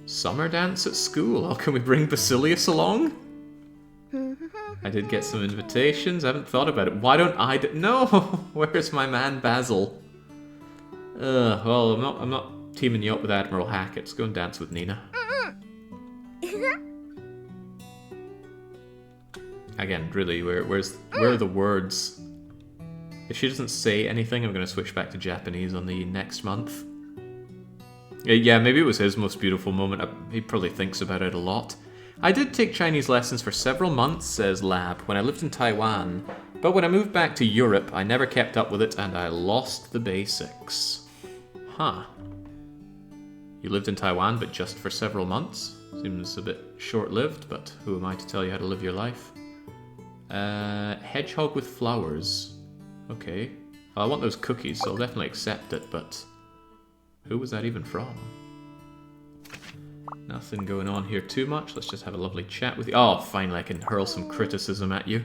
Summer dance at school. Oh, can we bring Basilius along? I did get some invitations. I haven't thought about it. Why don't I No! Where's my man Basil? Well, I'm not teaming you up with Admiral Hackett. Let's go and dance with Nina. Again, really, where are the words? If she doesn't say anything, I'm going to switch back to Japanese on the next month. Yeah, maybe it was his most beautiful moment. He probably thinks about it a lot. I did take Chinese lessons for several months, says Lab, when I lived in Taiwan. But when I moved back to Europe, I never kept up with it and I lost the basics. Huh. You lived in Taiwan, but just for several months? Seems a bit short-lived, but who am I to tell you how to live your life? Hedgehog with flowers. Okay. Well, I want those cookies, so I'll definitely accept it, but who was that even from? Nothing going on here too much. Let's just have a lovely chat with you. Oh, finally I can hurl some criticism at you.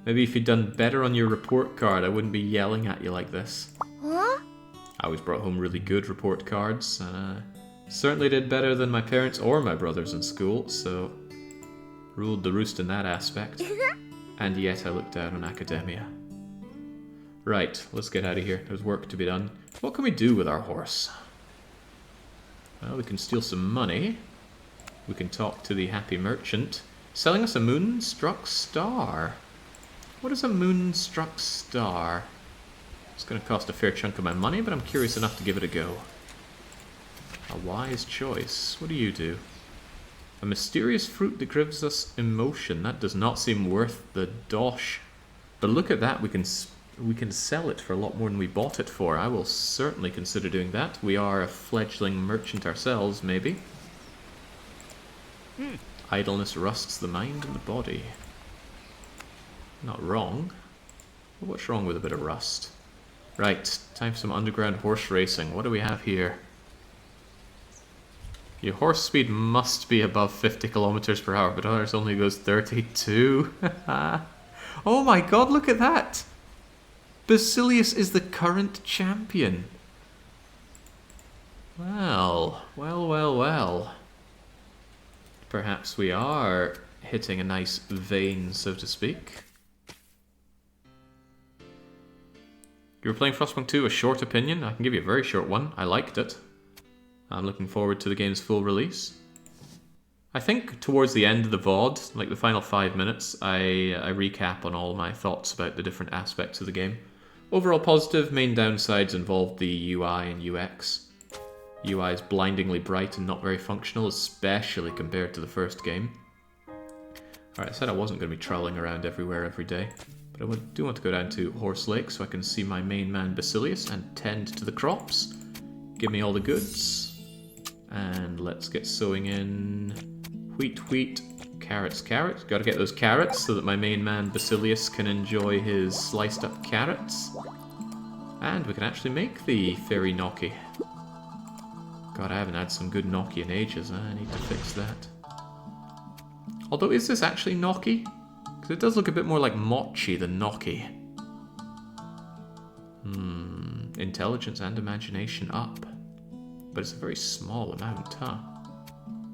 Maybe if you'd done better on your report card, I wouldn't be yelling at you like this. Huh? I always brought home really good report cards. Certainly did better than my parents or my brothers in school, so ruled the roost in that aspect. And yet I looked down on academia. Right, let's get out of here. There's work to be done. What can we do with our horse? Well, we can steal some money. We can talk to the happy merchant. Selling us a moonstruck star. What is a moonstruck star? It's going to cost a fair chunk of my money, but I'm curious enough to give it a go. A wise choice. What do you do? A mysterious fruit that gives us emotion. That does not seem worth the dosh. But look at that. We can sell it for a lot more than we bought it for. I will certainly consider doing that. We are a fledgling merchant ourselves, maybe. Idleness rusts the mind and the body. Not wrong. But what's wrong with a bit of rust? Right, time for some underground horse racing. What do we have here? Your horse speed must be above 50 kilometers per hour, but ours only goes 32. Oh my god, look at that! Basilius is the current champion. Well, well, well, well. Perhaps we are hitting a nice vein, so to speak. You were playing Frostpunk 2, a short opinion? I can give you a very short one. I liked it. I'm looking forward to the game's full release. I think towards the end of the VOD, like the final 5 minutes, I recap on all my thoughts about the different aspects of the game. Overall positive, main downsides involved the UI and UX. UI is blindingly bright and not very functional, especially compared to the first game. Alright, I said I wasn't going to be trolling around everywhere every day, but I do want to go down to Horse Lake so I can see my main man Basilius and tend to the crops. Give me all the goods. And let's get sowing in wheat, wheat, carrots, carrots. Gotta get those carrots so that my main man Basilius can enjoy his sliced up carrots. And we can actually make the fairy gnocchi. God, I haven't had some good gnocchi in ages. I need to fix that. Although, is this actually gnocchi? Because it does look a bit more like mochi than gnocchi. Intelligence and imagination up. But it's a very small amount, huh?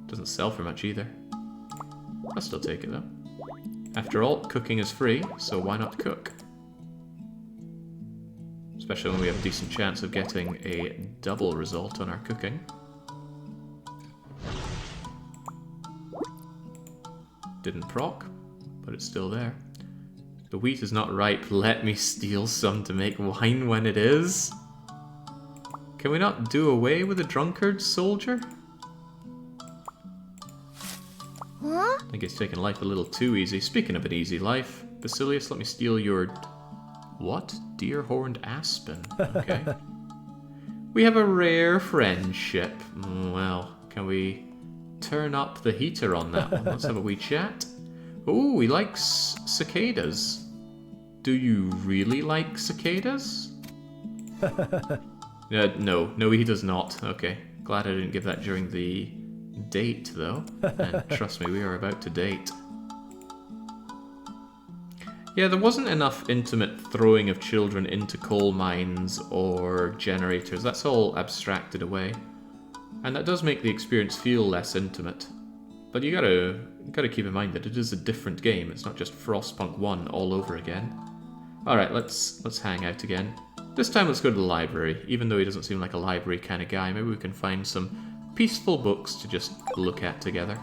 Doesn't sell for much either. I'll still take it though. After all, cooking is free, so why not cook? Especially when we have a decent chance of getting a double result on our cooking. Didn't proc, but it's still there. The wheat is not ripe. Let me steal some to make wine when it is. Can we not do away with the drunkard, soldier? Huh? I think it's taking life a little too easy. Speaking of an easy life, Basilius, let me steal your... What? Deer-horned aspen. Okay. We have a rare friendship. Well, can we turn up the heater on that one? Let's have a wee chat. Oh, he likes cicadas. Do you really like cicadas? No, he does not. Okay. Glad I didn't give that during the date, though. And trust me, we are about to date. Yeah, there wasn't enough intimate throwing of children into coal mines or generators. That's all abstracted away. And that does make the experience feel less intimate. but you gotta keep in mind that it is a different game. It's not just Frostpunk 1 all over again. Alright, let's hang out again. This time let's go to the library. Even though he doesn't seem like a library kind of guy, maybe we can find some peaceful books to just look at together.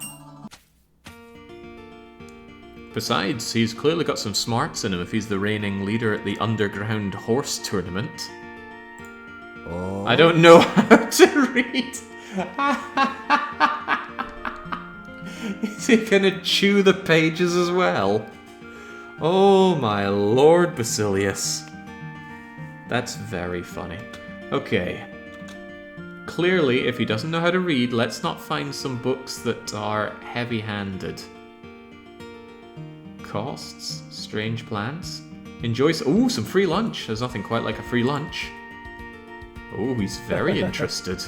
Besides, he's clearly got some smarts in him if he's the reigning leader at the underground horse tournament. Oh. I don't know how to read. Is he gonna chew the pages as well? Oh my lord, Basilius. That's very funny. Okay. Clearly, if he doesn't know how to read, let's not find some books that are heavy-handed. Costs, strange plants. Enjoy. Ooh, some free lunch. There's nothing quite like a free lunch. Oh, he's very interested.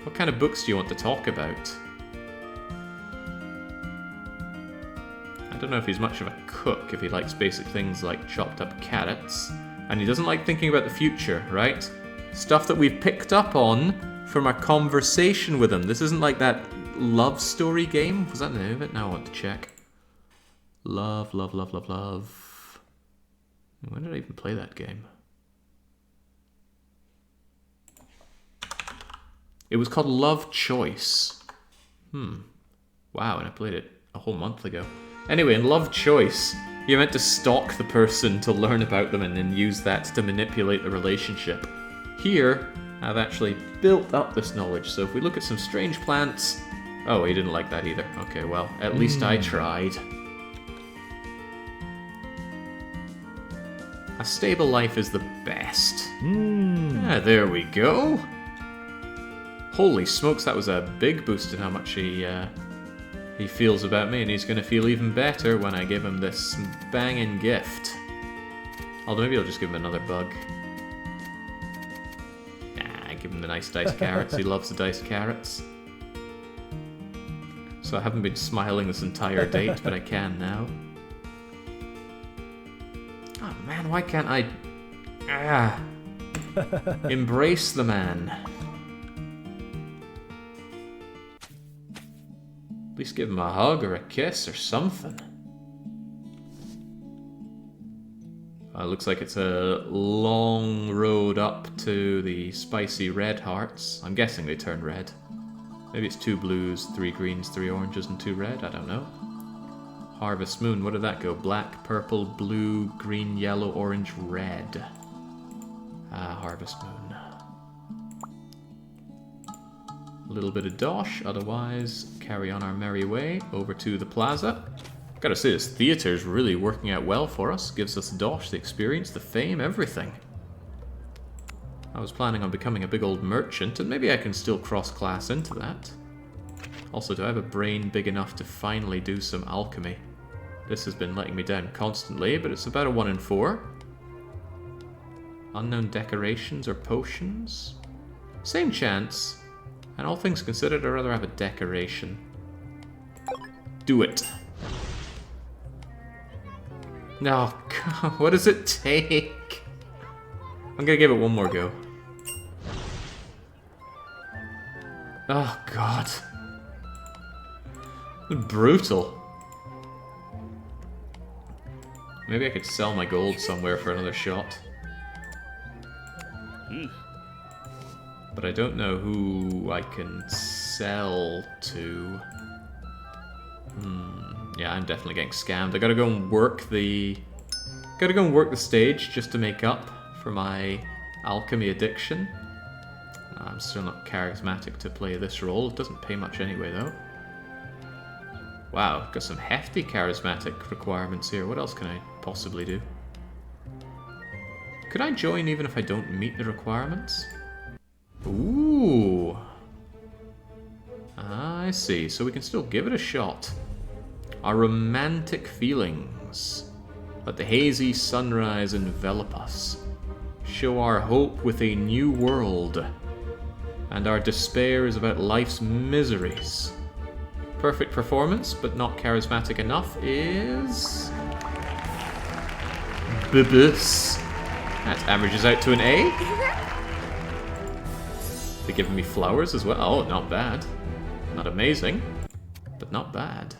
What kind of books do you want to talk about? I don't know if he's much of a cook, if he likes basic things like chopped up carrots. And he doesn't like thinking about the future, right? Stuff that we've picked up on from our conversation with him. This isn't like that love story game. Was that the name of it? Now I want to check. Love, love, love, love, love. When did I even play that game? It was called Love Choice. Wow, and I played it a whole month ago. Anyway, in Love Choice, you're meant to stalk the person to learn about them and then use that to manipulate the relationship. Here, I've actually built up this knowledge, so if we look at some strange plants... Oh, he didn't like that either. Okay, well, at least I tried. A stable life is the best. Ah, there we go. Holy smokes, that was a big boost in how much he feels about me, and he's going to feel even better when I give him this banging gift. Although maybe I'll just give him another bug. Nah, give him the nice diced carrots. He loves the diced carrots. So I haven't been smiling this entire date, but I can now. Oh man, why can't I... embrace the man. At least give him a hug or a kiss or something. Looks like it's a long road up to the spicy red hearts. I'm guessing they turn red. Maybe it's 2 blues, 3 greens, 3 oranges, and 2 red. I don't know. Harvest Moon. What did that go? Black, purple, blue, green, yellow, orange, red. Harvest Moon. A little bit of dosh, otherwise carry on our merry way over to the plaza. Gotta say, this theatre's really working out well for us. Gives us dosh, the experience, the fame, everything. I was planning on becoming a big old merchant, and maybe I can still cross-class into that. Also, do I have a brain big enough to finally do some alchemy? This has been letting me down constantly, but it's about a 1 in 4. Unknown decorations or potions? Same chance. And all things considered, I'd rather have a decoration. Do it. No, God, what does it take? I'm gonna give it one more go. Oh, God. Brutal. Maybe I could sell my gold somewhere for another shot. But I don't know who I can sell to. Yeah, I'm definitely getting scammed. I gotta go and work the... stage just to make up for my alchemy addiction. I'm still not charismatic to play this role. It doesn't pay much anyway, though. Wow, got some hefty charismatic requirements here. What else can I possibly do? Could I join even if I don't meet the requirements? Ooh. I see. So we can still give it a shot. Our romantic feelings. Let the hazy sunrise envelop us. Show our hope with a new world. And our despair is about life's miseries. Perfect performance, but not charismatic enough, is... Bibus. That averages out to an A. They're giving me flowers as well. Oh, not bad. Not amazing, but not bad.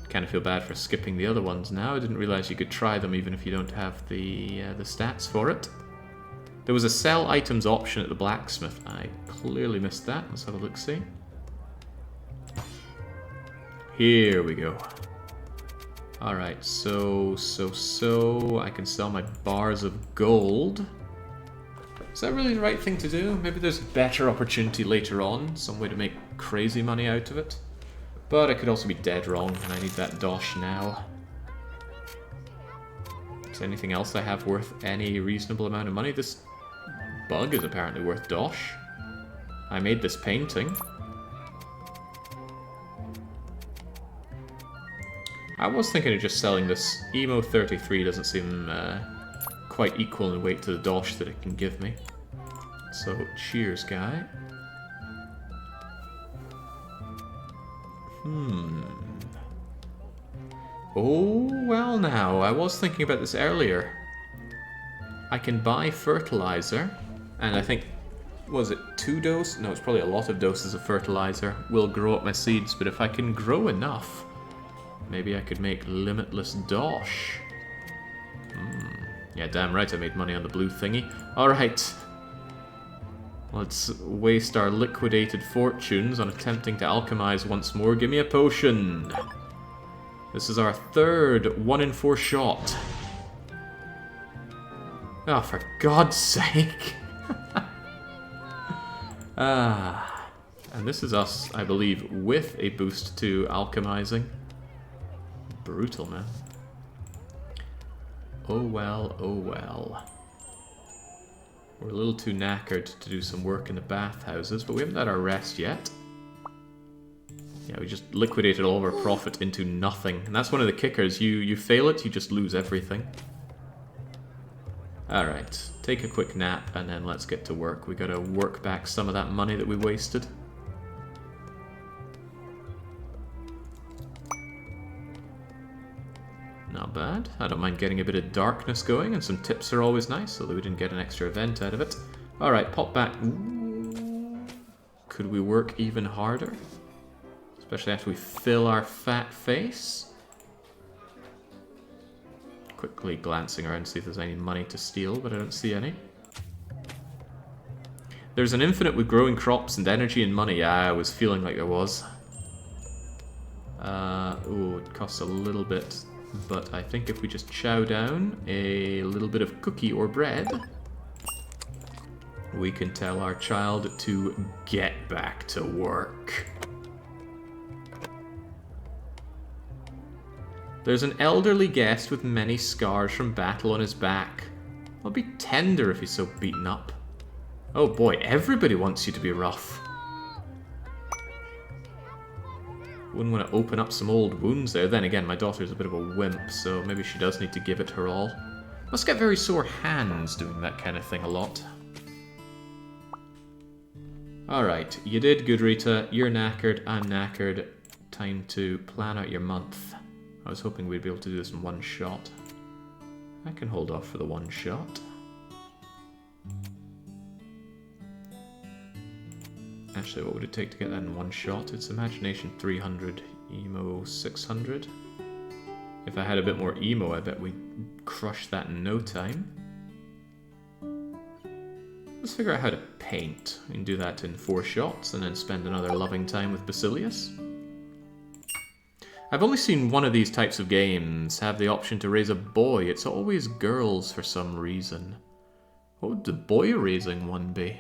Kind of feel bad for skipping the other ones now. I didn't realize you could try them even if you don't have the stats for it. There was a sell items option at the blacksmith. I clearly missed that. Let's have a look-see. Here we go. Alright, so I can sell my bars of gold. Is that really the right thing to do? Maybe there's a better opportunity later on, some way to make crazy money out of it. But I could also be dead wrong, and I need that dosh now. Is there anything else I have worth any reasonable amount of money? This bug is apparently worth dosh. I made this painting. I was thinking of just selling this. Emo 33 doesn't seem quite equal in weight to the dosh that it can give me. So, cheers, guy. Oh, well now, I was thinking about this earlier. I can buy fertilizer, and I think, was it 2 doses? No, it's probably a lot of doses of fertilizer will grow up my seeds, but if I can grow enough, maybe I could make limitless dosh. Yeah, damn right I made money on the blue thingy. Alright. Let's waste our liquidated fortunes on attempting to alchemize once more. Give me a potion. This is our third 1 in 4 shot. Oh, for God's sake. And this is us, I believe, with a boost to alchemizing. Brutal, man. Oh well, oh well. We're a little too knackered to do some work in the bathhouses, but we haven't had our rest yet. Yeah, we just liquidated all of our profit into nothing. And that's one of the kickers. You fail it, you just lose everything. Alright, take a quick nap and then let's get to work. We gotta work back some of that money that we wasted. Not bad. I don't mind getting a bit of darkness going, and some tips are always nice, although we didn't get an extra event out of it. Alright, pop back. Ooh. Could we work even harder? Especially after we fill our fat face. Quickly glancing around to see if there's any money to steal, but I don't see any. There's an infinite with growing crops and energy and money. Yeah, I was feeling like there was. Ooh, it costs a little bit. But I think if we just chow down a little bit of cookie or bread, we can tell our child to get back to work. There's an elderly guest with many scars from battle on his back. I'll be tender if he's so beaten up. Oh boy, everybody wants you to be rough. Wouldn't want to open up some old wounds there. Then again, my daughter's a bit of a wimp, so maybe she does need to give it her all. Must get very sore hands doing that kind of thing a lot. Alright, you did good, Rita. You're knackered, I'm knackered. Time to plan out your month. I was hoping we'd be able to do this in one shot. I can hold off for the one shot. Actually, what would it take to get that in one shot? It's Imagination 300, Emo 600. If I had a bit more emo, I bet we'd crush that in no time. Let's figure out how to paint. We can do that in 4 shots and then spend another loving time with Basilius. I've only seen one of these types of games have the option to raise a boy. It's always girls for some reason. What would the boy raising one be?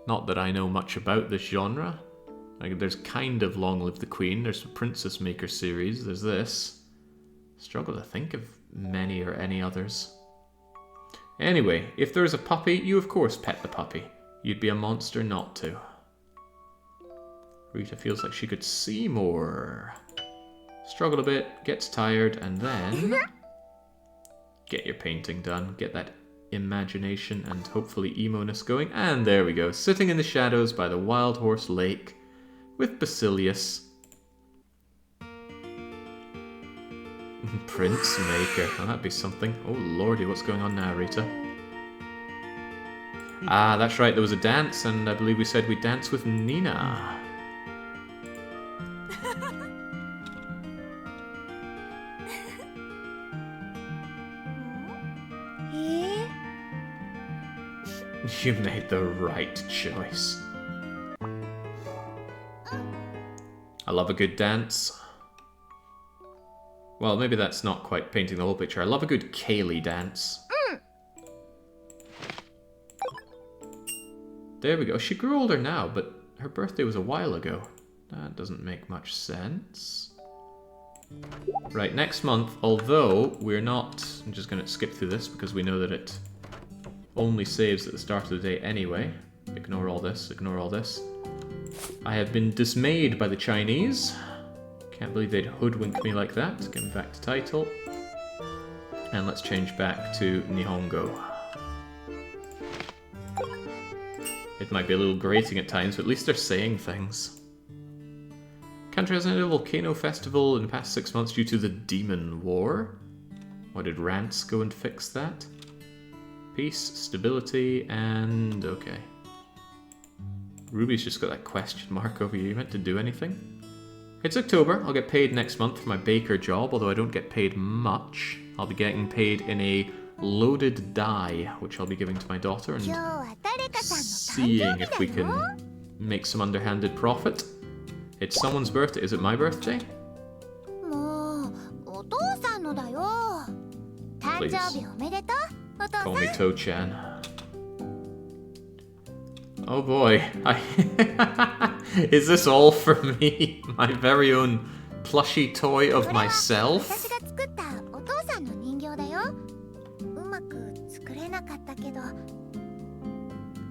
Not that I know much about this genre. Like, there's kind of Long Live the Queen, there's the Princess Maker series, there's this. Struggle to think of many or any others. Anyway, if there's a puppy, you of course pet the puppy. You'd be a monster not to. Rita feels like she could see more. Struggle a bit, gets tired, and then get your painting done. Get that imagination and hopefully emo-ness going. And there we go, sitting in the shadows by the Wild Horse Lake with Basilius. Prince Maker. Oh, that'd be something. Oh lordy, what's going on now, Rita? Ah, that's right, there was a dance, and I believe we said we'd dance with Nina. You made the right choice. I love a good dance. Well, maybe that's not quite painting the whole picture. I love a good Kaylee dance. There we go. She grew older now, but her birthday was a while ago. That doesn't make much sense. Right, next month, although we're not... I'm just going to skip through this because we know that it only saves at the start of the day anyway. Ignore all this, ignore all this. I have been dismayed by the Chinese. Can't believe they'd hoodwink me like that. Get me back to title. And let's change back to Nihongo. It might be a little grating at times, but at least they're saying things. Country hasn't had a volcano festival in the past 6 months due to the Demon War. Why did Rance go and fix that? Peace, stability, and... okay. Ruby's just got that question mark over here. You meant to do anything? It's October. I'll get paid next month for my baker job, although I don't get paid much. I'll be getting paid in a loaded die, which I'll be giving to my daughter and seeing if we can make some underhanded profit. It's someone's birthday. Is it my birthday? Please. Call me To-chan. Oh boy. Is this all for me? My very own plushy toy of myself?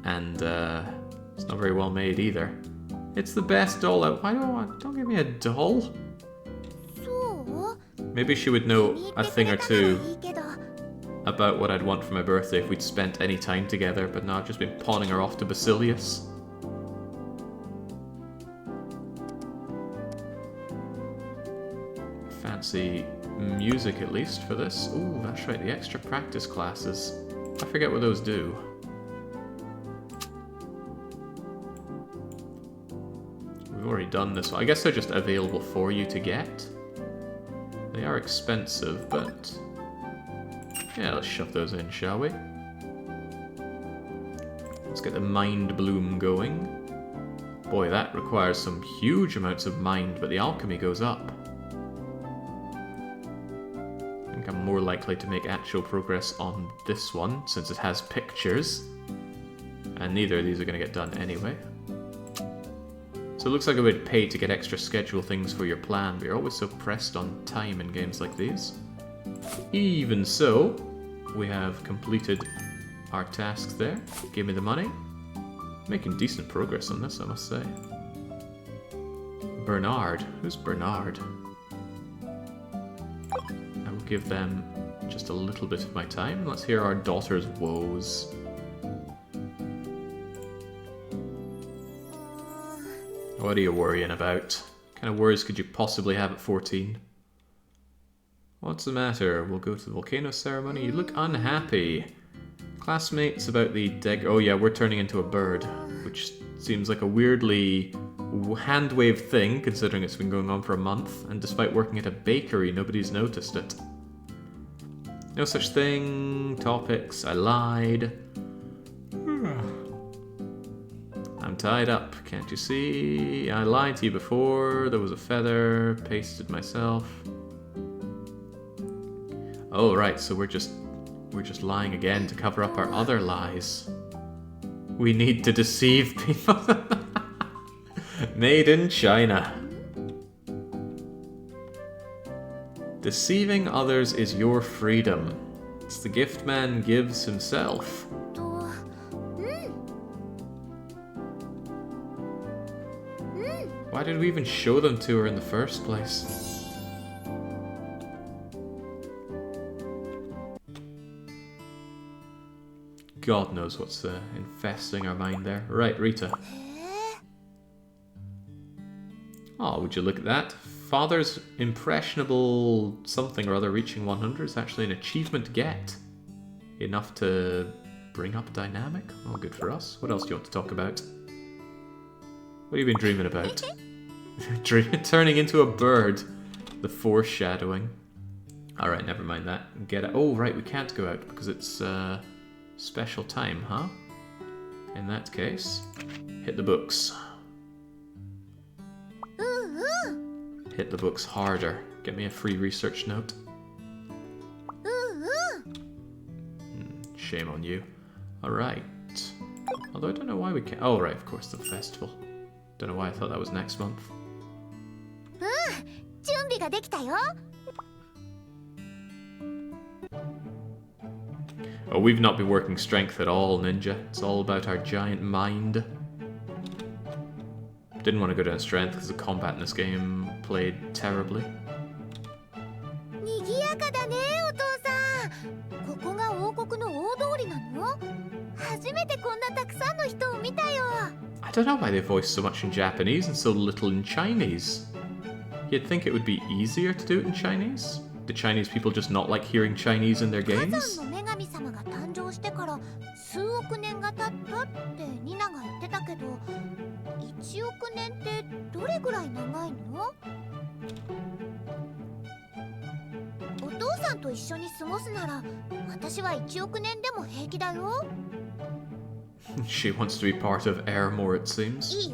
And it's not very well made either. It's the best doll out. Why don't give me a doll? Maybe she would know a thing or two about what I'd want for my birthday if we'd spent any time together, but no, I've just been pawning her off to Basilius. Fancy music at least for this. Ooh, that's right, the extra practice classes. I forget what those do. We've already done this one. I guess they're just available for you to get. They are expensive, but... yeah, let's shove those in, shall we? Let's get the Mind Bloom going. Boy, that requires some huge amounts of mind, but the alchemy goes up. I think I'm more likely to make actual progress on this one, since it has pictures. And neither of these are going to get done anyway. So it looks like I would pay to get extra schedule things for your plan, but you're always so pressed on time in games like these. Even so, we have completed our tasks there. Give me the money. Making decent progress on this, I must say. Bernard. Who's Bernard? I will give them just a little bit of my time. Let's hear our daughter's woes. What are you worrying about? What kind of worries could you possibly have at 14? What's the matter? We'll go to the volcano ceremony. You look unhappy. Classmates about the oh yeah, we're turning into a bird, which seems like a weirdly hand-waved thing, considering it's been going on for a month, and despite working at a bakery, nobody's noticed it. No such thing. Topics. I lied. I'm tied up, can't you see? I lied to you before. There was a feather. Pasted myself. Oh, right, so we're just lying again to cover up our other lies. We need to deceive people. Made in China. Deceiving others is your freedom. It's the gift man gives himself. Why did we even show them to her in the first place? God knows what's infesting our mind there. Right, Rita. Oh, would you look at that? Father's impressionable something or other reaching 100 is actually an achievement get. Enough to bring up dynamic? Oh, good for us. What else do you want to talk about? What have you been dreaming about? Turning into a bird. The foreshadowing. Alright, never mind that. Get it. Oh, right, we can't go out because it's special time, huh? In that case, hit the books. Hit the books harder. Get me a free research note. Shame on you. Alright. Although I don't know why we can't... Oh, right, of course, the festival. Don't know why I thought that was next month. Oh, we've not been working strength at all, Ninja. It's all about our giant mind. Didn't want to go down strength because the combat in this game played terribly. I don't know why they voice so much in Japanese and so little in Chinese. You'd think it would be easier to do it in Chinese? Do Chinese people just not like hearing Chinese in their games? She wants to be part of Airmore, it seems.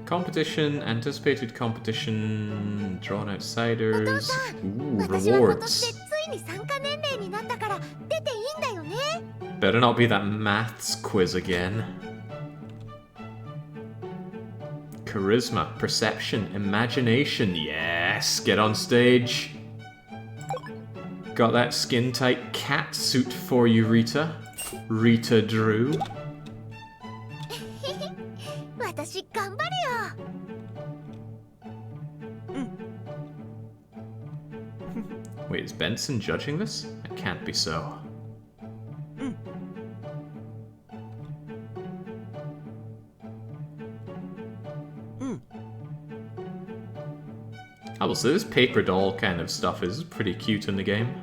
Competition, anticipated competition, drawn outsiders. Ooh, rewards. Better not be that maths quiz again. Charisma, perception, imagination. Yes, get on stage. Got that skin-tight cat suit for you, Rita. Rita Drew. Wait, is Benson judging this? It can't be so. I will say this paper doll kind of stuff is pretty cute in the game.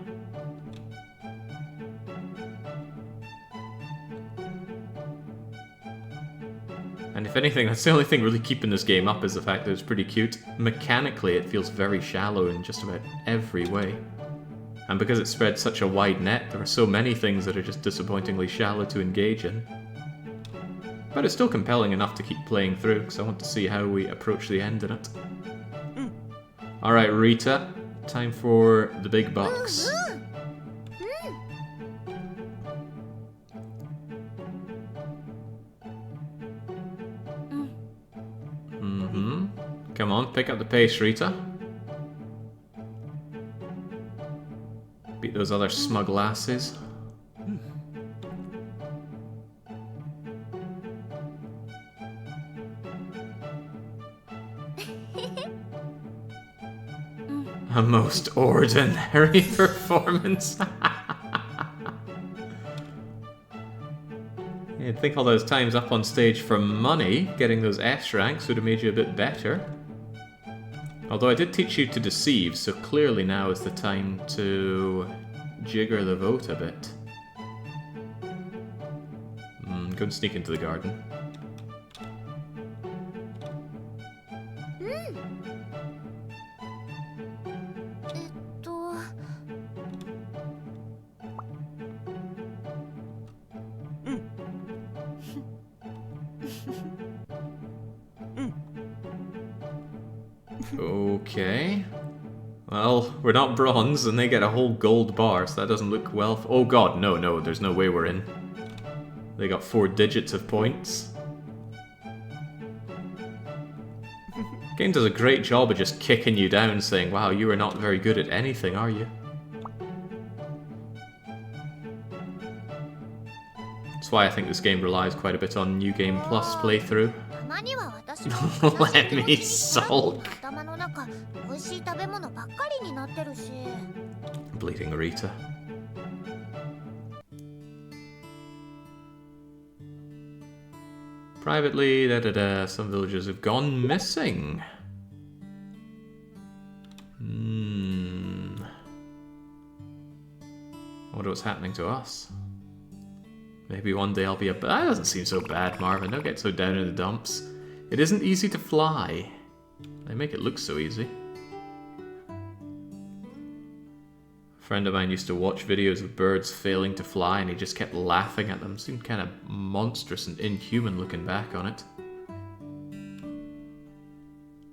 And if anything, that's the only thing really keeping this game up is the fact that it's pretty cute. Mechanically, it feels very shallow in just about every way. And because it spread such a wide net, there are so many things that are just disappointingly shallow to engage in. But it's still compelling enough to keep playing through, because I want to see how we approach the end in it. Alright, Rita, time for the big bucks. Come on, pick up the pace, Rita. Beat those other smug lasses. A most ordinary performance. You'd think all those times up on stage for money, getting those S ranks would have made you a bit better. Although I did teach you to deceive, so clearly now is the time to jigger the vote a bit. Go and sneak into the garden. Okay. Well, we're not bronze, and they get a whole gold bar, so that doesn't look well. Oh god, no, there's no way we're in. They got 4 digits of points. Game does a great job of just kicking you down, saying, wow, you are not very good at anything, are you? That's why I think this game relies quite a bit on New Game Plus playthrough. Let me sulk. Bleeding Rita. Privately, some villagers have gone missing. wonder what's happening to us. Maybe one day I'll be that doesn't seem so bad, Marvin. Don't get so down in the dumps. It isn't easy to fly. They make it look so easy. A friend of mine used to watch videos of birds failing to fly and he just kept laughing at them. It seemed kind of monstrous and inhuman looking back on it.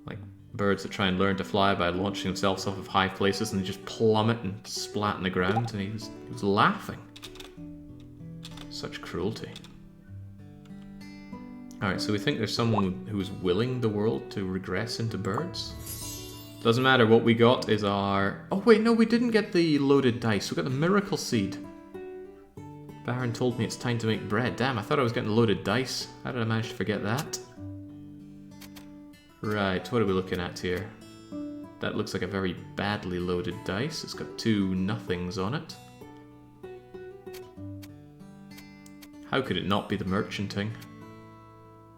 Like birds that try and learn to fly by launching themselves off of high places and they just plummet and splat on the ground, and he was laughing. Such cruelty. Alright, so we think there's someone who's willing the world to regress into birds. Doesn't matter, what we got is our... Oh wait, no, we didn't get the loaded dice. We got the miracle seed. Baron told me it's time to make bread. Damn, I thought I was getting loaded dice. How did I manage to forget that? Right, what are we looking at here? That looks like a very badly loaded dice. It's got 2 nothings on it. How could it not be the merchanting?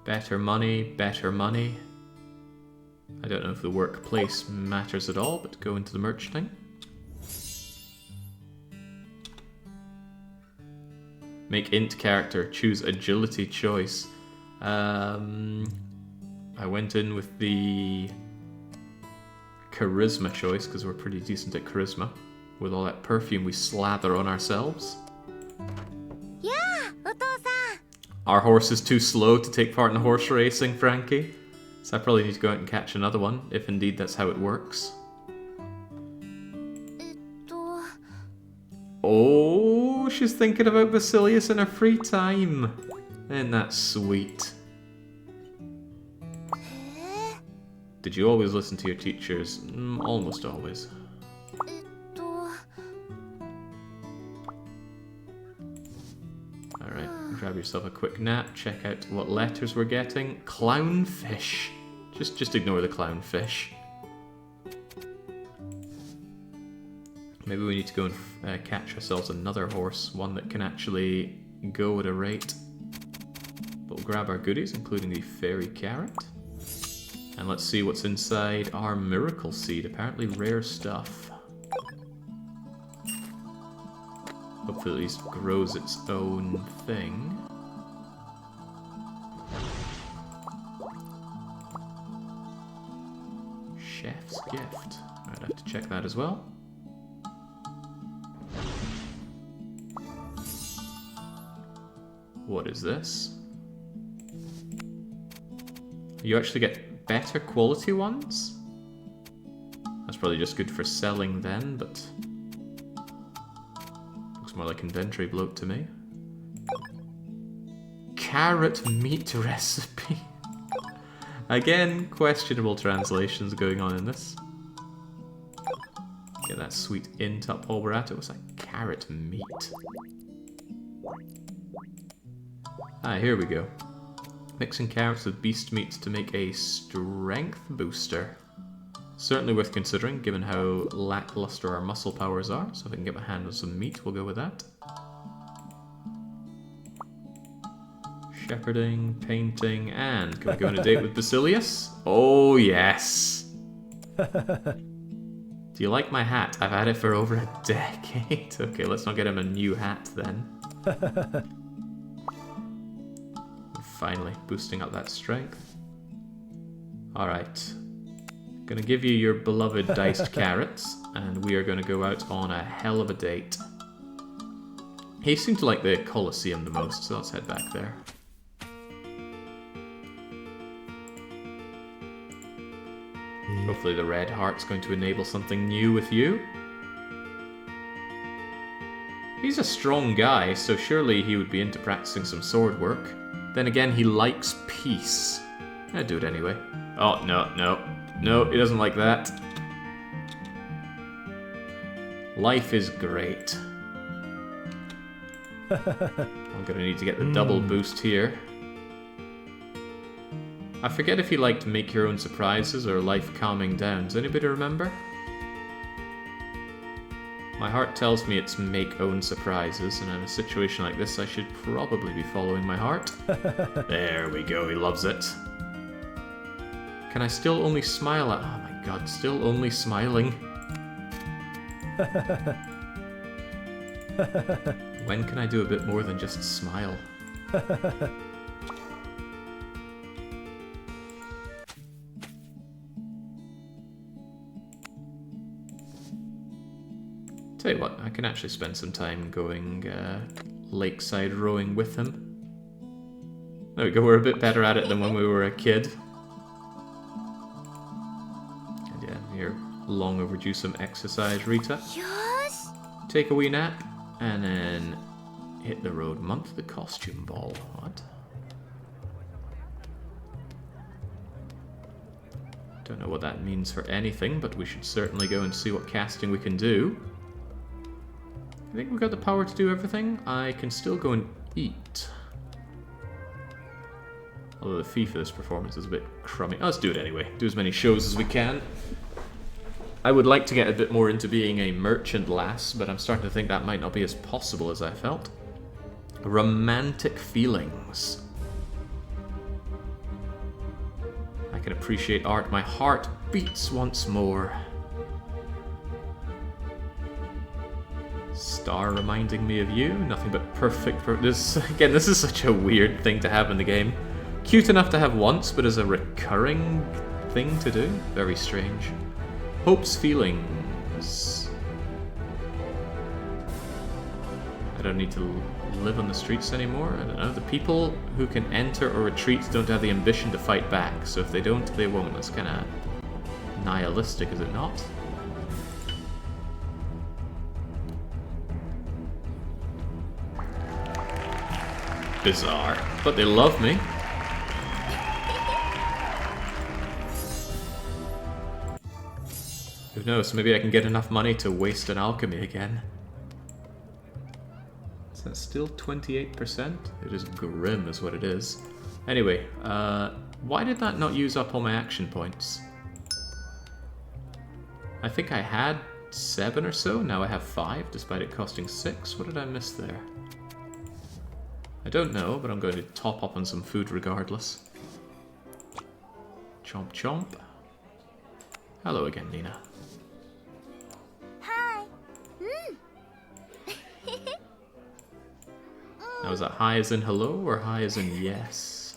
Better money, better money. I don't know if the workplace matters at all, but go into the merchanting. Make int character, choose agility choice. I went in with the charisma choice because we're pretty decent at charisma. With all that perfume we slather on ourselves. Our horse is too slow to take part in horse racing, Frankie. So I probably need to go out and catch another one, if indeed that's how it works. Oh, she's thinking about Basilius in her free time. Isn't that sweet? Did you always listen to your teachers? Almost always. Alright, grab yourself a quick nap, check out what letters we're getting. Clownfish. Just ignore the clownfish. Maybe we need to go and catch ourselves another horse, one that can actually go at a rate. But we'll grab our goodies, including the fairy carrot. And let's see what's inside our miracle seed. Apparently rare stuff. Hopefully at least grows its own thing. Chef's gift. I'd have to check that as well. What is this? You actually get better quality ones? That's probably just good for selling then, but... looks more like inventory bloat to me. Carrot meat recipe. Again, questionable translations going on in this. Get that sweet int up while we're at it. What's that? Carrot meat. Ah, here we go. Mixing carrots with beast meat to make a strength booster. Certainly worth considering, given how lackluster our muscle powers are. So if I can get my hand on some meat, we'll go with that. Shepherding, painting, and can we go on a date with Basilius? Oh, yes! Do you like my hat? I've had it for over a decade. Okay, let's not get him a new hat then. Finally, boosting up that strength. Alright. Gonna give you your beloved diced carrots, and we are gonna go out on a hell of a date. He seemed to like the Colosseum the most, so let's head back there. Hopefully the red heart's going to enable something new with you. He's a strong guy, so surely he would be into practicing some sword work. Then again, he likes peace. I'd do it anyway. Oh, no, no. No, he doesn't like that. Life is great. I'm gonna need to get the double boost here. I forget if he liked Make Your Own Surprises or Life Calming Down. Does anybody remember? My heart tells me it's Make Own Surprises, and in a situation like this I should probably be following my heart. There we go, he loves it. Can I still only smile at... oh my god, still only smiling. When can I do a bit more than just smile? Tell you what, I can actually spend some time going lakeside rowing with him. There we go, we're a bit better at it than when we were a kid. And yeah, you're long overdue some exercise, Rita. Yosh. Take a wee nap, and then hit the road. Monthly costume ball. What? Don't know what that means for anything, but we should certainly go and see what casting we can do. I think we've got the power to do everything. I can still go and eat. Although the fee for this performance is a bit crummy. Oh, let's do it anyway. Do as many shows as we can. I would like to get a bit more into being a merchant lass, but I'm starting to think that might not be as possible as I felt. Romantic feelings. I can appreciate art. My heart beats once more. Star reminding me of you. Nothing but perfect for this. Again, this is such a weird thing to have in the game. Cute enough to have once, but as a recurring thing to do. Very strange. Hopes, feelings. I don't need to live on the streets anymore. I don't know. The people who can enter or retreat don't have the ambition to fight back. So if they don't, they won't. That's kind of nihilistic, is it not? Bizarre. But they love me. Who knows, maybe I can get enough money to waste an alchemy again. Is that still 28%? It is grim is what it is. Anyway, why did that not use up all my action points? I think I had 7 or so, now I have 5, despite it costing 6. What did I miss there? I don't know, but I'm going to top up on some food regardless. Chomp chomp. Hello again, Nina. Hi. Now is that hi as in hello or hi as in yes?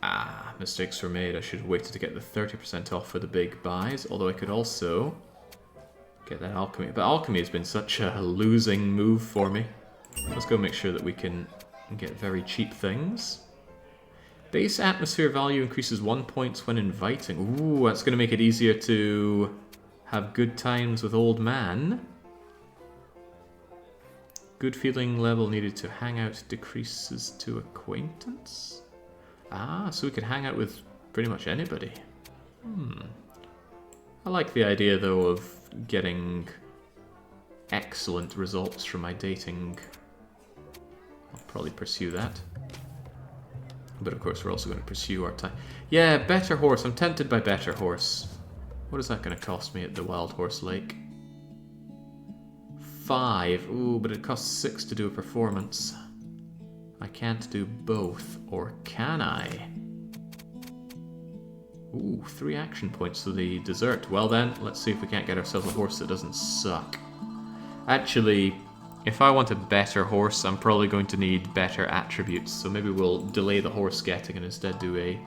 Ah, mistakes were made. I should have waited to get the 30% off for the big buys, although I could also get that alchemy. But alchemy has been such a losing move for me. Let's go make sure that we can get very cheap things. Base atmosphere value increases 1 point when inviting. Ooh, that's going to make it easier to have good times with old man. Good feeling level needed to hang out decreases to acquaintance. Ah, so we could hang out with pretty much anybody. I like the idea, though, of getting excellent results from my dating. I'll probably pursue that. But of course, we're also going to pursue our time. Yeah, Better Horse. I'm tempted by Better Horse. What is that going to cost me at the Wild Horse Lake? 5. Ooh, but it costs 6 to do a performance. I can't do both, or can I? Ooh, 3 action points to the dessert. Well then, let's see if we can't get ourselves a horse that doesn't suck. Actually, if I want a better horse, I'm probably going to need better attributes, so maybe we'll delay the horse getting and instead do a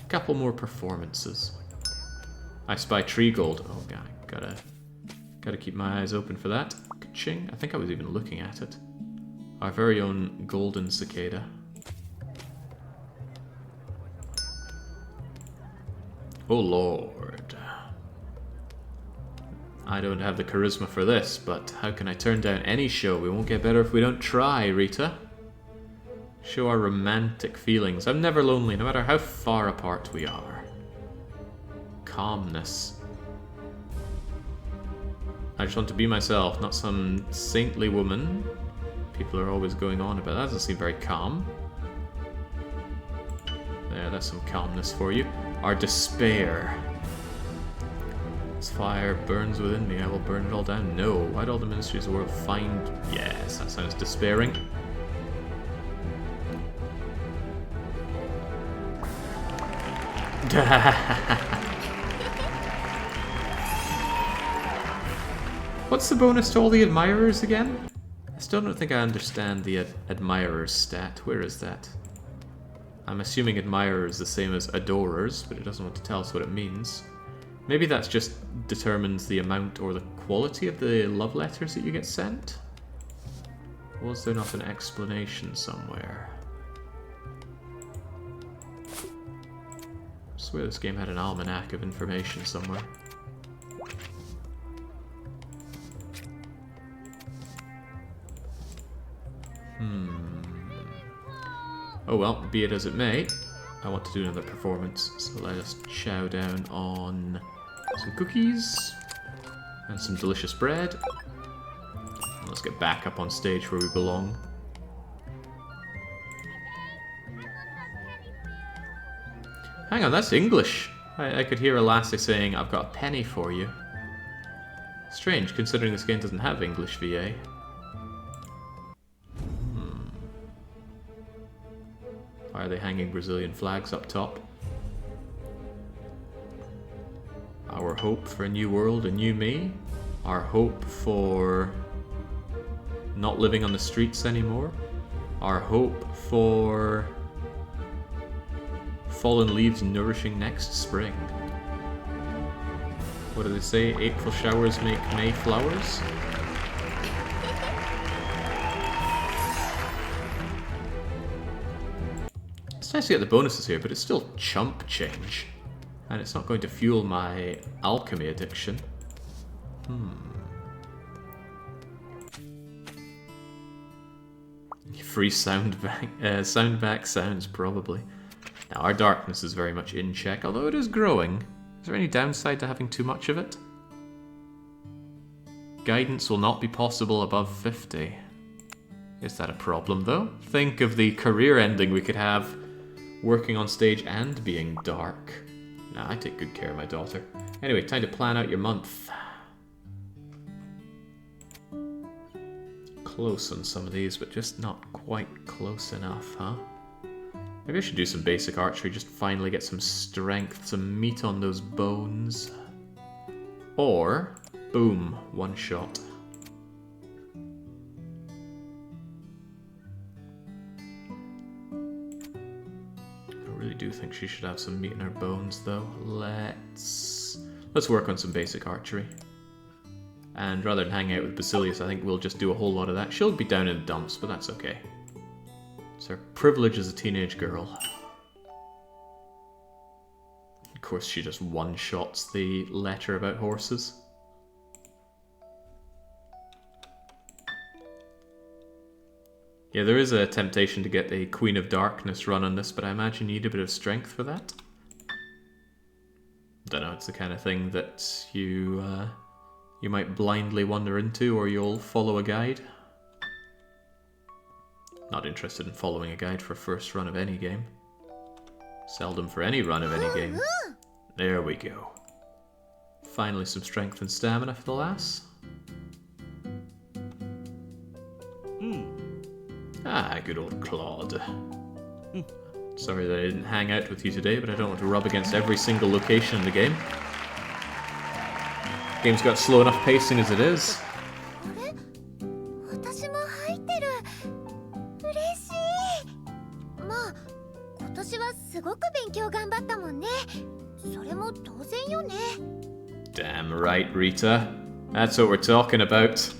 couple more performances. I spy tree gold. Oh god, gotta keep my eyes open for that. Ka-ching. I think I was even looking at it. Our very own golden cicada. Oh lord. I don't have the charisma for this, but how can I turn down any show? We won't get better if we don't try, Rita. Show our romantic feelings. I'm never lonely, no matter how far apart we are. Calmness. I just want to be myself, not some saintly woman. People are always going on about that. Doesn't seem very calm. There, that's some calmness for you. Our despair. This fire burns within me. I will burn it all down. No. Why'd all the ministries of the world find... Yes, that sounds despairing. What's the bonus to all the admirers again? I still don't think I understand the admirers stat. Where is that? I'm assuming admirer is the same as adorers, but it doesn't want to tell us what it means. Maybe that's just determines the amount or the quality of the love letters that you get sent? Was there not an explanation somewhere? I swear this game had an almanac of information somewhere. Oh well, be it as it may. I want to do another performance, so let us chow down on some cookies and some delicious bread. Let's get back up on stage where we belong. Hang on, that's English. I could hear a lassie saying, "I've got a penny for you." Strange, considering this game doesn't have English VA. Why are they hanging Brazilian flags up top? Our hope for a new world, a new me. Our hope for not living on the streets anymore. Our hope for fallen leaves nourishing next spring. What do they say? April showers make May flowers? It's nice to get the bonuses here, but it's still chump change. And it's not going to fuel my alchemy addiction. Free soundback sounds, probably. Now, our darkness is very much in check, although it is growing. Is there any downside to having too much of it? Guidance will not be possible above 50. Is that a problem, though? Think of the career ending we could have working on stage and being dark. Nah, I take good care of my daughter. Anyway, time to plan out your month. Close on some of these, but just not quite close enough, huh? Maybe I should do some basic archery, just finally get some strength, some meat on those bones. Or, boom, one shot. I really do think she should have some meat in her bones, though. Let's work on some basic archery. And rather than hang out with Basilius, I think we'll just do a whole lot of that. She'll be down in the dumps, but that's okay. It's her privilege as a teenage girl. Of course, she just one-shots the letter about horses. Yeah, there is a temptation to get a Queen of Darkness run on this, but I imagine you need a bit of strength for that. Don't know, it's the kind of thing that you might blindly wander into, or you'll follow a guide. Not interested in following a guide for a first run of any game. Seldom for any run of any game. There we go. Finally some strength and stamina for the lass. Ah, good old Claude. Sorry that I didn't hang out with you today, but I don't want to rub against every single location in the game. Game's got slow enough pacing as it is. Damn right, Rita. That's what we're talking about.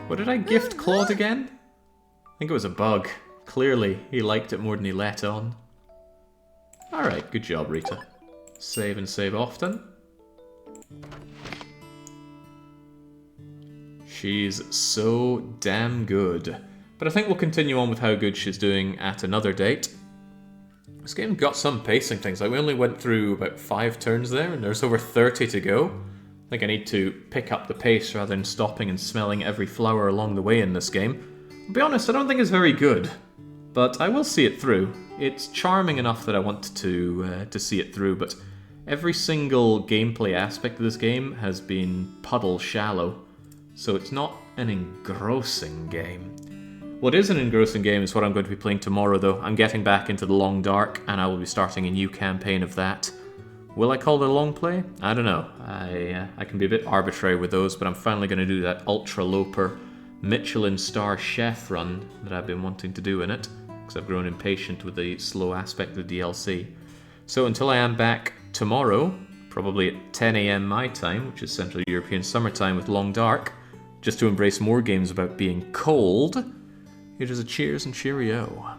What did I gift Claude again? I think it was a bug. Clearly, he liked it more than he let on. Alright, good job, Rita. Save and save often. She's so damn good. But I think we'll continue on with how good she's doing at another date. This game got some pacing things. Like, we only went through about 5 turns there, and there's over 30 to go. I think I need to pick up the pace rather than stopping and smelling every flower along the way in this game. I'll be honest, I don't think it's very good, but I will see it through. It's charming enough that I want to see it through, but every single gameplay aspect of this game has been puddle shallow, so it's not an engrossing game. What is an engrossing game is what I'm going to be playing tomorrow, though. I'm getting back into the Long Dark, and I will be starting a new campaign of that. Will I call it a long play? I don't know. I can be a bit arbitrary with those, but I'm finally going to do that Ultra Loper Michelin Star Chef run that I've been wanting to do in it, because I've grown impatient with the slow aspect of the DLC. So until I am back tomorrow, probably at 10 AM my time, which is Central European summertime with Long Dark, just to embrace more games about being cold, here's a cheers and cheerio.